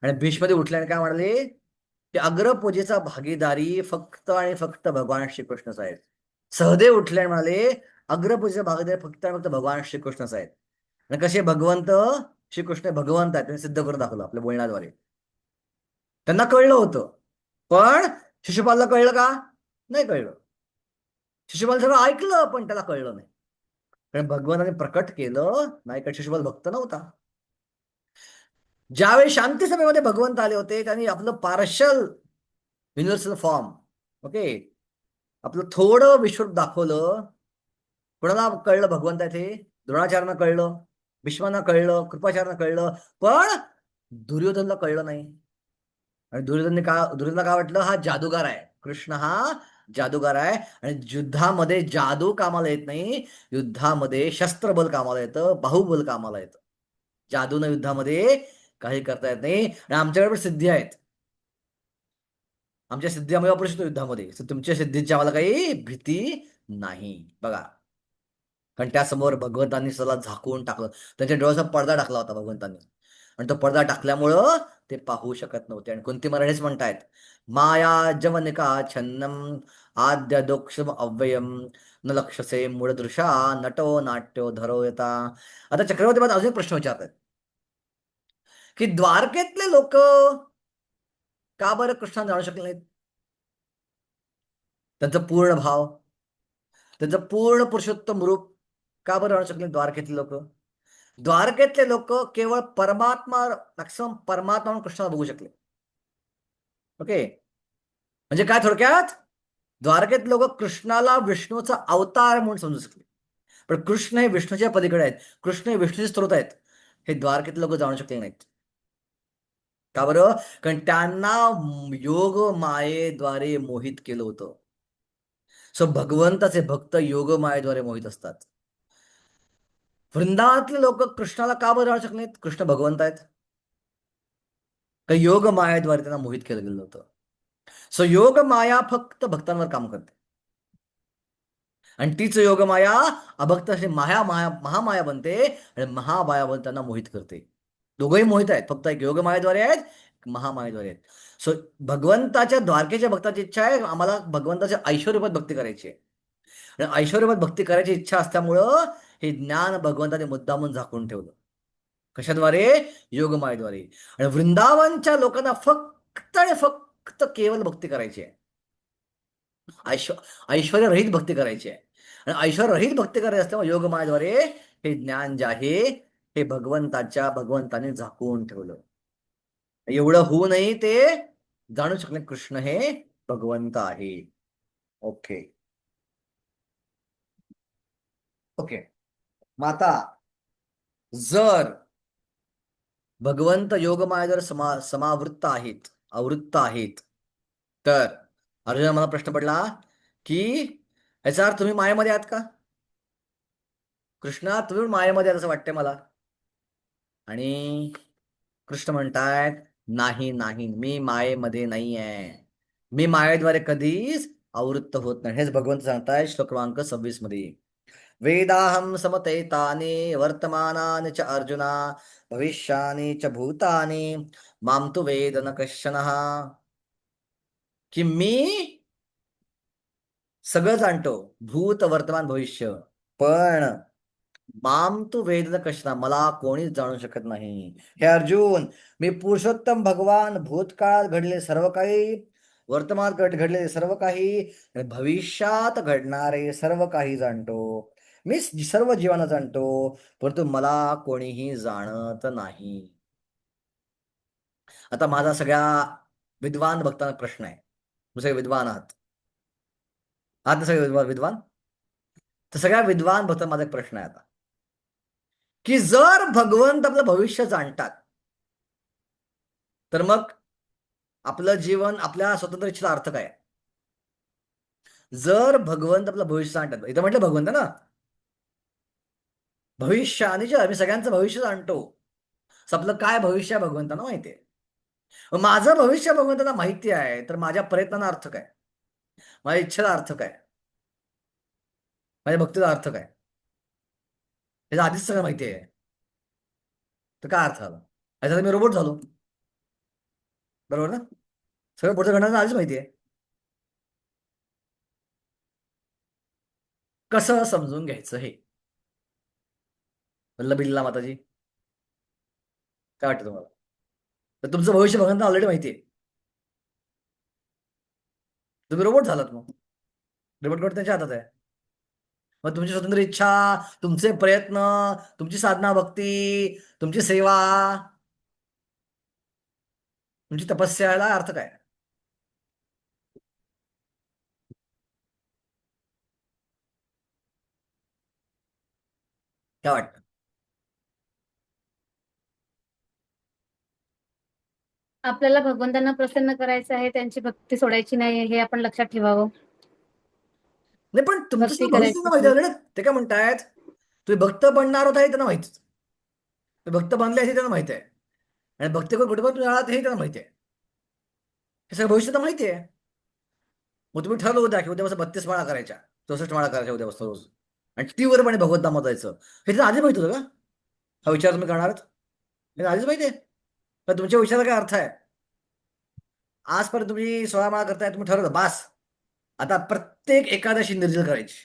आणि भीष्मदेव उठल्याने काय म्हणाले की अग्रपूजेचा भागीदारी फक्त आणि फक्त भगवान श्रीकृष्णच आहेत. सहदेव उठल्याने म्हणाले अग्रपूज्य भागधेय फक्त आणि फक्त भगवान श्रीकृष्णच आहेत. आणि कसे भगवंत श्रीकृष्ण भगवंत आहेत त्यांनी सिद्ध करून दाखवलं आपल्या बोलण्याद्वारे. त्यांना कळलं होतं, पण शिशुपालला कळलं का? नाही कळलं. शिशुपाल सगळं ऐकलं पण त्याला कळलं नाही, कारण भगवंताने प्रकट केलं नाही, कारण शिशुपाल भक्त नव्हता. ज्यावेळी शांती सभेमध्ये भगवंत आले होते त्यांनी आपलं पार्शल युनिव्हर्सल फॉर्म, ओके, आपलं थोडं विश्वरूप दाखवलं. कोणाला कळलं भगवंत आहे ते? द्रोणाचार्यांना कळलं, भीष्मांना कळलं, कृपाचार्यांना कळलं, पण दुर्योधनला कळलं नाही. आणि दुर्योधनला काय वाटलं? हा जादूगार आहे, कृष्ण हा जादूगार आहे, आणि युद्धामध्ये जादू कामाला येत नाही, युद्धामध्ये शस्त्रबल कामाला येतं, बाहुबल कामाला येतं. जादूनं युद्धामध्ये काही करता येत नाही. आणि आमच्याकडे पण सिद्धी आहेत, आमच्या सिद्धी आम्ही वापरू शकतो युद्धामध्ये. तुमच्या सिद्धीची आम्हाला काही भीती नाही. बघा, कारण त्यासमोर भगवंतांनी सला झाकून टाकलं, त्यांच्या डोळ्याचा पडदा टाकला होता भगवंतांनी, आणि तो पडदा टाकल्यामुळं ते पाहू शकत नव्हते. आणि कोणती मराठीच म्हणतायत, माया जवनिका छन्नम आद्य दोक्षम अव्ययम न लक्षसे मूळदृशा नटो नाट्यो धरो येता. आता चक्रवर्ती मला अजून एक प्रश्न विचारतात की द्वारकेतले लोक का बरं कृष्णाला जाणू शकले नाहीत? त्यांचं पूर्ण भाव, त्यांचं पूर्ण पुरुषोत्तम रूप का बरं जाणू शकले द्वारकेतले लोक? द्वारकेतले लोक केवळ परमात्मा, मॅक्सिमम परमात्मा म्हणून कृष्णाला बघू शकले. ओके, म्हणजे काय थोडक्यात, द्वारकेत लोक कृष्णाला विष्णूचा अवतार म्हणून समजू शकले, पण कृष्ण हे विष्णूच्या पलीकडे आहेत, कृष्ण हे विष्णूचे स्त्रोत आहेत, हे द्वारकेत लोक जाणू शकले नाहीत. का बरं? कारण त्यांना योग मायेद्वारे मोहित केलं होतं. सो भगवंताचे भक्त योग मायेद्वारे मोहित असतात. वृंदावातले लोक कृष्णाला का बरं जाणू शकले नाहीत? कृष्ण भगवंत आहेत, का योग मायाद्वारे त्यांना मोहित केलं गेलं होतं. सो योग माया फक्त भक्तांवर काम करते, आणि तीच योग माया अभक्त अशी महामाया बनते, आणि महामाया बनते त्यांना मोहित करते. दोघंही मोहित आहेत, फक्त एक योग मायाद्वारे आहेत, महामायाद्वारे आहेत. सो भगवंताच्या द्वारकेच्या भक्ताची इच्छा आहे आम्हाला भगवंताच्या ऐश्वर्यपद भक्ती करायची आहे, आणि ऐश्वर्यपद भक्ती करायची इच्छा असल्यामुळं हे ज्ञान भगवंताने मुद्दामून झाकून ठेवलं. कशाद्वारे? योगमायेद्वारे. आणि वृंदावनच्या लोकांना फक्त आणि फक्त केवळ भक्ती करायची आहे, ऐश्वर्यरहित भक्ती करायची आहे. आणि ऐश्वर्यरहित भक्ती करायची असल्यामुळे योगमायेद्वारे हे ज्ञान जे आहे हे भगवंताने झाकून ठेवलं. एवढं होऊनही ते जाणू शकले कृष्ण हे भगवंत आहे. ओके ओके, माता जर भगवंत योगमायेद्वारे समावृत्त आहेत, आवृत्त आहेत, तर अर्जुना मला प्रश्न पडला की याचा अर्थ तुम्ही मायेमध्ये आहात का? कृष्णा, तुम्ही मायेमध्ये आहात असं वाटतंय मला. आणि कृष्ण म्हणतायत, नाही नाही, मी मायेमध्ये नाही आहे, मी मायेद्वारे कधीच आवृत्त होत नाही. हेच भगवंत सांगताय श्लोक क्रमांक 26 मध्ये. वेदाहम समतैतानि वर्तमानानि च अर्जुना भविष्यानि च भूतानि माम तु वेद न कश्चनः. की मी सगळं जाणतो, भूत वर्तमान भविष्य, पण माम तू वेद कशना, मला कोणीच जाणू शकत नाही. हे अर्जुन, मी पुरुषोत्तम भगवान भूतकाळात घडले सर्व काही, वर्तमानात घडलेले सर्व काही, आणि भविष्यात घडणारे सर्व काही जाणतो. मी सर्व जीवांना जाणतो, परंतु मला कोणीही जाणत नाही. आता माझा सगळ्या विद्वान भक्तांना प्रश्न आहे, तुम्ही सगळे विद्वान आहात ना सगळे विद्वान? तर सगळ्या विद्वान भक्तांना माझा एक प्रश्न आहे आता, की जर भगवंत आपलं भविष्य जाणतात, तर मग आपलं जीवन, आपल्या स्वतंत्र इच्छेचा अर्थ काय? जर भगवंत आपलं भविष्य जाणतात, इथं म्हटलं भगवंत ना, भविष्य आणि जे आम्ही सगळ्यांचं भविष्य जाणतो, आपलं काय भविष्य आहे भगवंतांना माहितीये. माझं भविष्य भगवंतांना माहिती आहे, तर माझ्या प्रयत्नांना अर्थ काय? माझ्या इच्छेला अर्थ काय? माझ्या भक्तीचा अर्थ काय? त्याचं आधीच सगळं माहिती आहे, तर काय अर्थ आला? याचा मी रोबोट झालो, बरोबर ना? सगळं पुढचं घडणार आधीच माहिती आहे. कसं समजून घ्यायचं हे. वल्लभिल्ला माताजी, काय वाटतं तुम्हाला? तर तुमचं भविष्य भगवंतांना ऑलरेडी माहिती आहे. तुम्ही रोबोट झालात, मग रोबोट त्यांच्या हातात आहे. मग तुमची स्वतंत्र इच्छा, तुमचे प्रयत्न, तुमची साधना भक्ती, तुमची सेवा, तुमची तपस्या, याला अर्थ काय? काय वाटतं? आपल्याला भगवंतांना प्रसन्न करायचं आहे, त्यांची भक्ती सोडायची नाही हे आपण लक्षात ठेवावं. नाही, पण तुमचं भक्ती सगळं भविष्य त्यांना माहिती करायची. आहे ना. ते काय म्हणतायत, तुम्ही भक्त बनणार होता हे त्यांना माहितीच. तुम्ही भक्त बनले हे त्यांना माहिती आहे. आणि भक्ती करून कुठे पण तुम्ही आहात हे त्यांना माहिती आहे. हे सगळं भविष्य तर माहिती आहे. मग तुम्ही ठरवलं होता की उद्यापासून 32 माळा करायच्या, 64 माळा करायच्या उद्यापासून रोज, आणि तीव्रपणे भगवंतामध्ये जायचं. हे त्यांना आधी माहिती होतं का? हा विचार तुम्ही करणार आहात हे त्यांना आधीच माहिती आहे. तर तुमच्या विचाराला काय अर्थ आहे? आजपर्यंत तुम्ही 16 माळा करताय, तुम्ही ठरवलं बास, आता प्रत्येक एकादशी निर्जल करायची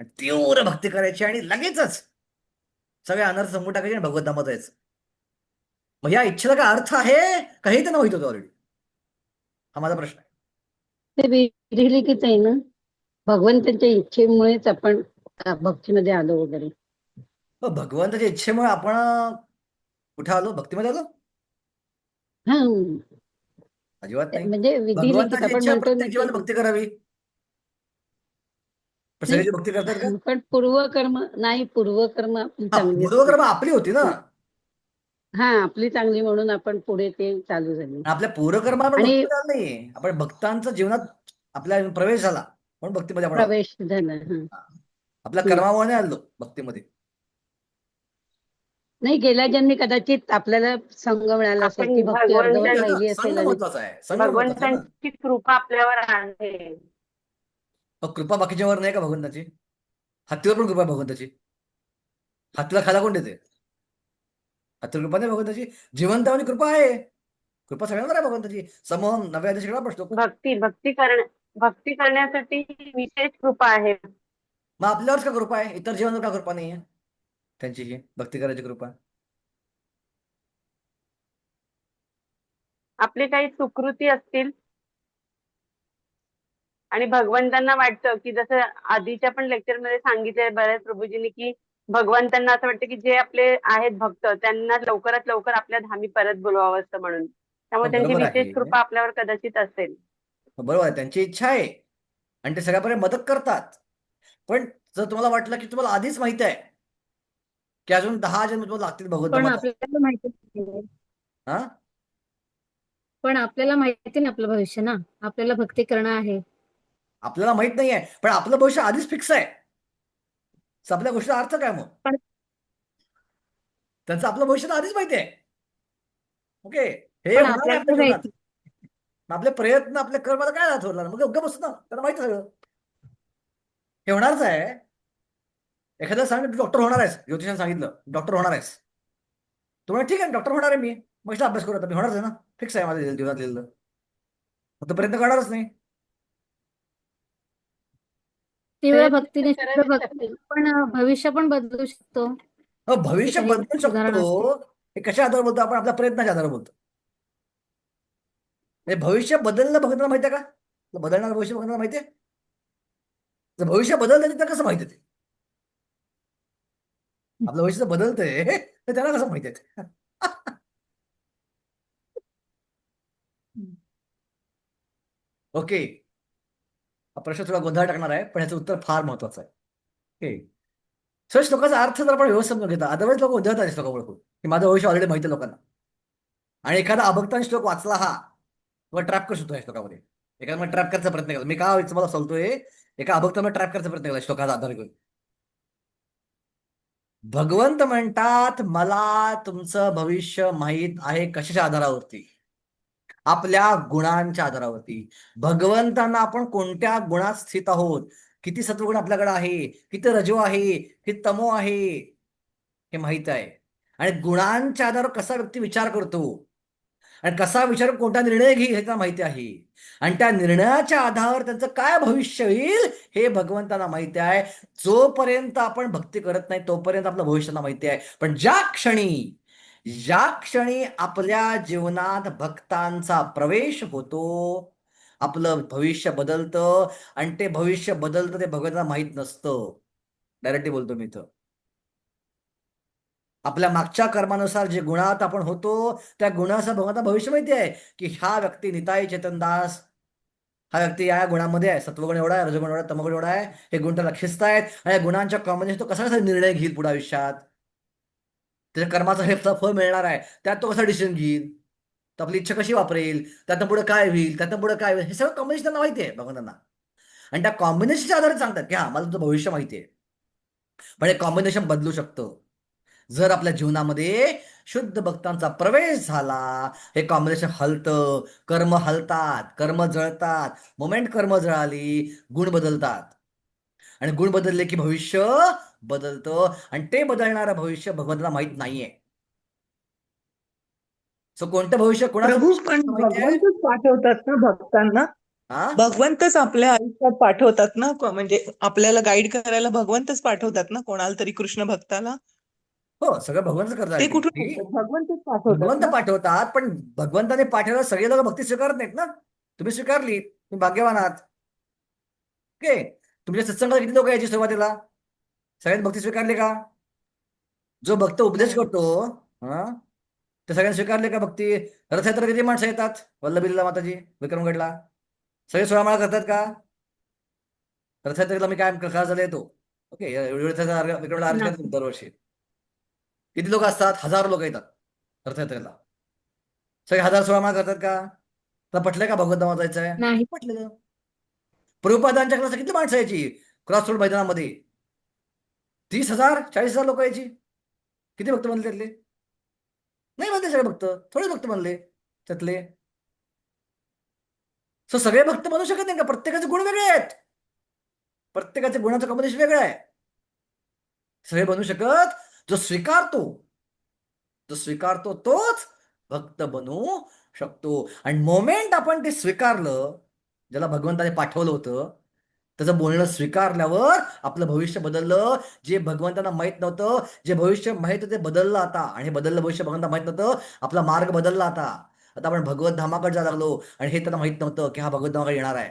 आणि तीव्र भक्ती करायची आणि लगेचच सगळे अनर्थ संपून टाकायचे आणि भगवंतामध्ये जायचं. मग या इच्छेला काय अर्थ आहे का हे त्यांना माहित होतं ऑलरेडी? हा माझा प्रश्न आहे. ते विधिलिखित आहे ना, भगवंताच्या इच्छेमुळेच आपण भक्तीमध्ये आलो वगैरे. मग भगवंताच्या इच्छेमुळे आपण कुठे आलो? भक्तीमध्ये आलो? हा, अजिबात नाही. म्हणजे विधिलिखित भगवंताची आपण इच्छा म्हणतो ना प्रत्येक जीवाला की भक्ती करावी. पण नाही, सगळ्याची भक्ती करतात का? पण पूर्वकर्म नाही, पूर्वकर्म आपली हा, चांगली असते. पूर्वकर्म आपली होती ना. हा, आपली चांगली म्हणून आपण पुढे ते चालू झाली. आपल्या पूर्वकर्माला आपण आणि भक्तीमध्ये आलो नाहीये. आपण भक्तांच्या जीवनात आपल्या प्रवेश झाला म्हणून भक्तीमध्ये आपण आलो. प्रवेश झाला. आपल्या कर्मामुळे नाही आलो भक्तीमध्ये. नाही, गेल्या जन्मी कदाचित आपल्याला संग मिळाला असेल, आपण ती भक्ती अर्धवट संघ राहिली असेल आणि महत्वाचा आहे. संघ महत्वाचा आहे ना. भगवंतांची कृपा आपल्यावर आहे. मग कृपा बाकीच्यावर नाही का भगवंताची? हत्तीवर पण कृपा आहे भगवंताची. हत्तीला खायला कोण देते? हत्तीवर कृपा नाही भगवंताची. जिवंतावानी कृपा आहे. कृपा सगळ्यांवर आहे भगवंताची. समोर नव्या आदेश सगळा प्रश्न. भक्ती करण्यासाठी विशेष कृपा आहे. मग आपल्यावरच का कृपा आहे? इतर जीवांवर का कृपा नाहीये त्यांची? ही भक्ती करायची कृपा. आपली काही सुकृती असतील आणि भगवंतांना वाटतं की जसं आधीच्या पण लेक्चरमध्ये सांगितलंय बऱ्याच प्रभूजींनी की भगवंतांना असं वाटतं की जे आपले आहेत भक्त त्यांना लवकरात लवकर आपल्या धामी परत बोलवावं असं म्हणून. त्यामुळे त्यांची बरोबर विशेष आहे. कृपा आपल्यावर कदाचित असेल. बरोबर आहे, त्यांची इच्छा आहे आणि ते सगळ्यापर्यंत मदत करतात. पण जर तुम्हाला वाटलं की तुम्हाला आधीच माहिती आहे की अजून 10 जन्म तुम्हाला लागतील पण भगवंतामध्ये, आपल्याला माहिती नाही. हा, पण आपल्याला माहिती नाही आपलं भविष्य ना, आपल्याला भक्ती करणं आहे. आपल्याला माहित नाहीये, पण आपलं भविष्य आधीच फिक्स आहे. तर आपल्या गोष्टीचा अर्थ काय मग? पण त्यांचं आपलं भविष्य तर आधीच माहिती आहे. ओके, हे पण होणार नाही आपल्या आपल्याला जीवनात. माहिती मग आपले प्रयत्न, आपल्या कर्माला काय अर्थ होणार? मग उगा बसतो ना, त्यांना माहिती सगळं हे होणारच आहे. एखाद्या सांगितलं डॉक्टर होणार आहेस, ज्योतिषाने सांगितलं डॉक्टर होणार आहेस, तुम्हाला ठीक आहे डॉक्टर होणार आहे मी, मग अभ्यास करू, आता मी होणारच आहे ना, फिक्स आहे माझ्या जीवनात लिहिलं. फक्त प्रयत्न करणारच नाही. तीव्र प्रयत्न भक्तीने तर शुद्ध करावेच भक्ती लागतील. पण भविष्य पण बदलू शकतो. भविष्य काही बदलू सुधारणा असते. शकतो. हे कशा आधार बोलतो आपण? आपल्या प्रयत्नाच्या आधार बोलतो. हे भविष्य बदलणं भगवंताला माहिती आहे का? बदलणार भविष्य भगवंताला माहिती आहे? जर भविष्य बदलतं तर कसं माहिती आहे? ते आपलं भविष्य बदलतंय तर त्याला कसं माहिती आहे? ओके, हा प्रश्न थोडा गोंधळ टाकणार आहे, पण याचं उत्तर फार महत्वाचं आहे. ओके, सर श्लोकाचा अर्थ जर आपण व्यवस्थित समजून घेता, अदरवाईज लोक गोंधळतात श्लोकामुळे खूप, की माझं भविष्य ऑलरेडी माहिती आहे लोकांना. आणि एखादा अभक्ताने श्लोक वाचला हा किंवा ट्रॅप करू शकतो या श्लोकामध्ये. एखादा ट्रॅप करायचा प्रयत्न केला, मी का मला सांगतोय, एका अभक्ताने ट्रॅप करायचा प्रयत्न केला श्लोकाचा आधार घेऊन. भगवंत म्हणतात मला तुमचं भविष्य माहीत आहे. कशाच्या आधारावरती? आपल्या गुणांच्या आधारावरती. भगवंतांना आपण कोणत्या गुणात स्थित आहोत, किती सत्वगुण आपल्याकडे आहे, किती रजो आहे, किती तमो आहे, हे माहित आहे. आणि गुणांच्या आधारावर कसा व्यक्ती विचार करतो, आणि कसा विचार कोणता निर्णय घेईल हे त्यांना माहिती आहे. आणि त्या निर्णयाच्या आधारावर त्यांचं काय भविष्य होईल हे भगवंतांना माहिती आहे. जोपर्यंत आपण भक्ती करत नाही तोपर्यंत आपलं भविष्याला माहिती आहे. पण ज्या क्षणी आपल्या जीवनात भक्तांचा प्रवेश होतो, आपलं भविष्य बदलतं. आणि ते भविष्य बदलतं ते भगवंतांना माहित नसतं. डायरेक्टली बोलतो मी इथं. आपल्या मागच्या कर्मानुसार जे गुणात आपण होतो त्या गुणाचं भगवंतांना भविष्य माहिती आहे की हा व्यक्ती निताई चेतनदास, हा व्यक्ती या गुणामध्ये आहे. सत्वगुण एवढा आहे, रजगुण एवढा आहे, तमगुण एवढा आहे. हे गुण त्याला खिस्तायत आणि या गुणांच्या कॉम्बिनेशन तो कसा कसा निर्णय घेईल पुढे आयुष्यात, त्याच्या कर्माचं हे फळ मिळणार आहे त्यात तो कसा डिसिजन घेईल, तो आपली इच्छा कशी वापरेल, त्यातनं पुढे काय होईल, त्यातनं पुढे काय होईल, हे सगळं कॉम्बिनेशन त्यांना माहिती आहे भगवंतांना. आणि त्या कॉम्बिनेशनच्या आधारे सांगतात की हा मला तुझं भविष्य माहिती आहे. पण हे कॉम्बिनेशन बदलू शकतं जर आपल्या जीवनामध्ये शुद्ध भक्तांचा प्रवेश झाला. हे कॉम्बिनेशन हलतं, कर्म हलतात, कर्म जळतात, मोमेंट कर्म जळाली, गुण बदलतात. आणि गुण बदलले की भविष्य बदलतं. आणि ते बदलणारं भविष्य भगवंताला माहित नाहीये. सो कोणतं भविष्य कोणाचं प्रभू भविष्य पण माहिती आहे? भगवंतच पाठवतात ना भक्तांना, हा भगवंतच आपल्या आयुष्यात पाठवतात ना, म्हणजे आपल्याला गाईड करायला भगवंतच पाठवतात ना कोणाला तरी कृष्ण भक्ताला. हो, सगळं भगवंतच करतात ते कुठून ultimately. होतं? भगवंतच पाठवतात भगवंत ना. पाठवतात पण भगवंताने पाठवलं सगळे लोक भक्ती स्वीकारत नाहीत ना. तुम्ही स्वीकारली, तुम्ही भाग्यवान आहात. ओके, तुमच्या सत्संगात किती लोक यायची सुरुवातीला? सगळ्यांनी भक्ती स्वीकारली का? जो भक्त उपदेश नाही. करतो हा ते सगळ्यांनी स्वीकारले का भक्ती? रथयात्रा किती माणसं येतात वल्लभीला माताजी विक्रमगडला? सगळे 16 माळा करतात का? रथयात्रेला मी काय खा झाला येतो. ओके, विक्रमला अर्ज करतो दरवर्षी. किती लोक असतात? 1000 लोक येतात रथयात्रेला. सगळे 1000-16 माळा करतात का? तर पटलं का भगवंत जायचं आहे? नाही. पटलं. प्रभुपादांच्या क्लास किती माणसं यायची क्रॉस रोड मैदानामध्ये? 30,000 40,000 लोक यायची. किती भक्त बनले त्यातले? नाही बनले सगळे भक्त, थोडे भक्त बनले त्यातले. सो सगळे भक्त बनू शकत नाही का? प्रत्येकाचे गुण वेगळे आहेत, प्रत्येकाचे गुणाचं कॉम्बिनेशन वेगळं आहे. सगळे बनू शकत जो स्वीकारतो तोच भक्त बनू शकतो. आणि मोमेंट आपण ते स्वीकारलं, ज्याला भगवंताने पाठवलं होतं त्याचं बोलणं स्वीकारल्यावर आपलं भविष्य बदललं. जे भगवंतांना माहित नव्हतं, जे भविष्य माहित होतं ते बदललं आता. आणि हे बदललं भविष्य भगवंतांना माहित नव्हतं, आपला मार्ग बदलला आता. आता आपण भगवत धामाकडे जायला लागलो आणि हे त्यांना माहित नव्हतं की हा भगवत धामाकडे येणार आहे.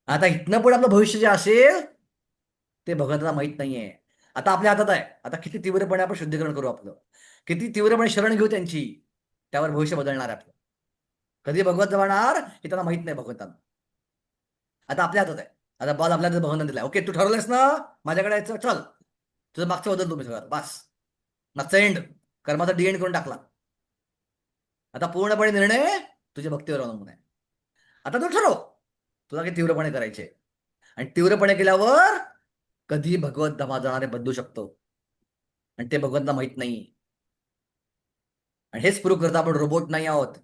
आता इथनं पुढे आपलं भविष्य जे असेल ते भगवंताला माहित नाहीये. आता आपल्या हातात आहे. आता किती तीव्रपणे आपण शुद्धीकरण करू आपलं, किती तीव्रपणे शरण घेऊ त्यांची, त्यावर भविष्य बदलणार आहे आपलं. कधी भगवत जाणार हे त्यांना माहित नाही भगवंतांना. आता आपल्या हातात आहे. आता बॉल आपल्या हातात भगवंताने दिलाय. ओके, तू ठरवलंस ना माझ्याकडे यायचं, चल तुझं मागचं बदल तुम्ही सगळं बस. मागचा एंड, कर्माचा डी एंड करून टाकला. आता पूर्णपणे निर्णय तुझ्या भक्तीवर अवलंबून आहे. आता तू ठरव तुला काही तीव्रपणे करायचे. आणि तीव्रपणे केल्यावर कधी भगवत धामा जाणारे बदलू शकतो आणि ते भगवंताला माहित नाही. आणि हेच प्रूव्ह करता आपण रोबोट नाही आहोत.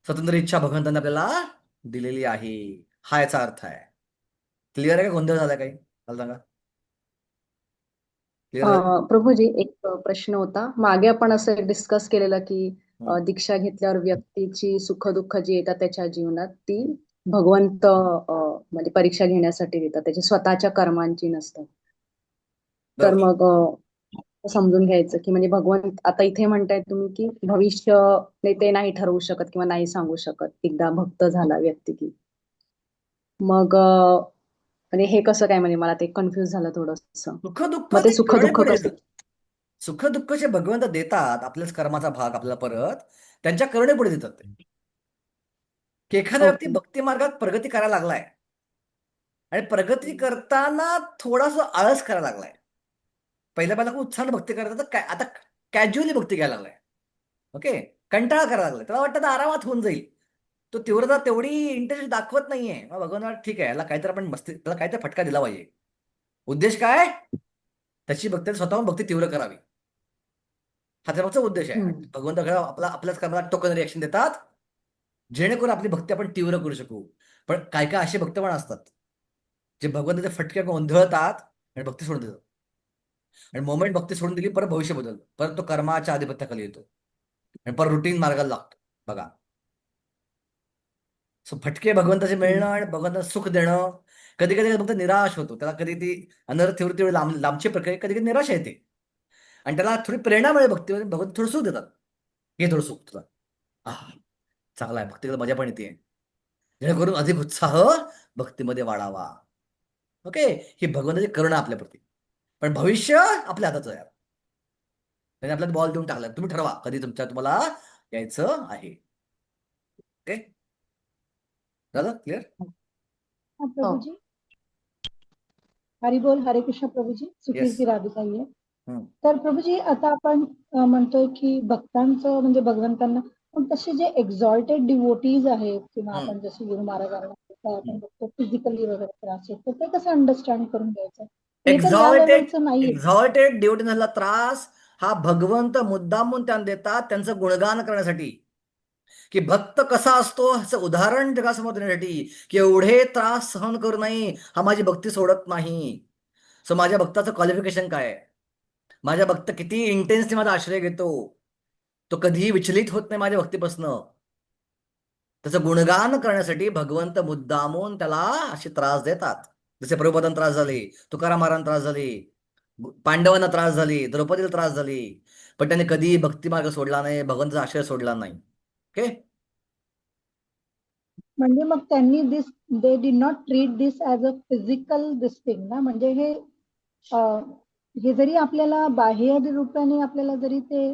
स्वतंत्र इच्छा भगवंतांनी आपल्याला दिलेली आहे. हा याचा अर्थ आहे. क्लिअर आहे का? गोंधळ झाला काही? मला सांगा. क्लिअर झालं? प्रभूजी एक प्रश्न होता. मागे आपण असं डिस्कस केलेलं की दीक्षा घेतल्यावर व्यक्तीची सुख दुःख जी येतात त्याच्या जीवनात ती भगवंत म्हणजे परीक्षा घेण्यासाठी देतात, त्याच्या स्वतःच्या कर्मांची नसतात. तर बरोबर. मग समजून घ्यायचं की म्हणजे भगवंत आता इथे म्हणताय तुम्ही की भविष्य ते नाही ठरवू शकत किंवा नाही सांगू शकत एकदा भक्त झाला व्यक्ती की. मग म्हणजे हे कसं काय, म्हणजे मला ते कन्फ्युज झालं थोडंसं. सुख दुःख मग ते ते सुख करणे दुःख पुढे कसं? देतात. सुख दुःख जे भगवंत देतात आपल्याच कर्माचा भाग आपल्याला परत त्यांच्या करणे पुढे देतात ते. की एखादा व्यक्ती ओके. भक्ती मार्गात प्रगती करायला लागलाय आणि प्रगती करताना थोडासा आळस करायला लागलाय. पहिल्या खूप उत्साहाने भक्ती करतात, आता कॅज्युअली भक्ती घ्यायला लागलाय. ओके, कंटाळा करायला लागलाय. त्याला वाटतं आता आरामात होऊन जाईल. तो तीव्रता तेवढी इंटरेस्ट दाखवत नाहीये. मग भगवान ठीक आहे, याला काहीतरी आपण मस्ती, त्याला काहीतरी फटका दिला पाहिजे. उद्देश काय? त्याची भक्ती स्वतःहून भक्ती तीव्र करावी, हा त्याचा उद्देश आहे. भगवंत आपल्याच कर्माला टोकन रिएक्शन देतात जेणेकरून आपली भक्ती आपण तीव्र करू शकू. पण काय काय असे भक्त पण असतात जे भगवंताचे फटके गोंधळतात आणि भक्ती सोडून देतात. आणि मोमेंट भक्ती सोडून दिली परत भविष्य बदलतं, परत तो कर्माच्या आधिपत्याखाली येतो. आणि परत रुटीन मार्गाला लागतो बघा. सो फटके भगवंताचे मिळणं आणि भगवंताचं सुख देणं, कधी कधी फक्त निराश होतो त्याला, कधी ती अनर्थेवरती लांबची प्रक्रिया, कधी कधी निराश येते आणि त्याला थोडी प्रेरणा मिळेल भक्तीमध्ये, भगवंत थोडं सुख देतात. हे थोडं सुख तुला, चांगला आहे, भक्तीकडे मजा पण येते, जेणेकरून अधिक उत्साह भक्तीमध्ये वाढावा. ओके, ही भगवंताची करुणा आपल्याप्रती. पण भविष्य आपल्या हातात आहे. त्याने आपल्याला बॉल देऊन टाकला, तुम्ही ठरवा कधी तुम्हाला यायचं आहे. ओके, झालं क्लिअर? हाँ प्रभुजी, हरी बोल, हरे कृष्ण प्रभुजी. सुखीची राधिकाई आहे. तर प्रभुजी आता आपण म्हणतोय की भक्तांचं म्हणजे भगवंतांना, पण तसे जे एक्झॉल्टेड डिवोटीज आहेत किंवा आपण जसे गुरु महाराजांना आपण बघतो फिजिकली वगैरे त्रास होतो, तर ते कसं अंडरस्टँड करून घ्यायचं? ते तर या लेवलचं नाहीये. एक्झॉल्टेड डिवोटीजला त्रास हा भगवंत मुद्दामून त्यांना देतात त्यांचं गुणगान करण्यासाठी, की भक्त कसा असतो ह्याचं उदाहरण जगासमोर देण्यासाठी, की एवढे त्रास सहन करू नये, हा माझी भक्ती सोडत नाही. सो माझ्या भक्ताचं क्वालिफिकेशन काय आहे, माझ्या भक्त किती इंटेन्सली माझा आश्रय घेतो, तो कधीही विचलित होत नाही माझ्या भक्तीपासनं. त्याचं गुणगान करण्यासाठी भगवंत मुद्दामून त्याला असे त्रास देतात. जसे प्रभुपादांना त्रास झाले, तुकाराम महाराजांना त्रास झाले, पांडवांना त्रास झाले, द्रौपदीला त्रास झाले, पण त्याने कधीही भक्ती मार्ग सोडला नाही, भगवंताचा आश्रय सोडला नाही. ओके, म्हणजे मग त्यांनी they did not treat this as a physical this thing ना, म्हणजे हे जरी आपल्याला बाह्य रूपाने आपल्याला जरी ते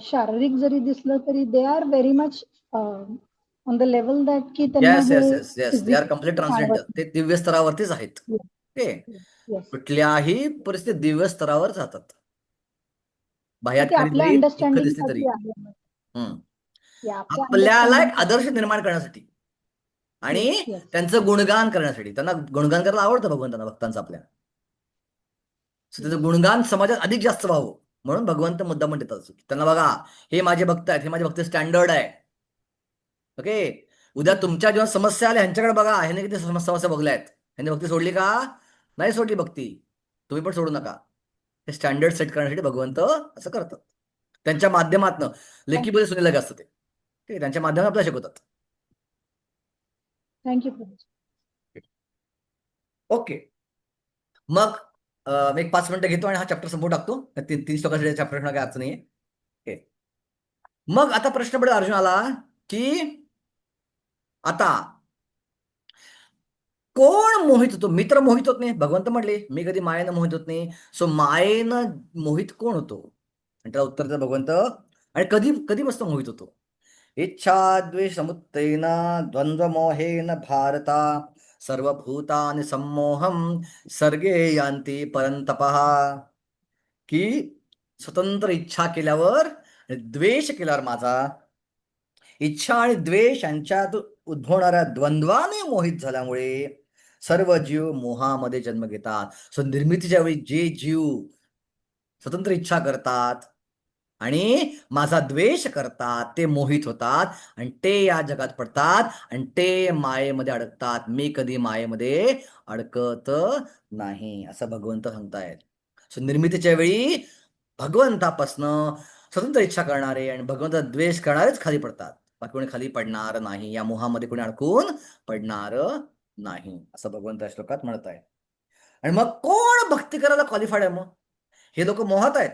शारीरिक जरी दिसलं तरी they are very much on the level that की त्यांना येस हे yes yes yes, they are physically complete transgender, जाणवत ते दिव्य स्तरावरतीच आहेत. नाही. Okay, Yes. कुठल्याही परिस्थितीत दिव्य स्तरावर जातात, तर बाह्यात ते खरी आपल्या जरी दुःख अंडरस्टँडिंग दिसली तरी. साठी आहे. हम्म. ते आपल्या आपल्याला एक understanding आदर्श निर्माण करण्यासाठी आणि Yes, yes. त्यांचं गुणगान करण्यासाठी. त्यांना गुणगान करायला आवडतं भगवंतांना, भक्तांचं आपल्या. So त्याचं गुणगान समाजात अधिक जास्त व्हावं म्हणून भगवंत मुद्दाम देतात. त्यांना बघा, हे माझे भक्त आहेत, हे माझे भक्त स्टँडर्ड आहे. ओके, उद्या तुमच्या जेव्हा समस्या आल्या ह्यांच्याकडे बघा, ह्याने किती समस्या बघल्या आहेत, ह्याने भक्ती सोडली का? नाही सोडली भक्ती, तुम्ही पण सोडू नका. हे स्टँडर्ड सेट करण्यासाठी भगवंत असं करतात. त्यांच्या माध्यमातनं लेखीमध्ये सुनेलं असतं ते, त्यांच्या माध्यमात आपल्याला शिकवतात. थँक्यू प्रभू. ओके, मग मी एक 5 मिनिटं घेतो आणि हा चॅप्टर संपवून टाकतो. 3 श्लोकाचा चॅप्टर काय अडचण नाहीये. ओके, मग आता प्रश्न पडेल अर्जुनाला की आता कोण मोहित होतो? मित्र मोहित होत नाही, भगवंत म्हटले मी कधी मायेनं मोहित होत नाही. सो मायेनं मोहित कोण होतो? आणि त्याला उत्तर द्या भगवंत. आणि कधी कधीपासून मोहित होतो? इच्छा द्वेष समुत्तेन द्वंद्व मोहेन भारता सर्वभूतानि सम्मोहम सर्गे यान्ति परंतपः. की स्वतंत्र इच्छा केल्यावर आणि द्वेष केल्यावर माझा, इच्छा आणि द्वेष यांच्यात उद्भवणाऱ्या द्वंद्वाने मोहित झाल्यामुळे सर्व जीव मोहामध्ये जन्म घेतात. सो निर्मितीच्या वेळी जे जीव स्वतंत्र इच्छा करतात आणि माझा द्वेष करतात ते मोहित होतात आणि ते या जगात पडतात आणि ते मायेमध्ये अडकतात. मी कधी मायेमध्ये अडकत नाही असं भगवंत सांगतायत. सो निर्मितीच्या वेळी भगवंतापासनं स्वतंत्र इच्छा करणारे आणि भगवंता द्वेष करणारेच खाली पडतात, बाकी कोणी खाली पडणार नाही, या मोहामध्ये कोणी अडकून पडणार नाही असं भगवंत या श्लोकात म्हणत आहे. आणि मग कोण भक्ती करायला क्वालिफाईड आहे? मग हे लोक मोहात आहेत.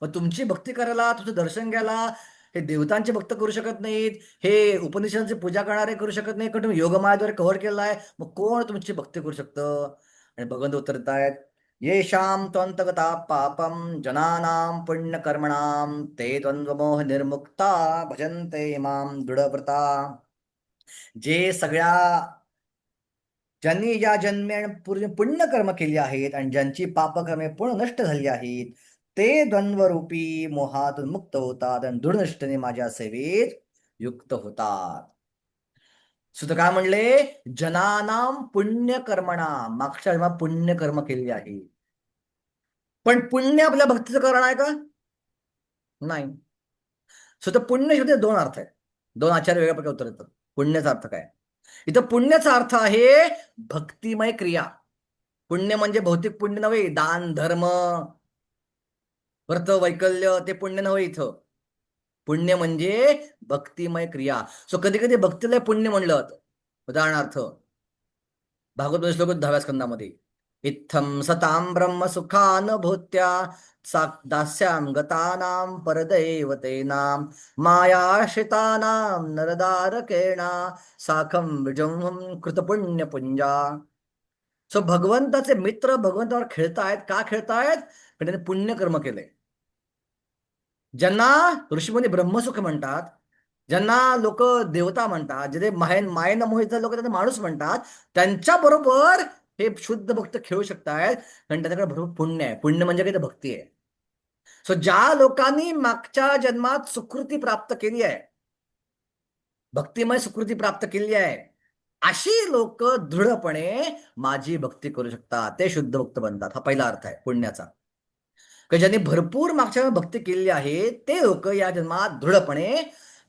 मग तुमची भक्ती करायला, तुमचं दर्शन घ्यायला हे देवतांचे भक्त करू शकत नाहीत, हे उपनिषदांची पूजा करणारे करू शकत नाही, कारण तुम्ही योगमायाद्वारे कव्हर केलेला आहे. मग कोण तुमची भक्ती करू शकतं? आणि भगवंत उत्तर देत आहेत, येषां त्वन्तगता पापं जनानां पुण्यकर्मणां ते द्वंद्वमोह निर्मुक्ता भजन्ते मां दृढव्रता. जे सगळ्या ज्यांनी या जन्मे पुण्यकर्म केली आहेत आणि ज्यांची पापकर्मे पूर्ण नष्ट झाली आहेत ते द्वंद्वरूपी मोहातून मुक्त होतात आणि दृढनिष्ठेने माझ्या सेवेत युक्त होतात. सुद्धा काय म्हणले? जनानाम पुण्यकर्मणाम, मागच्या जन्मात पुण्यकर्म केली आहे. पण पुण्य आपल्या भक्तीचं कारण आहे का? नाही. सुद्धा पुण्य शब्द 2 अर्थ आहेत. 2 आचार्य वेगळ्या प्रकारे उत्तर देतात. पुण्याचा अर्थ काय? इथं पुण्याचा अर्थ आहे भक्तिमय क्रिया. पुण्य म्हणजे भौतिक पुण्य नव्हे, दान धर्म व्रत वैकल्य ते पुण्य नव्हे. इथं पुण्य म्हणजे भक्तिमय क्रिया. सो कधी कधी भक्तीला पुण्य म्हणलं जातं. उदाहरणार्थ भागवत श्लोक 10व्या स्कंदामध्ये इत्थं सतां ब्रह्म सुखानुभूत्या दास्यां गतानां परदैवतेनां मायाश्रितानां नरदारकेण साखं विजृंभं कृतपुण्यपुंजा. सो भगवंताचे मित्र भगवंतावर खेळतायत. का खेळतायत? कारण त्यांनी पुण्यकर्म केले. ज्यांना ऋषीमुनी ब्रह्मसुख म्हणतात, ज्यांना लोक देवता म्हणतात, जे मायेनं मोहित लोक त्यांना माणूस म्हणतात, त्यांच्या बरोबर हे शुद्ध भक्त खेळू शकतायत कारण त्यांच्याकडे भरपूर पुण्य आहे. पुण्य म्हणजे काही तर भक्ती आहे. सो ज्या लोकांनी मागच्या जन्मात सुकृती प्राप्त केली आहे, भक्तिमय सुकृती प्राप्त केली आहे, अशी लोक दृढपणे माझी भक्ती करू शकतात. ते शुद्ध भक्त बनतात. हा पहिला अर्थ आहे पुण्याचा. की ज्यांनी भरपूर मागच्या भक्ती केलेली आहे ते लोक या जन्मात दृढपणे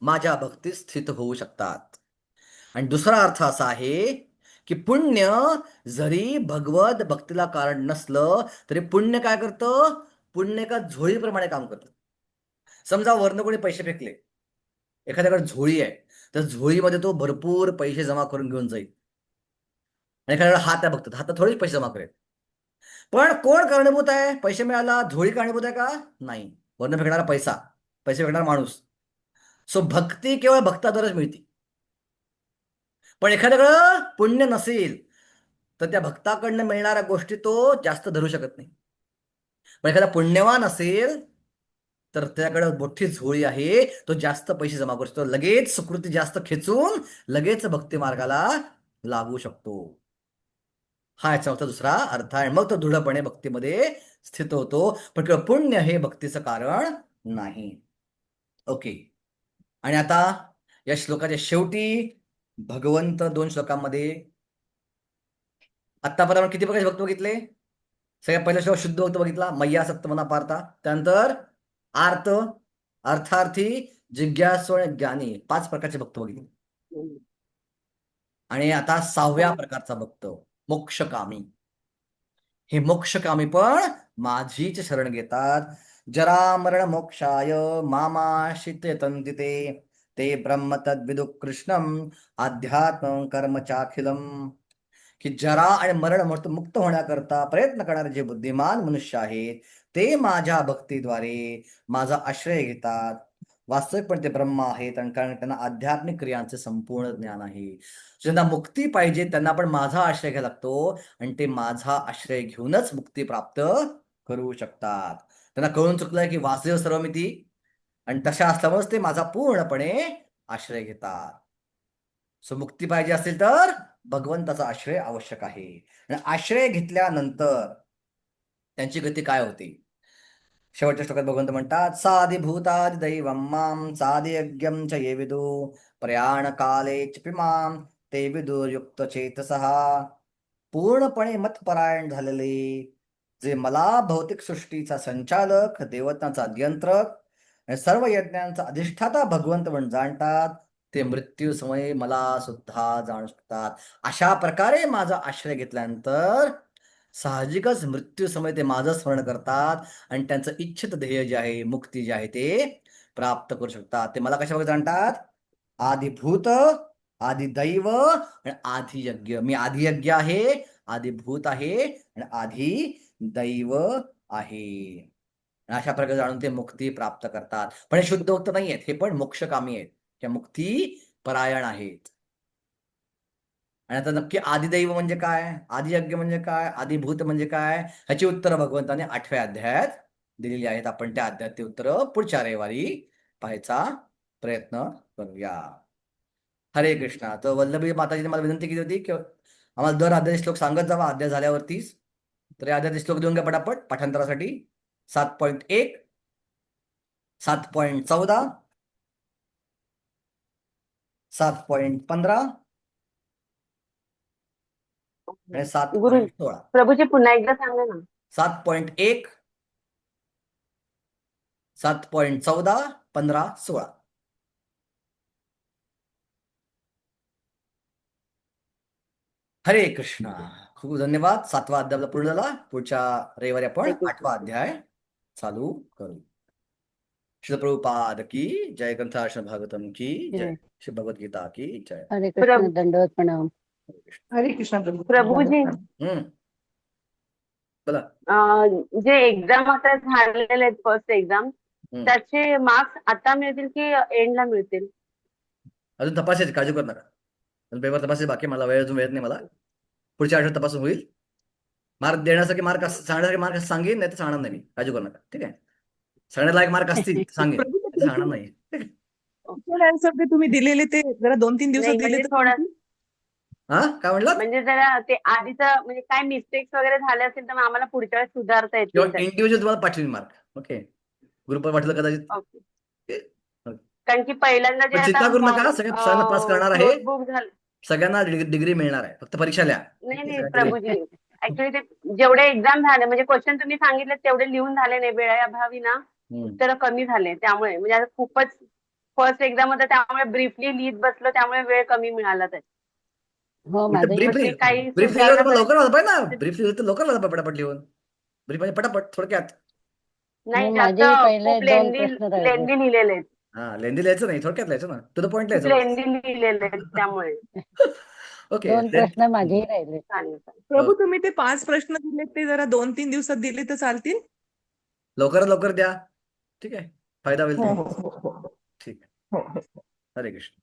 माझ्या भक्तीत स्थित होऊ शकतात. आणि दुसरा अर्थ असा आहे की पुण्य जरी भगवत भक्तीला कारण नसलं तरी पुण्य काय करतं? पुण्य एका झोळीप्रमाणे काम करतं. समजा वरनं कोणी पैसे फेकले, एखाद्याकडे झोळी आहे, तर झोळीमध्ये तो भरपूर पैसे जमा करून घेऊन जाईल. आणि एखाद्याकडे हात आहे बघतात, हातात थोडेच पैसे जमा करेल. पण कोण कारणीभूत आहे? पैसे मिळाला झोळी कारणीभूत आहे का? नाही. वरनं फेकणारा पैसा, पैसे फेकणारा माणूस. सो भक्ती केवळ भक्ताद्वारेच मिळते. पण एखाद्याकडं पुण्य नसेल तर त्या भक्ताकडनं मिळणाऱ्या गोष्टी तो जास्त धरू शकत नाही. पण एखादा पुण्यवान असेल तर त्याकडे मोठी झोळी आहे, तो जास्त पैसे जमा करू शकतो, लगेच सुकृती जास्त खेचून लगेच भक्ती मार्गाला लागू शकतो. हा याचा दुसरा अर्थ आहे. मग तो दृढपणे भक्तीमध्ये स्थित होतो. पण केवळ पुण्य हे भक्तीचं कारण नाही. ओके. आणि आता या श्लोकाच्या शेवटी भगवंत 2 श्लोकांमध्ये आतापर्यंत किती प्रकारचे भक्त बघितले? सगळ्यात पहिला श्लोक शुद्ध भक्त बघितला, मय्यासक्त मना पार्था. त्यानंतर आर्त, अर्थार्थी, जिज्ञासू आणि ज्ञानी, 5 प्रकारचे भक्त बघितले. आणि आता 6व्या प्रकारचा भक्त मोक्षकामी. हे मोक्षकामी पण माझीच शरण घेतात. जरा मरण मोक्षाय मामाश्रित्य ते ब्रह्म तद्विदु कृष्णम अध्यात्म कर्म चाखिलम. की जरा आणि मरण मुक्त होण्याकरता प्रयत्न करणारे जे बुद्धिमान मनुष्य आहेत ते माझ्या भक्तीद्वारे माझा आश्रय घेतात. वास्तविकपणे ते ब्रह्म आहेत आणि कारण त्यांना आध्यात्मिक क्रियांचे संपूर्ण ज्ञान आहे. ज्यांना मुक्ती पाहिजे त्यांना पण माझा आश्रय घ्यायला लागतो आणि ते माझा आश्रय घेऊनच मुक्ती प्राप्त करू शकतात. त्यांना कळून चुकलंय की वासुदेव सर्वमिती आणि तशा असल्यामुळेच ते माझा पूर्णपणे आश्रय घेतात. सो मुक्ती पाहिजे असेल तर भगवंताचा आश्रय आवश्यक आहे. आणि आश्रय घेतल्यानंतर त्यांची गती काय होते? शेवटच्या श्लोकात भगवंत म्हणतात साधिभूतादि दैवं मां साधियज्ञं च ये विदु प्रयाण काले च पिमां ते विदुर्युक्त चेतसः. पूर्णपणे मतपरायण झालेले जे मला भौतिक सृष्टीचा संचालक, देवतांचा नियंत्रक आणि सर्व यज्ञांचा अधिष्ठाता भगवंत म्हणून जाणतात ते मृत्यू समयी मला सुद्धा जाणू शकतात. अशा प्रकारे माझा आश्रय घेतल्यानंतर साहजिकच मृत्यू समय ते माझं स्मरण करतात आणि त्यांचं इच्छित ध्येय जे आहे, मुक्ती जे आहे ते प्राप्त करू शकतात. ते मला कशावर जाणतात? आदिभूत, आदिदैव आणि आदियज्ञ. मी आदियज्ञ आहे, आदिभूत आहे आणि आदिदैव आहे. अशा प्रकारे जाणून ते मुक्ती प्राप्त करतात. पण हे शुद्ध भक्त नाही आहेत, हे पण मोक्षकामी आहेत, त्या मुक्ती परायण आहेत. आणि आता नक्की आदिदैव म्हणजे काय, आदियज्ञ म्हणजे काय, आदिभूत म्हणजे काय, ह्याची उत्तरं भगवंताने 8व्या अध्यायात दिलेली आहेत. आपण त्या अध्यायाची उत्तरं पुढच्या रविवारी पाहायचा प्रयत्न करूया. हरे कृष्णा. तर वल्लभी माताजीने मला विनंती केली होती की आम्हाला दर अध्याय श्लोक सांगत जावा अध्याय झाल्यावरतीच. तर या अध्यायाचे श्लोक देऊन घ्या पटापट पाठांतरासाठी. 7.1, 7.14, 7.15 आणि 7.16. प्रभूजी पुन्हा एकदा सांगा ना. 7.1, 7.14, 15, 16. हरे कृष्णा. खूप धन्यवाद. 7वा अध्याय आपला पूर्ण झाला. पुढच्या रविवारी आपण 8वा अध्याय चालू करू. श्री प्रभुपाद की जय, ग्रंथार्षण भागवतम की जय, जय. श्री भगवद्गीता की जय. हरे कृष्ण, प्रभु- दंडवत प्रणाम. हरे कृष्ण प्रभू. प्रभूजी बोला. जे एक्झाम आता झालेले आहेत फर्स्ट एक्झाम हम्म. त्याचे मार्क्स आता मिळतील की एंडला मिळतील? अजून तपासायची, काळजी करू नका. अजून पेपर तपासायचे बाकी आहे. मला वेळ अजून नाही मला. पुढच्या आठवड्यात तपासून होईल. मार्क देण्यासाठी सांगण्यासाठी मार्क सांगेन, नाही तर सांगणार नाही मी. काळजी करू नका. ठीक आहे. सांगण्यालायक मार्क असतील सांगेन, प्रभू नाही तर सांगणार नाही. ठीक आहे. आन्सर ते तुम्ही दिलेले ते जरा 2-3 दिवसात नाही, दिले म्हणजे तर थोडं चालतील? हा, काय म्हणलं? म्हणजे जरा ते आधीचं म्हणजे काय मिस्टेक्स वगैरे झाले असेल तर मग आम्हाला पुढच्या वेळेस सुधारता किंवा येतील. इंडिव्हिज्युअल तुम्हाला पाठवेन मार्क. ओके. ग्रुपवर पाठवलं कदाचित. ओके. कारण की पहिल्यांदा जे पण चिंता करू नका, सगळ्यांना पास करणार आहे. नोटबुक झालं. सगळ्यांना डिग्री मिळणार आहे. फक्त परीक्षा लिहा. नाही प्रभूजी, ऍक्च्युली ते जेवढे एक्झाम झाले म्हणजे क्वेश्चन तुम्ही सांगितले तेवढे लिहून झाले नाही, वेळेअभावी ना उत्तर कमी झाले. त्यामुळे म्हणजे आता खूपच फर्स्ट एक्झाम होता त्यामुळे ब्रीफली लिहित बसलो, त्यामुळे वेळ कमी मिळाला त्यात. हो माझं ब्रीफली काही ब्रीफली सुधारणा लवकर आलं पाहिजे ना. ब्रीफली तर लवकर आलं पटापट लिहून. ब्रीफ म्हणजे पटापट थोडक्यात. नाही, मग जास्त माझे पहिले खूप 2 प्रश्न राहिले. लेंदी लिहिलेले आहेत. हा, लेंदी लिहायचं नाही, थोडक्यात लिहायचं ना. टू द पॉइंट खूप लिहायचं. लेंदी लिहिलेले आहेत त्यामुळे. ओके. 2 प्रश्न माझेही राहिले. चालेल. प्रभू तुम्ही ते 5 प्रश्न दिले ते जरा 2-3 दिवसात दिले तर चालतील? लवकरात लवकर द्या. ठीक आहे. फायदा होईल. हो ते. हो हो हो ठीक आहे. हो हो. हरे कृष्ण.